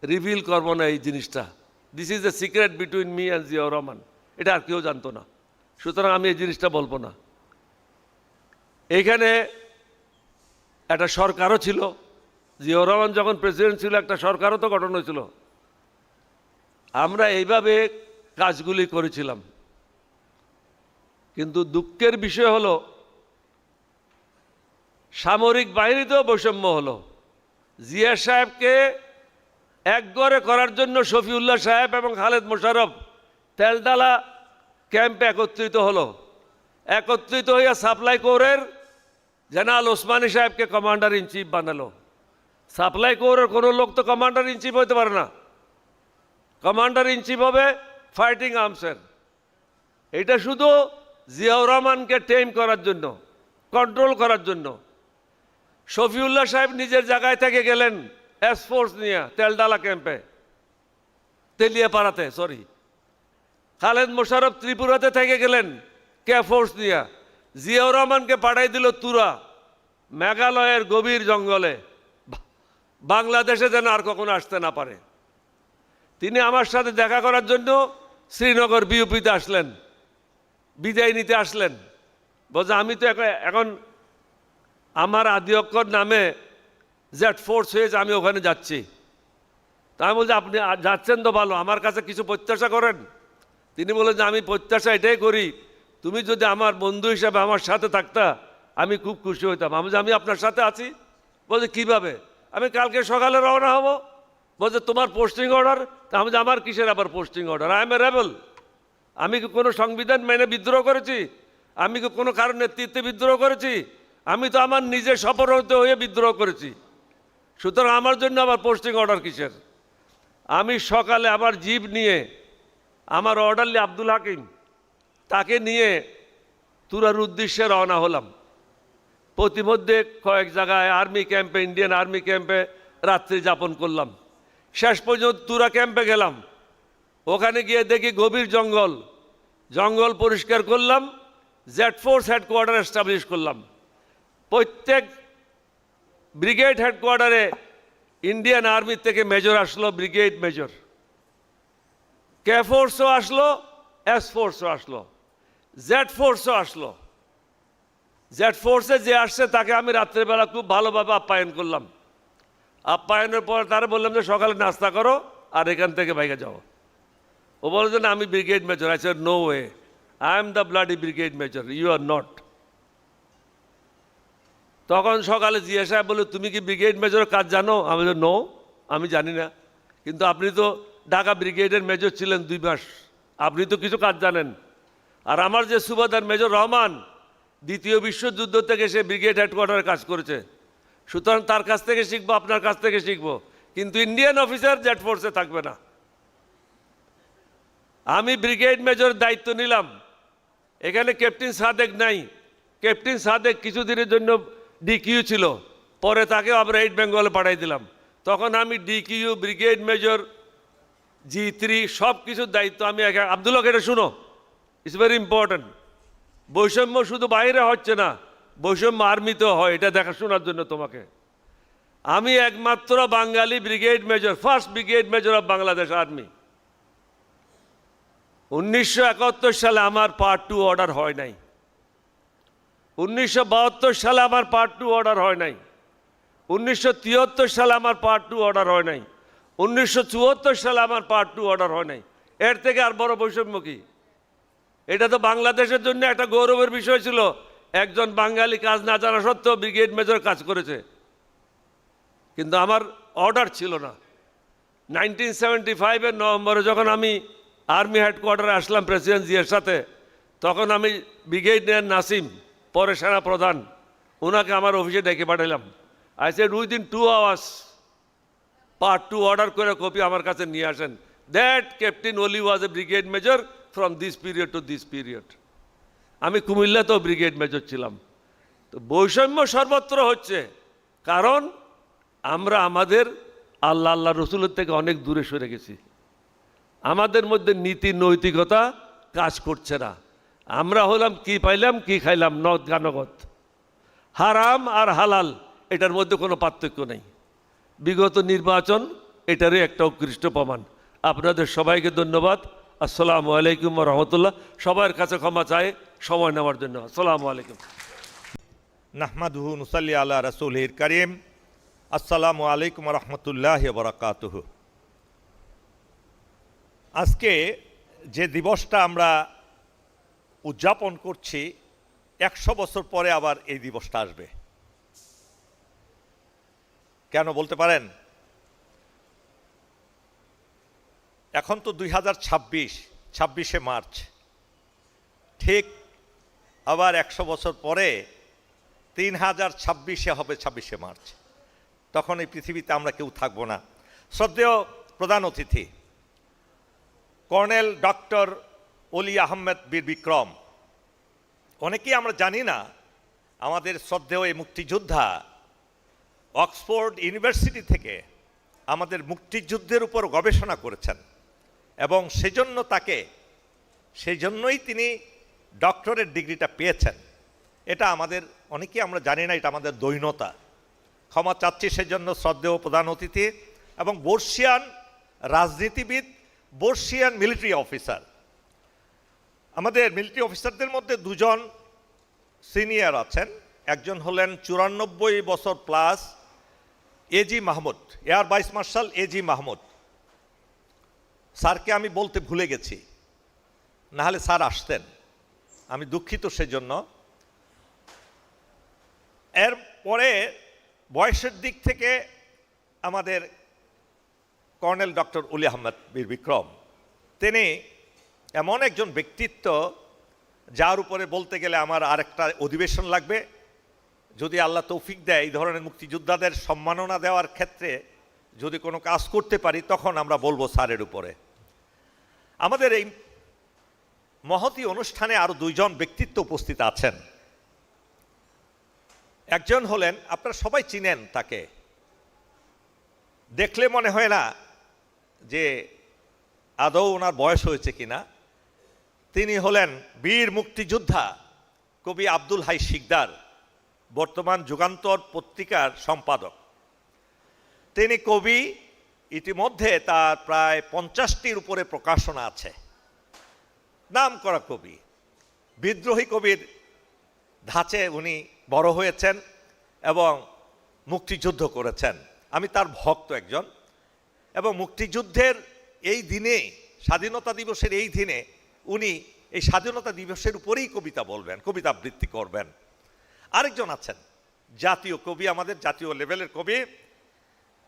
রিভিল করব না এই জিনিসটা। This is the secret between me and Ziaur Rahman, এটা আর কেউ জানতো না। সুতরাং আমি এই জিনিসটা বলবো না। এইখানে একটা সরকারও ছিল, জিয়াউর রহমান যখন প্রেসিডেন্ট ছিল একটা সরকারও তো গঠন হয়েছিল। আমরা এইভাবে কাজগুলি করেছিলাম। কিন্তু দুঃখের বিষয় হলো সামরিক বাহিনীতেও বৈষম্য হলো। জিয়া সাহেবকে একগরে করার জন্য শফিউল্লাহ সাহেব এবং খালেদ মোশাররফ তেলডালা ক্যাম্পে একত্রিত হলো। একত্রিত হইয়া সাপ্লাই কোরের জেনারেল ওসমানী সাহেবকে কমান্ডার ইন চিফ বানালো। সাপ্লাই কোরের কোনো লোক তো কমান্ডার ইন চিফ হতে পারে না। কমান্ডার ইন চিফ হবে ফাইটিং আর্মসের। এটা শুধু জিয়াউর রহমানকে টেম করার জন্য, কন্ট্রোল করার জন্য। শফিউল্লাহ সাহেব নিজের জায়গায় থেকে গেলেন এসফোর্স নিয়ে তেলডালা ক্যাম্পে, তেলিয়াপাড়াতে, খালেদ মোশাররফ ত্রিপুরাতে থেকে গেলেন কে ফোর্স নিয়ে, জিয়াউর রহমানকে পাঠাই দিল তুরা, মেঘালয়ের গভীর জঙ্গলে, বাংলাদেশে যেন আর কখনো আসতে না পারে। তিনি আমার সাথে দেখা করার জন্য শ্রীনগর বিউপিতে আসলেন, বিদায় নিতে আসলেন। বলছে আমি তো এখন আমার আদি অক্ষর নামে জেড ফোর্স হয়েছে, আমি ওখানে যাচ্ছি। তা আমি বলছি আপনি যাচ্ছেন তো ভালো, আমার কাছে কিছু প্রত্যাশা করেন। তিনি বলেন যে আমি প্রত্যাশা এটাই করি, তুমি যদি আমার বন্ধু হিসাবে আমার সাথে থাকতা আমি খুব খুশি হইতাম। আমি যে আমি আপনার সাথে আছি। বলছে কীভাবে? আমি কালকে সকালে রওনা হব। বলছে তোমার পোস্টিং অর্ডার? তা আমি যে আমার কিসের আবার posting order? I M A rebel. আমি কি কোনো সংবিধান মেনে বিদ্রোহ করেছি? আমি কি কোনো কারণ নেতৃত্বে বিদ্রোহ করেছি? আমি তো আমার নিজের সফলতা হয়ে বিদ্রোহ করেছি। সুতরাং আমার জন্য আবার পোস্টিং অর্ডার কিসের? আমি সকালে আমার জিপ নিয়ে আমার অর্ডারলি আব্দুল হাকিম তাকে নিয়ে তুরার উদ্দেশ্যে রওনা হলাম। প্রতিমধ্যে কয়েক জায়গায় আর্মি ক্যাম্পে, ইন্ডিয়ান আর্মি ক্যাম্পে রাত্রি যাপন করলাম। শেষ পর্যন্ত তুরা ক্যাম্পে গেলাম। ওখানে গিয়ে দেখি গভীর জঙ্গল, জঙ্গল পরিষ্কার করলাম, জেড ফোর্স হেডকোয়ার্টার এস্টাবলিশ করলাম। প্রত্যেক ব্রিগেড হেডকোয়ার্টারে ইন্ডিয়ান আর্মি থেকে মেজর আসলো, ব্রিগেড মেজর, কে ফোর্সও আসলো, এস ফোর্সও আসলো, জেড ফোর্সও আসলো। জেড ফোর্সে যে আসছে তাকে আমি রাত্রেবেলা খুব ভালোভাবে আপ্যায়ন করলাম। আপ্যায়নের পর তারা বললাম যে সকালে নাস্তা করো আর এখান থেকে বাইকে যাও। ও বলে যে না আমি brigade major. I said no way, I am the bloody brigade major, you are not. তখন সকালে জিয়া সাহেব বলে তুমি কি ব্রিগেড মেজরের কাজ জানো? আমি বলি নো, আমি জানি না। কিন্তু আপনি তো ঢাকা ব্রিগেডের মেজর ছিলেন 2 মাস, আপনি তো কিছু কাজ জানেন। আর আমার যে সুবাদার মেজর রহমান, দ্বিতীয় বিশ্বযুদ্ধ থেকে সে ব্রিগেড হেডকোয়ার্টারে কাজ করেছে। সুতরাং তার কাছ থেকে শিখবো, আপনার কাছ থেকে শিখবো। কিন্তু ইন্ডিয়ান অফিসার জেড ফোর্সে থাকবে না। আমি ব্রিগেড মেজর দায়িত্ব নিলাম। এখানে ক্যাপ্টেন সাদেক নাই। ক্যাপ্টেন সাদেক কিছুদিনের জন্য ডিকিউ ছিল, পরে তাকেও আমরা 8 বেঙ্গলে পাঠাই দিলাম। তখন আমি ডিকিউ, ব্রিগেড মেজর, G3 সব কিছুর দায়িত্ব আমি আব্দুল হক, এটা শুনো, ইটস ভেরি ইম্পর্টেন্ট। বৈষম্য শুধু বাইরে হচ্ছে না, বৈষম্য আর্মিতেও হয়, এটা দেখাশোনার জন্য তোমাকে। আমি একমাত্র Bangali brigade major, first brigade major of Bangladesh army. 1971 সালে আমার পার্ট 2 অর্ডার হয় নাই। 1972 সালে আমার পার্ট 2 অর্ডার হয় নাই। 1973 সালে আমার পার্ট 2 অর্ডার হয় নাই। 1974 সালে আমার পার্ট 2 অর্ডার হয় নাই। এর থেকে আর বড় বৈষম্য কি? এটা তো বাংলাদেশের জন্য একটা গৌরবের বিষয় ছিল, একজন বাঙালি কাজ না জানা সত্ত্বেও ব্রিগেড মেজর কাজ করেছে। কিন্তু আমার অর্ডার ছিল না। 1975-এর নভেম্বরে যখন আমি আর্মি হেডকোয়ার্টারে আসলাম প্রেসিডেন্ট জিয়ার সাথে, তখন আমি ব্রিগেডিয়ার নাসিম, পরে সেনা প্রধান, ওনাকে আমার অফিসে ডেকে পাঠালাম। I said within 2 hours part 2 order করে কপি আমার কাছে নিয়ে আসেন। That captain Oli was a brigade major from this period to this period. আমি কুমিল্লাতেও ব্রিগেড মেজর ছিলাম। তো বৈষম্য সর্বত্র হচ্ছে, কারণ আমরা আমাদের আল্লাহ রসুলের থেকে অনেক দূরে সরে গেছি। আমাদের মধ্যে নীতি নৈতিকতা কাজ করছে না। আমরা হলাম কি পাইলাম কি খাইলাম, নদ গানগত, হারাম আর হালাল, এটার মধ্যে কোনো পার্থক্য নেই। বিগত নির্বাচন এটারই একটা উৎকৃষ্ট প্রমাণ। আপনাদের সবাইকে ধন্যবাদ। আসসালামু আলাইকুম ওয়া রাহমাতুল্লাহ। সবার কাছে ক্ষমা চাই সময় নেওয়ার জন্য। আসসালামু আলাইকুম। নাহমাদুহু নুসাল্লি আলা রাসূলিল কারীম। আসসালামু আলাইকুম ওয়া রাহমাতুল্লাহি ওয়া বারাকাতুহু। আজকে যে দিবসটা আমরা উদযাপন করছি, 100 বছর পরে আবার এই দিবসটা আসবে। কেন বলতে পারেন? এখন তো 2026, 26শে মার্চ, ঠিক আবার 100 বছর পরে 3026-এ হবে 26শে মার্চ। তখন এই পৃথিবীতে আমরা কেউ থাকবো না। শ্রদ্ধেয় প্রধান অতিথি কর্নেল ডক্টর অলি আহমেদ বীর বিক্রম, অনেকেই আমরা জানি না, আমাদের শ্রদ্ধেয় এই মুক্তিযোদ্ধা অক্সফোর্ড ইউনিভার্সিটি থেকে আমাদের মুক্তিযুদ্ধের উপর গবেষণা করেছেন এবং সেজন্য তাকে সেই জন্যই তিনি ডক্টরেট ডিগ্রিটা পেয়েছেন। এটা আমাদের অনেকেই আমরা জানি না, এটা আমাদের দৈন্যতা। ক্ষমা চাচ্ছি সেজন্য শ্রদ্ধেয় প্রধান অতিথি এবং বর্ষিয়ান রাজনীতিবিদ, বর্ষিয়ান মিলিটারি অফিসার। আমাদের মিলিটারি অফিসারদের মধ্যে দুজন সিনিয়র আছেন, একজন হলেন 94 বছর plus AG Mahmud, air vice marshal AG Mahmud. স্যারকে আমি বলতে ভুলে গেছি, নাহলে স্যার আসতেন, আমি দুঃখিত সেজন্য। এরপরে বয়সের দিক থেকে আমাদের কর্নেল ডক্টর ওলি আহমেদ বীর বিক্রম, তিনি এমন একজন ব্যক্তিত্ব যার উপরে বলতে গেলে আমার আরেকটা অধিবেশন লাগবে। যদি আল্লাহ তৌফিক দেয় এই ধরনের মুক্তিযোদ্ধাদের সম্মাননা দেওয়ার ক্ষেত্রে যদি কোনো কাজ করতে পারি, তখন আমরা বলবো স্যারের উপরে। আমাদের এই মহতী অনুষ্ঠানে আরো দুইজন ব্যক্তিত্ব উপস্থিত আছেন। একজন হলেন, আপনারা সবাই চিনেন তাকে, দেখলে মনে হয় না যে আদৌ ওনার বয়স হয়েছে কিনা। তিনি হলেন বীর মুক্তিযোদ্ধা কবি আব্দুল হাই শিকদার, বর্তমান যুগান্তর পত্রিকার সম্পাদক। তিনি কবি, ইতিমধ্যে তার প্রায় 50টির উপরে প্রকাশনা আছে। নাম করা কবি, বিদ্রোহী কবির ধাঁচে উনি বড় হয়েছেন এবং মুক্তিযুদ্ধ করেছেন। আমি তার ভক্ত একজন, এবং মুক্তিযুদ্ধের এই দিনে, স্বাধীনতা দিবসের এই দিনে উনি এই স্বাধীনতা দিবসের উপরেই কবিতা বলবেন, কবিতা আবৃত্তি করবেন। আরেকজন আছেন জাতীয় কবি, আমাদের জাতীয় লেভেলের কবি,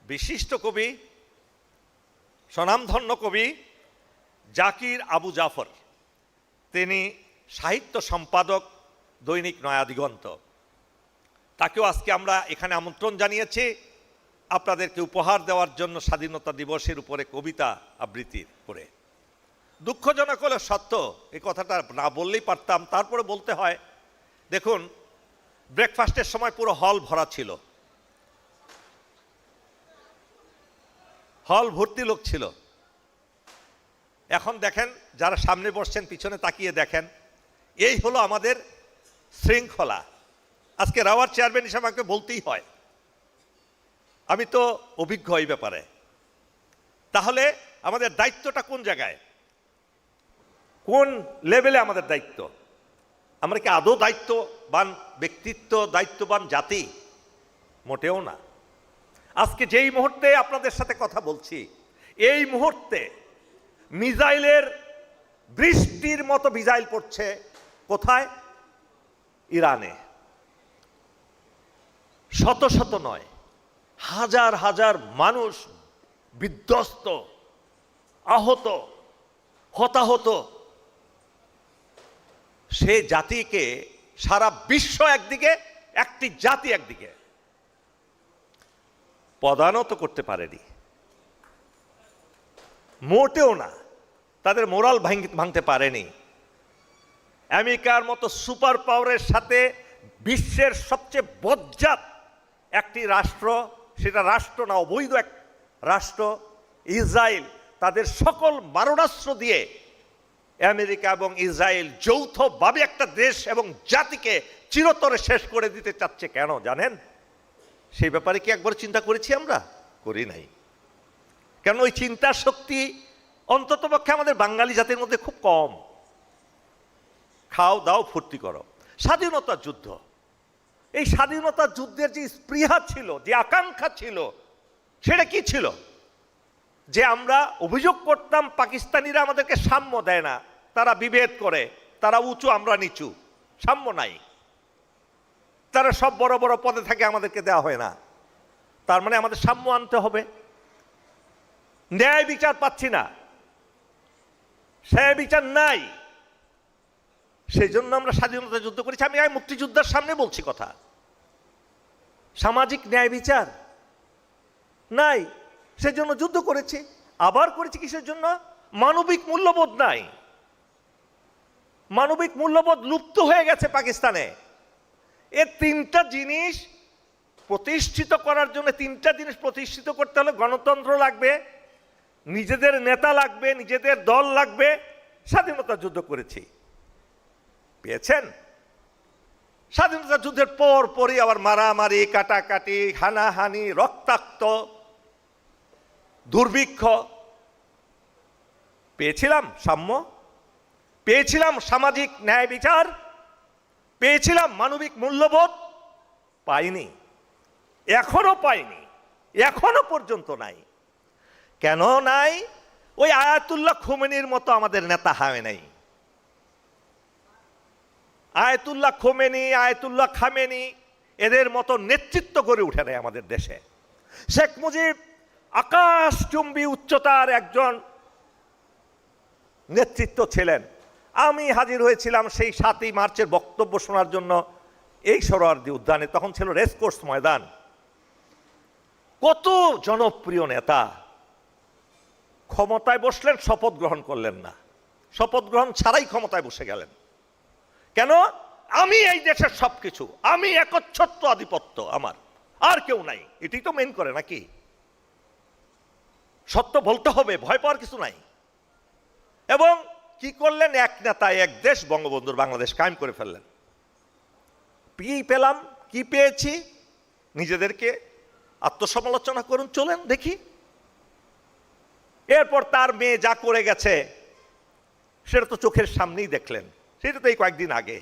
বিশিষ্ট কবি, স্বনামধন্য কবি জাকির আবু জাফর। তিনি সাহিত্য সম্পাদক দৈনিক নয়া দিগন্ত। তাকেও আজকে আমরা এখানে আমন্ত্রণ জানিয়েছি আপনাদেরকে উপহার দেওয়ার জন্য স্বাধীনতা দিবসের উপরে কবিতা আবৃত্তির করে। দুঃখজনক হলে সত্য, এই কথাটা না বললেই পারতাম, তারপরে বলতে হয়। দেখুন, ব্রেকফাস্টের সময় পুরো হল ভরা ছিল, হল ভর্তি লোক ছিল। এখন দেখেন যারা সামনে বসছেন পিছনে তাকিয়ে দেখেন, এই হলো আমাদের শৃঙ্খলা। আজকে রাওয়ার চেয়ারম্যান হিসেবে আমাকে বলতেই হয়, আমি তো অভিজ্ঞ এই ব্যাপারে। তাহলে আমাদের দায়িত্বটা কোন জায়গায়, কোন লেভেলে আমাদের দায়িত্ব? আমরা কি আদৌ দায়িত্ববান ব্যক্তিত্ব, দায়িত্ববান জাতি? মোটেও না। আজকে যেই মুহূর্তে আপনাদের সাথে কথা বলছি, এই মুহূর্তে মিসাইলের বৃষ্টির মতো মিসাইল পড়ছে। কোথায়? ইরানে। শত শত নয়, হাজার হাজার মানুষ বিধ্বস্ত, আহত, হতাহত। সে জাতিকে সারা বিশ্ব একদিকে, একটি জাতি একদিকে পদানত করতে পারেনি, মোটেও না। তাদের মোরাল ভাঙতে পারেনি। আমেরিকার মতো সুপার পাওয়ারের সাথে বিশ্বের সবচেয়ে বজ্জাত একটি রাষ্ট্র, সেটা রাষ্ট্র না, অবৈধ এক রাষ্ট্র ইসরায়েল, তাদের সকল মারণাস্ত্র দিয়ে আমেরিকা এবং ইসরায়েল যৌথভাবে একটা দেশ এবং জাতিকে চিরতরে শেষ করে দিতে চাচ্ছে। কেন জানেন? সেই ব্যাপারে কি একবার চিন্তা করেছি আমরা? করি নাই। কেন? ওই চিন্তার শক্তি অন্ততপক্ষে আমাদের বাঙালি জাতির মধ্যে খুব কম। খাও দাও ফুর্তি করো। স্বাধীনতা যুদ্ধ, এই স্বাধীনতা যুদ্ধের যে স্পৃহা ছিল, যে আকাঙ্ক্ষা ছিল, সেটা কি ছিল? যে আমরা অভিযোগ করতাম পাকিস্তানিরা আমাদেরকে সাম্য দেয় না, তারা বিভেদ করে, তারা উঁচু আমরা নিচু, সাম্য নাই, তারা সব বড় বড় পদে থাকে, আমাদেরকে দেওয়া হয় না। তার মানে আমাদের সাম্য আনতে হবে। ন্যায় বিচার পাচ্ছি না, সে বিচার নাই, সেই জন্য আমরা স্বাধীনতা যুদ্ধ করেছি। আমি মুক্তিযোদ্ধার সামনে বলছি কথা। সামাজিক ন্যায় বিচার নাই, সেজন্য যুদ্ধ করেছি। আবার করেছি কিসের জন্য? মানবিক মূল্যবোধ নাই, মানবিক মূল্যবোধ লুপ্ত হয়ে গেছে পাকিস্তানে। এর তিনটা জিনিস প্রতিষ্ঠিত করার জন্য, তিনটা জিনিস প্রতিষ্ঠিত করতে হলে গণতন্ত্র লাগবে, নিজেদের নেতা লাগবে, নিজেদের দল লাগবে, স্বাধীনতা যুদ্ধ করেছি, পেয়েছেন? স্বাধীনতা যুদ্ধের পর পরই আবার মারামারি, কাটাকাটি, হানাহানি, রক্তাক্ত, দুর্ভিক্ষ। পেয়েছিলাম সাম্য, পেয়েছিলাম সামাজিক ন্যায় বিচার, পেয়েছিলাম মানবিক মূল্যবোধ? পাইনি, এখনো পাইনি, এখনো পর্যন্ত নাই। কেন নাই? ওই আয়াতুল্লাহ খোমেনির মতো আমাদের নেতা হয় নাই। আয়াতুল্লাহ খোমেনি, আয়াতুল্লাহ খামেনি এদের মতো নেতৃত্ব গড়ে উঠে নাই আমাদের দেশে। শেখ মুজিব আকাশচুম্বী উচ্চতার একজন নেতৃত্ব ছিলেন। আমি হাজির হয়েছিলাম সেই 7ই মার্চের বক্তব্য শোনার জন্য এই সোহরাওয়ার্দী উদ্যানে। তখন ছিল রেসকোর্স ময়দান। কত জনপ্রিয় নেতা ক্ষমতায় বসলেন, শপথ গ্রহণ করলেন না, শপথ গ্রহণ ছাড়াই ক্ষমতায় বসে গেলেন। কেন? আমি এই দেশের সবকিছু, আমি একচ্ছত্র আধিপত্য, আমার আর কেউ নাই, এটাই তো মেন করে নাকি? সত্য বলতে হবে, ভয় পাওয়ার কিছু নাই। এবং কি করলেন? এক নেতা এক দেশ, বঙ্গবন্ধুর বাংলাদেশ কায়েম করে ফেললেন। কি পেলাম, কি পেয়েছি? নিজেদেরকে আত্মসমালোচনা করুন, চলেন দেখি। এরপর তার মেয়ে যা করে গেছে সেটা তো চোখের সামনেই দেখলেন, সেটা তো এই কয়েকদিন আগে।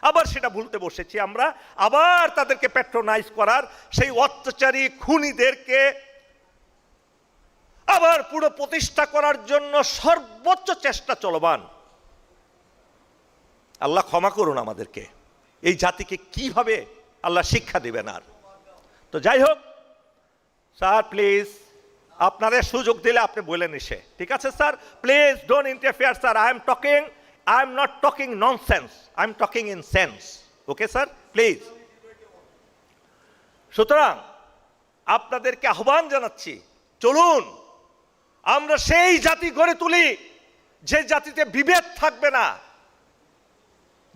আবার সেটা ভুলতে বসেছি আমরা, আবার তাদেরকে প্যাট্রোনাইজ করার, সেই অত্যাচারী খুনিদেরকে আবার পুরো প্রতিষ্ঠা করার জন্য সর্বোচ্চ চেষ্টা চলমান। আল্লাহ ক্ষমা করুন আমাদেরকে, এই জাতিকে কিভাবে আল্লাহ শিক্ষা দিবেন। আর তো যাই হোক স্যার, প্লিজ আপনাদের সুযোগ দিলে আপনি বলেন এসে, ঠিক আছে sir? Please don't interfere sir, I am not talking nonsense, I am talking in sense. Okay sir, please. সুতরাং আপনাদেরকে আহ্বান জানাচ্ছি, চলুন আমরা সেই জাতি গড়ে তুলি যে জাতিতে বিভেদ থাকবে না,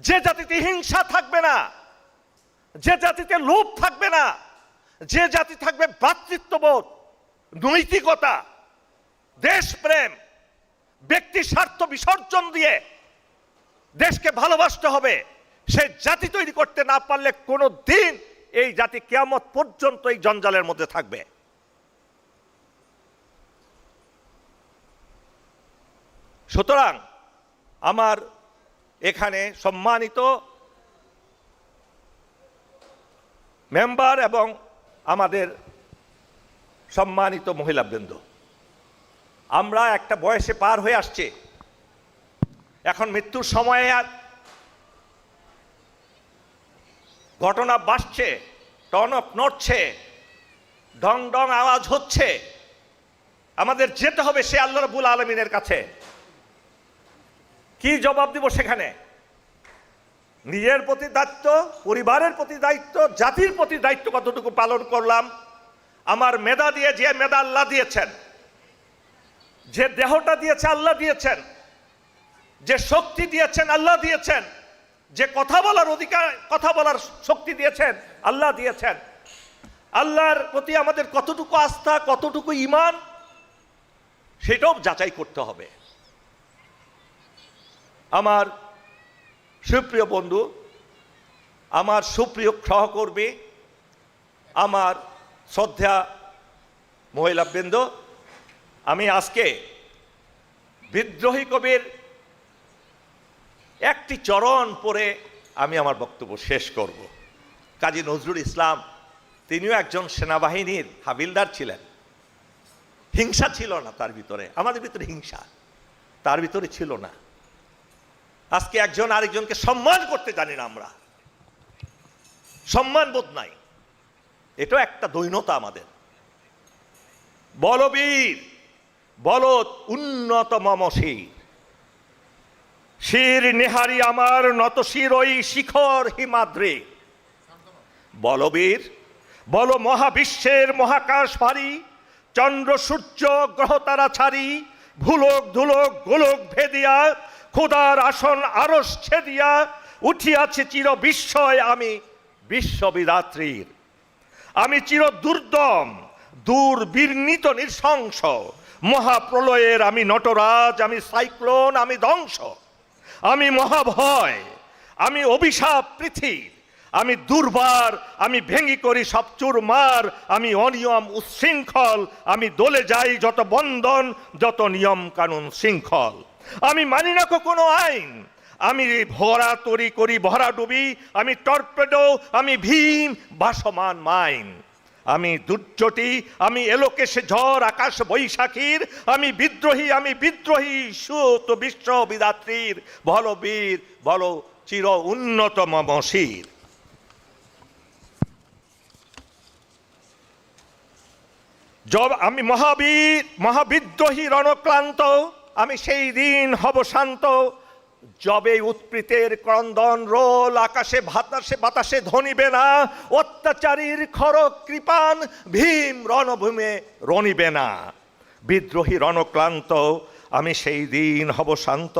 যে জাতিতে হিংসা থাকবে না, যে জাতিতে লোভ থাকবে না, যে জাতি থাকবে ভ্রাতৃত্ববোধ, নৈতিকতা, দেশপ্রেম, ব্যক্তি স্বার্থ বিসর্জন দিয়ে দেশকে ভালোবাসতে হবে। সেই জাতি তৈরি করতে না পারলে কোনো দিন এই জাতি কিয়ামত পর্যন্ত এই জঞ্জালের মধ্যে থাকবে। সুতরাং আমার এখানে সম্মানিত মেম্বার এবং আমাদের সম্মানিত মহিলাবৃন্দ, আমরা একটা বয়সে পার হয়ে আসছে, এখন মৃত্যুর সময়ে ঘটনা বাড়ছে, টনক নড়ছে, ডং ডং আওয়াজ হচ্ছে। আমাদের যেতে হবে সে আল্লাহ রাব্বুল আলামিনের কাছে। কি জবাব দিব সেখানে? নিজের প্রতি দায়িত্ব, পরিবারের প্রতি দায়িত্ব, জাতির প্রতি দায়িত্ব কতটুকু পালন করলাম। আমার মেধা দিয়ে, যে মেধা আল্লাহ দিয়েছেন, যে দেহটা দিয়েছে আল্লাহ দিয়েছেন, যে শক্তি দিয়েছেন আল্লাহ দিয়েছেন, যে কথা বলার অধিকার, কথা বলার শক্তি দিয়েছেন আল্লাহ দিয়েছেন, আল্লাহর প্রতি আমাদের কতটুকু আস্থা, কতটুকু ঈমান, সেটাও যাচাই করতে হবে। আমার সুপ্রিয় বন্ধু, আমার সুপ্রিয় সহকর্মী, আমার শ্রদ্ধা মহিলাবৃন্দ, আমি আজকে বিদ্রোহী কবির একটি চরণ পড়ে আমি আমার বক্তব্য শেষ করব। কাজী নজরুল ইসলাম, তিনিও একজন সেনাবাহিনীর হাবিলদার ছিলেন। হিংসা ছিল না তার ভিতরে, আমাদের ভিতরে হিংসা তার ভিতরে ছিল না। আজকে একজন আরেকজনকে সম্মান করতে জানি না আমরা, সম্মান বোধ নাই, এটা একটা দৈন্যতা আমাদের। বলবীর বলত উন্নত মম শির, শির নেহারি আমার নত শির ওই শিখর হিমাদ্রি। বলবীর বল মহাবিশ্বের মহাকাশ ভারী, চন্দ্র সূর্য গ্রহ তারা ছাড়ি, ভুলক ধুলক গোলক ভেদিয়া, খোদার আসন আরশ ছেদিয়া, উঠিয়াছে চির বিস্ময় আমি বিশ্ববিধাত্রীর। আমি চির দুর্দম দুর্বিনীত নৃশংস মহাপ্রলয়ের আমি নটরাজ, আমি সাইক্লোন, আমি ধ্বংস, আমি মহাভয়, আমি অভিশাপ পৃথিবীর, আমি দুর্বার, আমি ভেঙি করি সব চুরমার, আমি অনিয়ম উচ্ছৃঙ্খল, আমি দলে যাই যত বন্ধন, যত নিয়ম কানুন শৃঙ্খল। আমি মানি না কোনো আইন, আমি ভরা তরি করি ভরা ডুবি, আমি টর্পেডো, আমি ভীম ভাসমান মাইন, আমি দুর্যটি, আমি এলোকেশে ঝড় আকাশ বৈশাখীর, আমি বিদ্রোহী সুত বিশ্ব বিধাত্রীর, বলবীর বল চির উন্নত মমশির। আমি মহাবিদ্রোহী রণক্লান্ত, আমি সেই দিন হব শান্ত, যবে উৎপীতের ক্রন্দন রোল আকাশে বাতাসে ধ্বনিবে না, অত্যাচারীর খড়গ কৃপান ভীম রণভূমে রণিবে না। বিদ্রোহী রণক্লান্ত, আমি সেই দিন হব শান্ত,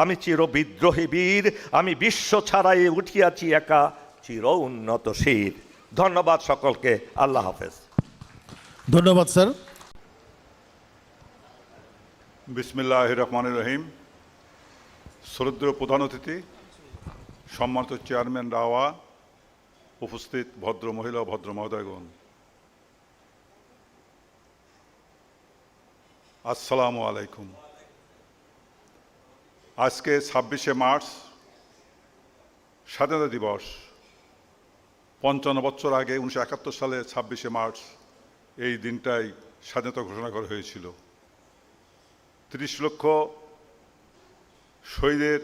আমি চির বিদ্রোহী বীর, আমি বিশ্ব ছাড়াই উঠিয়াছি একা চির উন্নত শির। ধন্যবাদ সকলকে, আল্লাহ হাফেজ। ধন্যবাদ স্যার। বিসমিল্লাহির রহমানির রহিম। শ্রদ্ধেয় প্রধান অতিথি, সম্মানিত চেয়ারম্যান রাওয়া, উপস্থিত ভদ্র মহিলা ও ভদ্র মহোদয়গণ, আসসালামু আলাইকুম। আজকে 26শে মার্চ স্বাধীনতা দিবস। 55 বছর আগে 1971 সালে 26শে মার্চ এই দিনটাই স্বাধীনতা ঘোষণা করা হয়েছিল। 30 লক্ষ শহীদের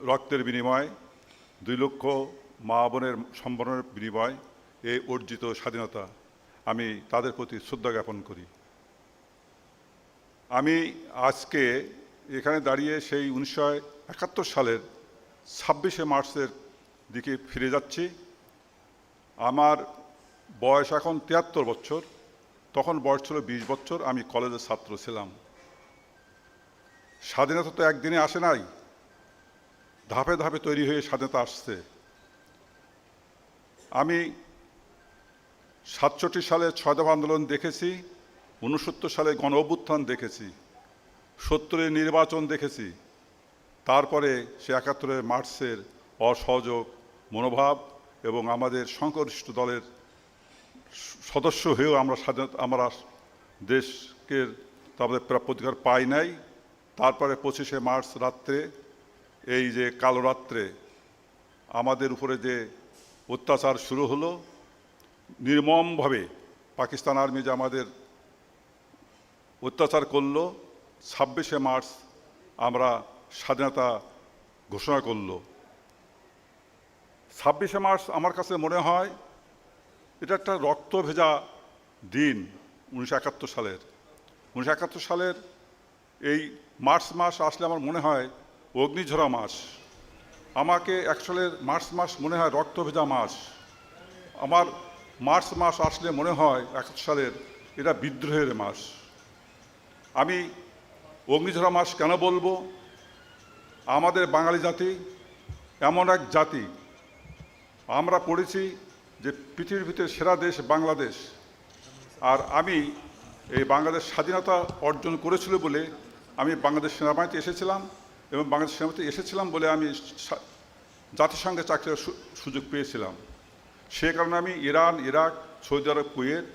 রক্তের বিনিময়, 2 লক্ষ মা বোনের সম্মানের বিনিময় এই অর্জিত স্বাধীনতা, আমি তাদের প্রতি শ্রদ্ধা জ্ঞাপন করি। আমি আজকে এখানে দাঁড়িয়ে সেই 1971 সালের 26শে মার্চের দিকে ফিরে যাচ্ছি। আমার বয়স এখন 73 বছর, তখন বয়স ছিল 20 বছর, আমি কলেজের ছাত্র ছিলাম। স্বাধীনতা তো একদিনে আসে নাই, ধাপে ধাপে তৈরি হয়ে স্বাধীনতা আসছে। আমি 67 সালে 6 দফা আন্দোলন দেখেছি, 69 সালে গণ অভ্যুত্থান দেখেছি, 70-এর নির্বাচন দেখেছি, তারপরে সে 71-এর মার্চের অসহযোগ মনোভাব এবং আমাদের সংখ্যাগরিষ্ঠ দলের সদস্য হয়েও আমরা দেশকে তাদের প্রাপ্য অধিকার পাই নাই। তারপরে 25শে মার্চ রাত্রে, এই যে কালো রাত্রে আমাদের উপরে যে অত্যাচার শুরু হলো, নির্মমভাবে পাকিস্তান আর্মি যে আমাদের অত্যাচার করলো, 26শে মার্চ আমরা স্বাধীনতা ঘোষণা করল। 26শে মার্চ আমার কাছে মনে হয় এটা একটা রক্ত ভেজা দিন। 1971 সালের 1971 সালের এই মার্চ মাস আসলে আমার মনে হয় অগ্নিঝরা মাস। আমাকে 1 সালের মার্চ মাস মনে হয় রক্ত ভেজা মাস। আমার মার্চ মাস আসলে মনে হয় 71 সালের এটা বিদ্রোহের মাস। আমি অগ্নিঝরা মাস কেন বলবো? আমাদের বাঙালি জাতি এমন এক জাতি, আমরা পড়েছি যে পৃথিবীর ভিতরে সেরা দেশ বাংলাদেশ। আর আমি এই বাংলাদেশ স্বাধীনতা অর্জন করেছিল বলে আমি বাংলাদেশ সেনাবাহিনীতে এসেছিলাম, এবং বাংলাদেশ সেনাবাহিনীতে এসেছিলাম বলে আমি জাতিসংঘে চাকরির সুযোগ পেয়েছিলাম। সে কারণে আমি ইরান, ইরাক, সৌদি আরব, কুয়েত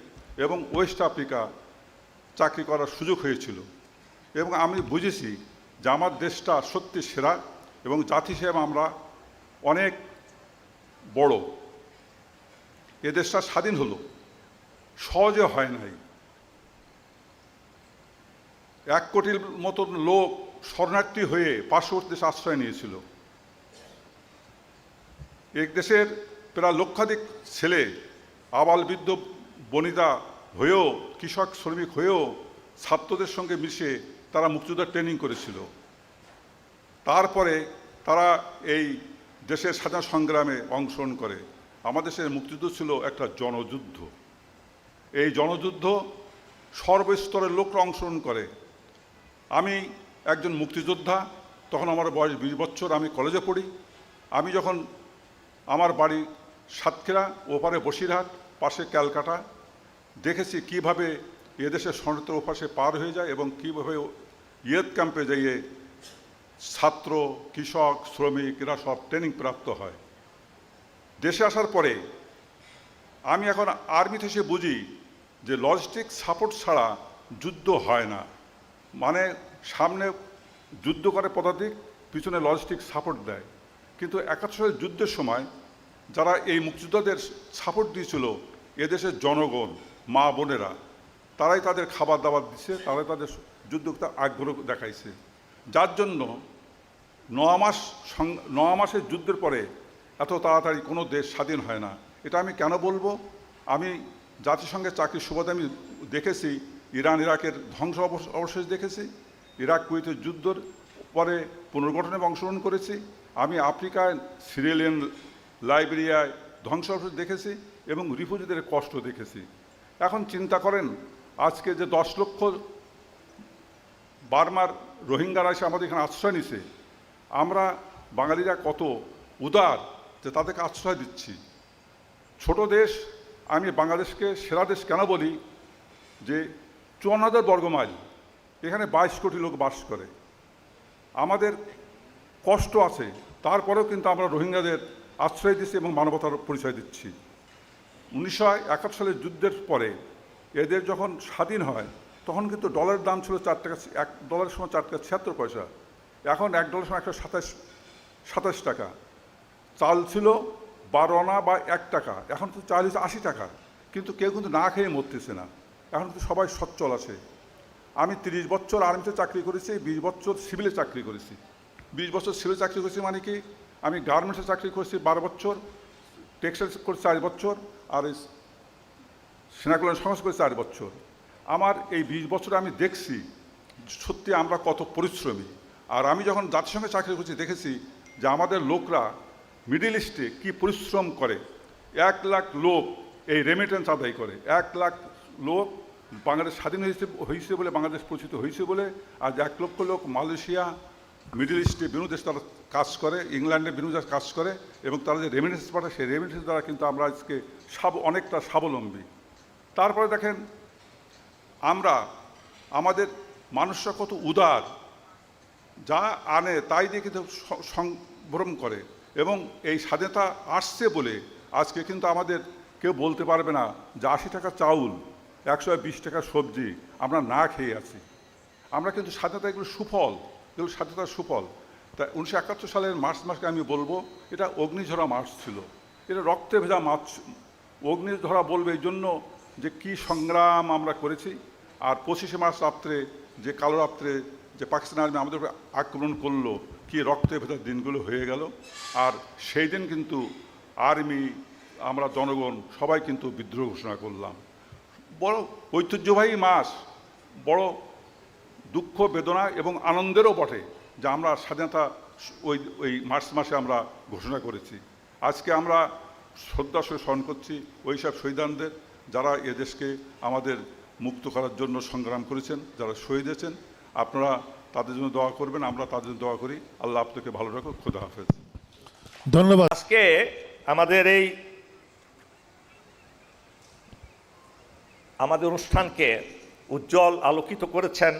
এবং ওয়েস্ট আফ্রিকা চাকরি করার সুযোগ হয়েছিল। এবং আমি বুঝেছি যে আমার দেশটা সত্যি সেরা এবং জাতি হিসেবে আমরা অনেক বড়। এ দেশটা স্বাধীন হলো, সহজে হয় নাই। 1 কোটির মতো লোক শরণার্থী হয়ে পার্শ্ববর্তী দেশে আশ্রয় নিয়েছিল। এক দেশের প্রায় লক্ষাধিক ছেলে আবাল বৃদ্ধ বনিতা হয়েও, কৃষক শ্রমিক হয়েও ছাত্রদের সঙ্গে মিশে তারা মুক্তিযোদ্ধার ট্রেনিং করেছিল। তারপরে তারা এই দেশের স্বাধীনতা সংগ্রামে অংশগ্রহণ করে। আমাদের দেশের মুক্তিযুদ্ধ ছিল একটা জনযুদ্ধ। এই জনযুদ্ধ সর্বস্তরের লোকরা অংশগ্রহণ করে। আমি একজন মুক্তিযোদ্ধা, তখন আমার বয়স 20 বছর, আমি কলেজে পড়ি। আমি যখন আমার বাড়ি সাতক্ষীরা, ওপারে বসিরহাট, পাশে ক্যালকাটা, দেখেছি কিভাবে এদেশের শরণার্থীর ওপাশে পার হয়ে যায় এবং কীভাবে ইয়েত ক্যাম্পে যাইয়ে ছাত্র, কৃষক, শ্রমিক এরা সব ট্রেনিং প্রাপ্ত হয়। দেশে আসার পরে আমি এখন আর্মিতে এসে বুঝি যে লজিস্টিক সাপোর্ট ছাড়া যুদ্ধ হয় না। মানে সামনে যুদ্ধ করে পদাতিক, পিছনে লজিস্টিক সাপোর্ট দেয়। কিন্তু 71 সালের যুদ্ধের সময় যারা এই মুক্তিযোদ্ধাদের সাপোর্ট দিয়েছিল এদেশের জনগণ, মা বোনেরা, তারাই তাদের খাবার দাবার দিচ্ছে, তারাই তাদের যুদ্ধটা আগ্রহ দেখাইছে। যার জন্য 9 মাসের যুদ্ধের পরে এত তাড়াতাড়ি কোনো দেশ স্বাধীন হয় না। এটা আমি কেন বলবো? আমি জাতিসংঘের চাকরির সুবাদে আমি দেখেছি ইরান ইরাকের ধ্বংস অবশেষ দেখেছি, ইরাক কুয়েতের যুদ্ধের পরে পুনর্গঠনে অংশগ্রহণ করেছি, আমি আফ্রিকায় সিরিয়ালিয়ান লাইবেরিয়ায় ধ্বংস অবশেষ দেখেছি এবং রিফিউজিদের কষ্ট দেখেছি। এখন চিন্তা করেন আজকে যে 10 লক্ষ বার্মার রোহিঙ্গারা এসে আমাদের এখানে আশ্রয় নিছে, আমরা বাঙালিরা কত উদার যে তাদেরকে আশ্রয় দিচ্ছি। ছোট দেশ, আমি বাংলাদেশকে সেরা দেশ কেন বলি? যে 54,000 বর্গমাইল, এখানে 22 কোটি লোক বাস করে। আমাদের কষ্ট আছে, তারপরেও কিন্তু আমরা রোহিঙ্গাদের আশ্রয় দিচ্ছি এবং মানবতার পরিচয় দিচ্ছি। 1971 সালের যুদ্ধের পরে এদের যখন স্বাধীন হয় তখন কিন্তু ডলারের দাম ছিল 4 টাকা, $1 সময় 4 টাকা 76 পয়সা। এখন $1 সময় 127 টাকা। চাল ছিল 12 আনা বা 1 টাকা, এখন তো চাল হচ্ছে 80 টাকা। কিন্তু কেউ কিন্তু না খেয়ে মরতেছে না, এখন কিন্তু সবাই সচ্ছল আছে। আমি 30 বছর আর্মিতে চাকরি করেছি, 20 বছর সিভিলে চাকরি করেছি। 20 বছর সিভিলে চাকরি করেছি মানে কি, আমি গার্মেন্টসে চাকরি করেছি 12 বছর, টেক্সটাইলস করেছি 4 বছর, আর সেনাকল্যাণ সংস্থা করেছি 4 বছর। আমার এই 20 বছরে আমি দেখছি সত্যি আমরা কত পরিশ্রমী। আর আমি যখন জাতিসংঘে চাকরি করছি দেখেছি যে আমাদের লোকরা মিডল ইস্টে কী পরিশ্রম করে। 1 লাখ লোক এই রেমিটেন্স আদায় করে, 1 লাখ লোক বাংলাদেশ স্বাধীন হয়েছে বলে, বাংলাদেশ পরিচিত হয়েছে বলে, আর 1 লক্ষ লোক মালয়েশিয়া, মিডল ইস্টে বিভিন্ন দেশে তারা কাজ করে, ইংল্যান্ডে বিভিন্ন দেশে কাজ করে, এবং তারা যে রেমিটেন্স পাঠায় সেই রেমিটেন্স দ্বারা কিন্তু আমরা আজকে অনেকটা স্বাবলম্বী। তারপরে দেখেন আমরা আমাদের মানুষরা কত উদার, যা আনে তাই দিয়ে কিন্তু সংভ্রম করে, এবং এই স্বাধীনতা আসছে বলে আজকে কিন্তু আমাদের কেউ বলতে পারবে না যে 80 টাকা চাউল, 120 টাকা সবজি আমরা না খেয়ে আছি। আমরা কিন্তু স্বাধীনতা, এগুলো সুফল, এগুলো স্বাধীনতার সুফল। তাই 1971 সালের মার্চ মাসকে আমি বলবো এটা অগ্নিঝরা মাস ছিল, এটা রক্তে ভেজা মাছ। অগ্নিঝরা বলবে এই জন্য যে কি সংগ্রাম আমরা করেছি। আর 25শে মার্চ রাত্রে, যে কালো রাত্রে যে পাকিস্তান আর্মি আমাদের উপরে আক্রমণ করলো, কি রক্তে ভেজা দিনগুলো হয়ে গেল। আর সেই দিন কিন্তু আর্মি, আমরা জনগণ সবাই কিন্তু বিদ্রোহ ঘোষণা করলাম। বড় ঐতিহ্যবাহী মাস, বড় দুঃখ, বেদনা এবং আনন্দেরও বটে যে আমরা স্বাধীনতা ওই মার্চ মাসে আমরা ঘোষণা করেছি। আজকে আমরা শ্রদ্ধার সঙ্গে স্মরণ করছি ওই সব শহীদানদের, যারা এদেশকে আমাদের মুক্ত করার জন্য সংগ্রাম করেছেন, যারা শহীদ হয়েছেন। আপনারা তাদের জন্য দোয়া করবেন, আমরা তাদের জন্য দোয়া করি। আল্লাহ আপনাকে ভালো রাখুক। খোদা হাফেজ। ধন্যবাদ। আজকে আমাদের অনুষ্ঠানকে উজ্জ্বল আলোকিত করেছেন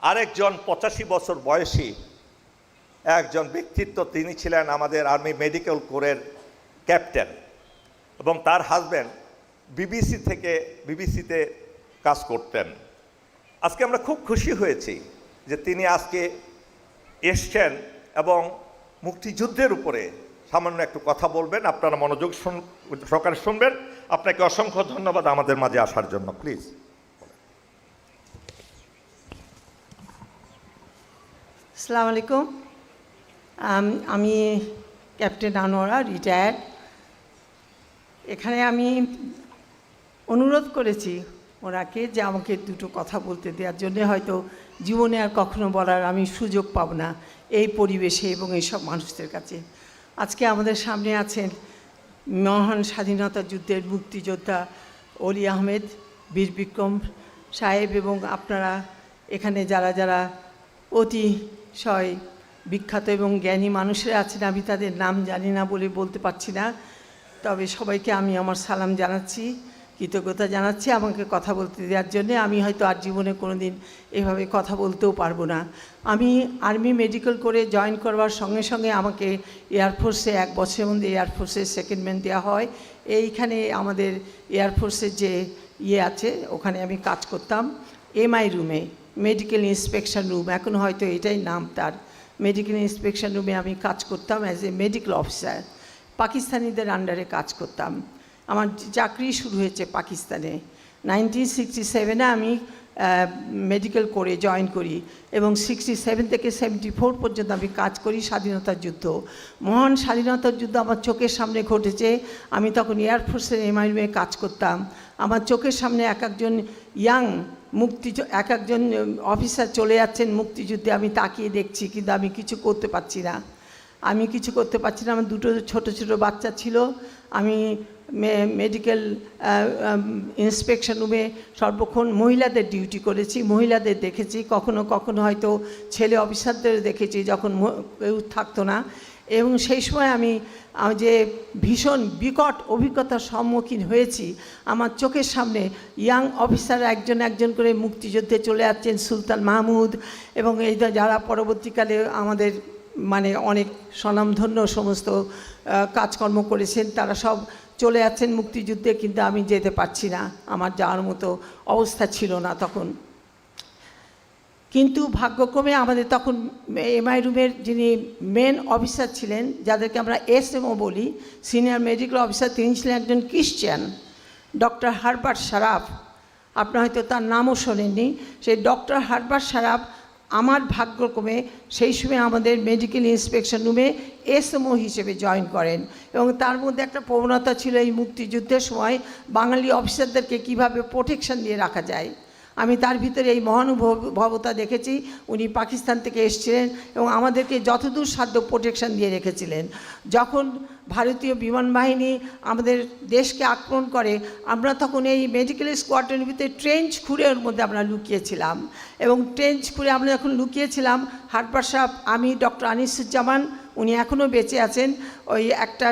আরেকজন 85 বছর বয়সী একজন ব্যক্তিত্ব। তিনি ছিলেন আমাদের আর্মি মেডিকেল কোরের ক্যাপ্টেন, এবং তার হাজব্যান্ড বিবিসিতে কাজ করতেন। আজকে আমরা খুব খুশি হয়েছি যে তিনি আজকে এসছেন এবং মুক্তিযুদ্ধের উপরে সামান্য একটু কথা বলবেন। আপনারা মনোযোগ সহকারে শুনবেন। আপনাকে অসংখ্য ধন্যবাদ আমাদের মাঝে আসার জন্য। প্লিজ। আসসালামু আলাইকুম। আমি ক্যাপ্টেন আনোয়ারা, রিটায়ার্ড। এখানে আমি অনুরোধ করেছি ওনাকে যে আমাকে দুটো কথা বলতে দেওয়ার জন্য। হয়তো জীবনে আর কখনো বলার আমি সুযোগ পাব না এই পরিবেশে এবং এইসব মানুষদের কাছে। আজকে আমাদের সামনে আছেন মহান স্বাধীনতা যুদ্ধের মুক্তিযোদ্ধা অলি আহমেদ বীর বিক্রম সাহেব, এবং আপনারা এখানে যারা যারা অতিশয় বিখ্যাত এবং জ্ঞানী মানুষেরা আছেন, আমি তাদের নাম জানি না বলে বলতে পারছি না, তবে সবাইকে আমি আমার সালাম জানাচ্ছি। কৃতজ্ঞতা জানাচ্ছি আমাকে কথা বলতে দেওয়ার জন্য। আমি হয়তো আর জীবনে কোনো দিন এভাবে কথা বলতেও পারবো না। আমি আর্মি মেডিকেল করে জয়েন করবার সঙ্গে সঙ্গে আমাকে এয়ারফোর্সে 1 বছরের মধ্যে এয়ারফোর্সের সেকেন্ডমেন্ট দেওয়া হয়। এইখানে আমাদের এয়ারফোর্সের যে আছে ওখানে আমি কাজ করতাম এমআই রুমে, মেডিকেল ইন্সপেকশন রুম, এখন হয়তো এটাই নাম তার। মেডিকেল ইন্সপেকশন রুমে আমি কাজ করতাম অ্যাজ এ মেডিকেল অফিসার। পাকিস্তানিদের আন্ডারে কাজ করতাম। আমার চাকরি শুরু হয়েছে পাকিস্তানে। 1967-এ আমি মেডিকেল করে জয়েন করি এবং 67 থেকে 74 পর্যন্ত আমি কাজ করি স্বাধীনতার যুদ্ধ। মহান স্বাধীনতার যুদ্ধ আমার চোখের সামনে ঘটেছে। আমি তখন এয়ারফোর্সের এমআইরুমে কাজ করতাম। আমার চোখের সামনে এক একজন ইয়াং এক একজন অফিসার চলে যাচ্ছেন মুক্তিযুদ্ধে, আমি তাকিয়ে দেখছি কিন্তু আমি কিছু করতে পারছি না। আমার 2 ছোট ছোট বাচ্চা ছিল। আমি মেডিকেল ইন্সপেকশন রুমে সর্বক্ষণ মহিলাদের ডিউটি করেছি, মহিলাদের দেখেছি, কখনো কখনো হয়তো ছেলে অফিসারদের দেখেছি যখন কেউ থাকতো না। এবং সেই সময় আমি যে ভীষণ বিকট অভিজ্ঞতার সম্মুখীন হয়েছি, আমার চোখের সামনে ইয়াং অফিসার একজন একজন করে মুক্তিযুদ্ধে চলে যাচ্ছেন, সুলতান মাহমুদ এবং এই যারা পরবর্তীকালে আমাদের মানে অনেক স্বনামধন্য সমস্ত কাজকর্ম করেছেন, তারা সব চলে যাচ্ছেন মুক্তিযুদ্ধে, কিন্তু আমি যেতে পারছি না, আমার যাওয়ার মতো অবস্থা ছিল না তখন। কিন্তু ভাগ্যক্রমে আমাদের তখন এমআই রুমের যিনি মেন অফিসার ছিলেন, যাদেরকে আমরা এসএমও বলি, সিনিয়র মেডিকেল অফিসার, তিনি ছিলেন একজন ক্রিশ্চিয়ান, ডক্টর হারবার্ট সারাফ। আপনারা হয়তো তার নামও শোনেননি। সেই ডক্টর হারবার্ট সারাফ আমার ভাগ্যক্রমে সেই সময় আমাদের মেডিকেল ইন্সপেকশন রুমে এসএমও হিসেবে জয়েন করেন এবং তার মধ্যে একটা প্রবণতা ছিল এই মুক্তিযুদ্ধের সময় বাঙালি অফিসারদেরকে কীভাবে প্রোটেকশন দিয়ে রাখা যায়। আমি তার ভিতরে এই মহানুভবতা দেখেছি। উনি পাকিস্তান থেকে এসেছিলেন এবং আমাদেরকে যতদূর সাধ্য প্রোটেকশন দিয়ে রেখেছিলেন। যখন ভারতীয় বিমান বাহিনী আমাদের দেশকে আক্রমণ করে, আমরা তখন এই মেডিকেল স্কোয়াড্রনের ভিতরে ট্রেঞ্চ খুঁড়ে ওর মধ্যে আমরা লুকিয়েছিলাম এবং ট্রেঞ্চ খুঁড়ে আমরা যখন লুকিয়েছিলাম, হারবার্ট সাহেব, আমি, ডক্টর আনিসুজ্জামান, উনি এখনও বেঁচে আছেন, ওই একটা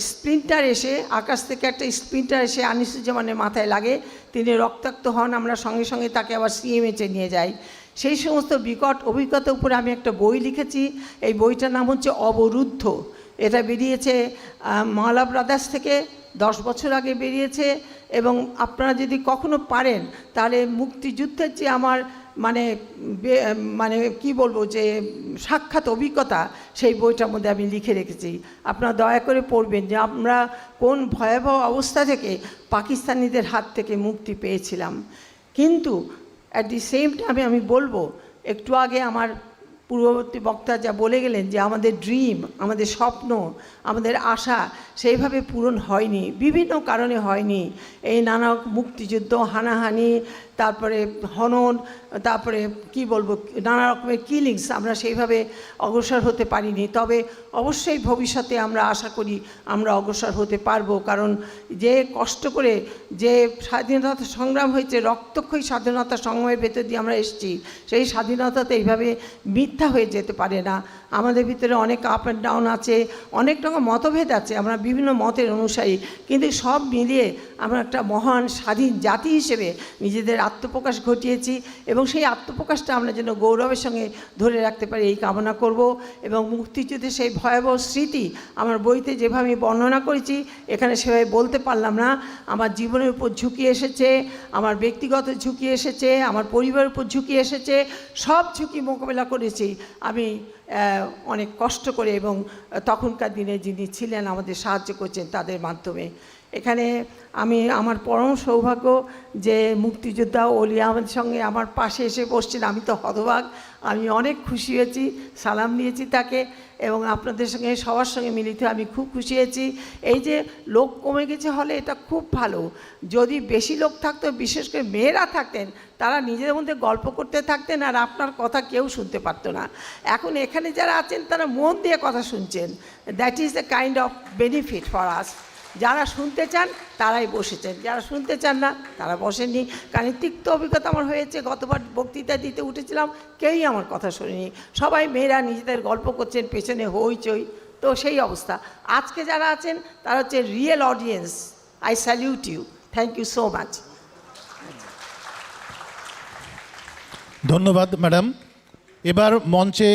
স্প্লিন্টার এসে আকাশ থেকে একটা স্প্লিন্টার এসে আনিসুজ্জামানের মাথায় লাগে, তিনি রক্তাক্ত হন, আমরা সঙ্গে সঙ্গে তাকে আবার সিএমএইচে নিয়ে যাই। সেই সমস্ত বিকট অভিজ্ঞতার উপরে আমি একটা বই লিখেছি। এই বইটার নাম হচ্ছে অবরুদ্ধ। এটা বেরিয়েছে মালা ব্রাদার্স থেকে, 10 বছর আগে বেরিয়েছে। এবং আপনারা যদি কখনো পারেন তাহলে মুক্তিযুদ্ধের যে আমার মানে কি বলবো, যে সাক্ষাৎ অভিজ্ঞতা, সেই বইটার মধ্যে আমি লিখে রেখেছি। আপনারা দয়া করে পড়বেন যে আমরা কোন ভয়াবহ অবস্থা থেকে পাকিস্তানিদের হাত থেকে মুক্তি পেয়েছিলাম। কিন্তু অ্যাট দি সেম টাইমে আমি বলবো, একটু আগে আমার পূর্ববর্তী বক্তা যা বলে গেলেন যে আমাদের ড্রিম, আমাদের স্বপ্ন, আমাদের আশা সেইভাবে পূরণ হয়নি, বিভিন্ন কারণে হয়নি। এই নানা মুক্তিযুদ্ধ, হানাহানি, তারপরে হনন, তারপরে কি বলবো, নানা রকমের কিলিংস, আমরা সেইভাবে অগ্রসর হতে পারিনি। তবে অবশ্যই ভবিষ্যতে আমরা আশা করি আমরা অগ্রসর হতে পারবো, কারণ যে কষ্ট করে যে স্বাধীনতা সংগ্রাম হয়েছে, রক্তক্ষয়ী স্বাধীনতা সংগ্রামের ভেতর দিয়ে আমরা এসেছি, সেই স্বাধীনতাতে এইভাবে মিথ্যা হয়ে যেতে পারে না। আমাদের ভিতরে অনেক আপ অ্যান্ড ডাউন আছে, অনেক রকম মতভেদ আছে, আমরা বিভিন্ন মতের অনুসারী, কিন্তু সব মিলিয়ে আমরা একটা মহান স্বাধীন জাতি হিসেবে নিজেদের আত্মপ্রকাশ ঘটিয়েছি এবং সেই আত্মপ্রকাশটা আমরা যেন গৌরবের সঙ্গে ধরে রাখতে পারি, এই কামনা করব। এবং মুক্তিযুদ্ধের সেই ভয়াবহ স্মৃতি আমার বইতে যেভাবে বর্ণনা করেছি, এখানে সেভাবে বলতে পারলাম না। আমার জীবনের উপর ঝুঁকি এসেছে, আমার ব্যক্তিগত ঝুঁকি এসেছে, আমার পরিবারের উপর ঝুঁকি এসেছে, সব ঝুঁকি মোকাবেলা করেছি আমি অনেক কষ্ট করে, এবং তখনকার দিনে যিনি ছিলেন আমাদের সাহায্য করছেন তাদের মাধ্যমে। এখানে আমার পরম সৌভাগ্য যে মুক্তিযোদ্ধা অলি আহমেদের সঙ্গে আমার পাশে এসে বসছেন। আমি তো হতবাক, আমি অনেক খুশি হয়েছি, সালাম দিয়েছি তাকে, এবং আপনাদের সঙ্গে সবার সঙ্গে মিলিত আমি খুব খুশি হয়েছি। এই যে লোক কমে গেছে হলে, এটা খুব ভালো। যদি বেশি লোক থাকতো, বিশেষ করে মেয়েরা থাকতেন, তারা নিজেদের মধ্যে গল্প করতে থাকতেন আর আপনার কথা কেউ শুনতে পারতো না। এখন এখানে যারা আছেন তারা মন দিয়ে কথা শুনছেন। That is the kind of benefit for us. যারা শুনতে চান তারাই বসেছেন, যারা শুনতে চান না তারা বসেননি। কারণ তিক্ত অভিজ্ঞতা আমার হয়েছে, গতবার বক্তৃতা দিতে উঠেছিলাম, কেউই আমার কথা শোনেনি, সবাই মেয়েরা নিজেদের গল্প করছেন, পেছনে হইচই। তো সেই অবস্থা। আজকে যারা আছেন তারা হচ্ছে real audience. I salute you, thank you so much. ধন্যবাদ ম্যাডাম। এবার মঞ্চে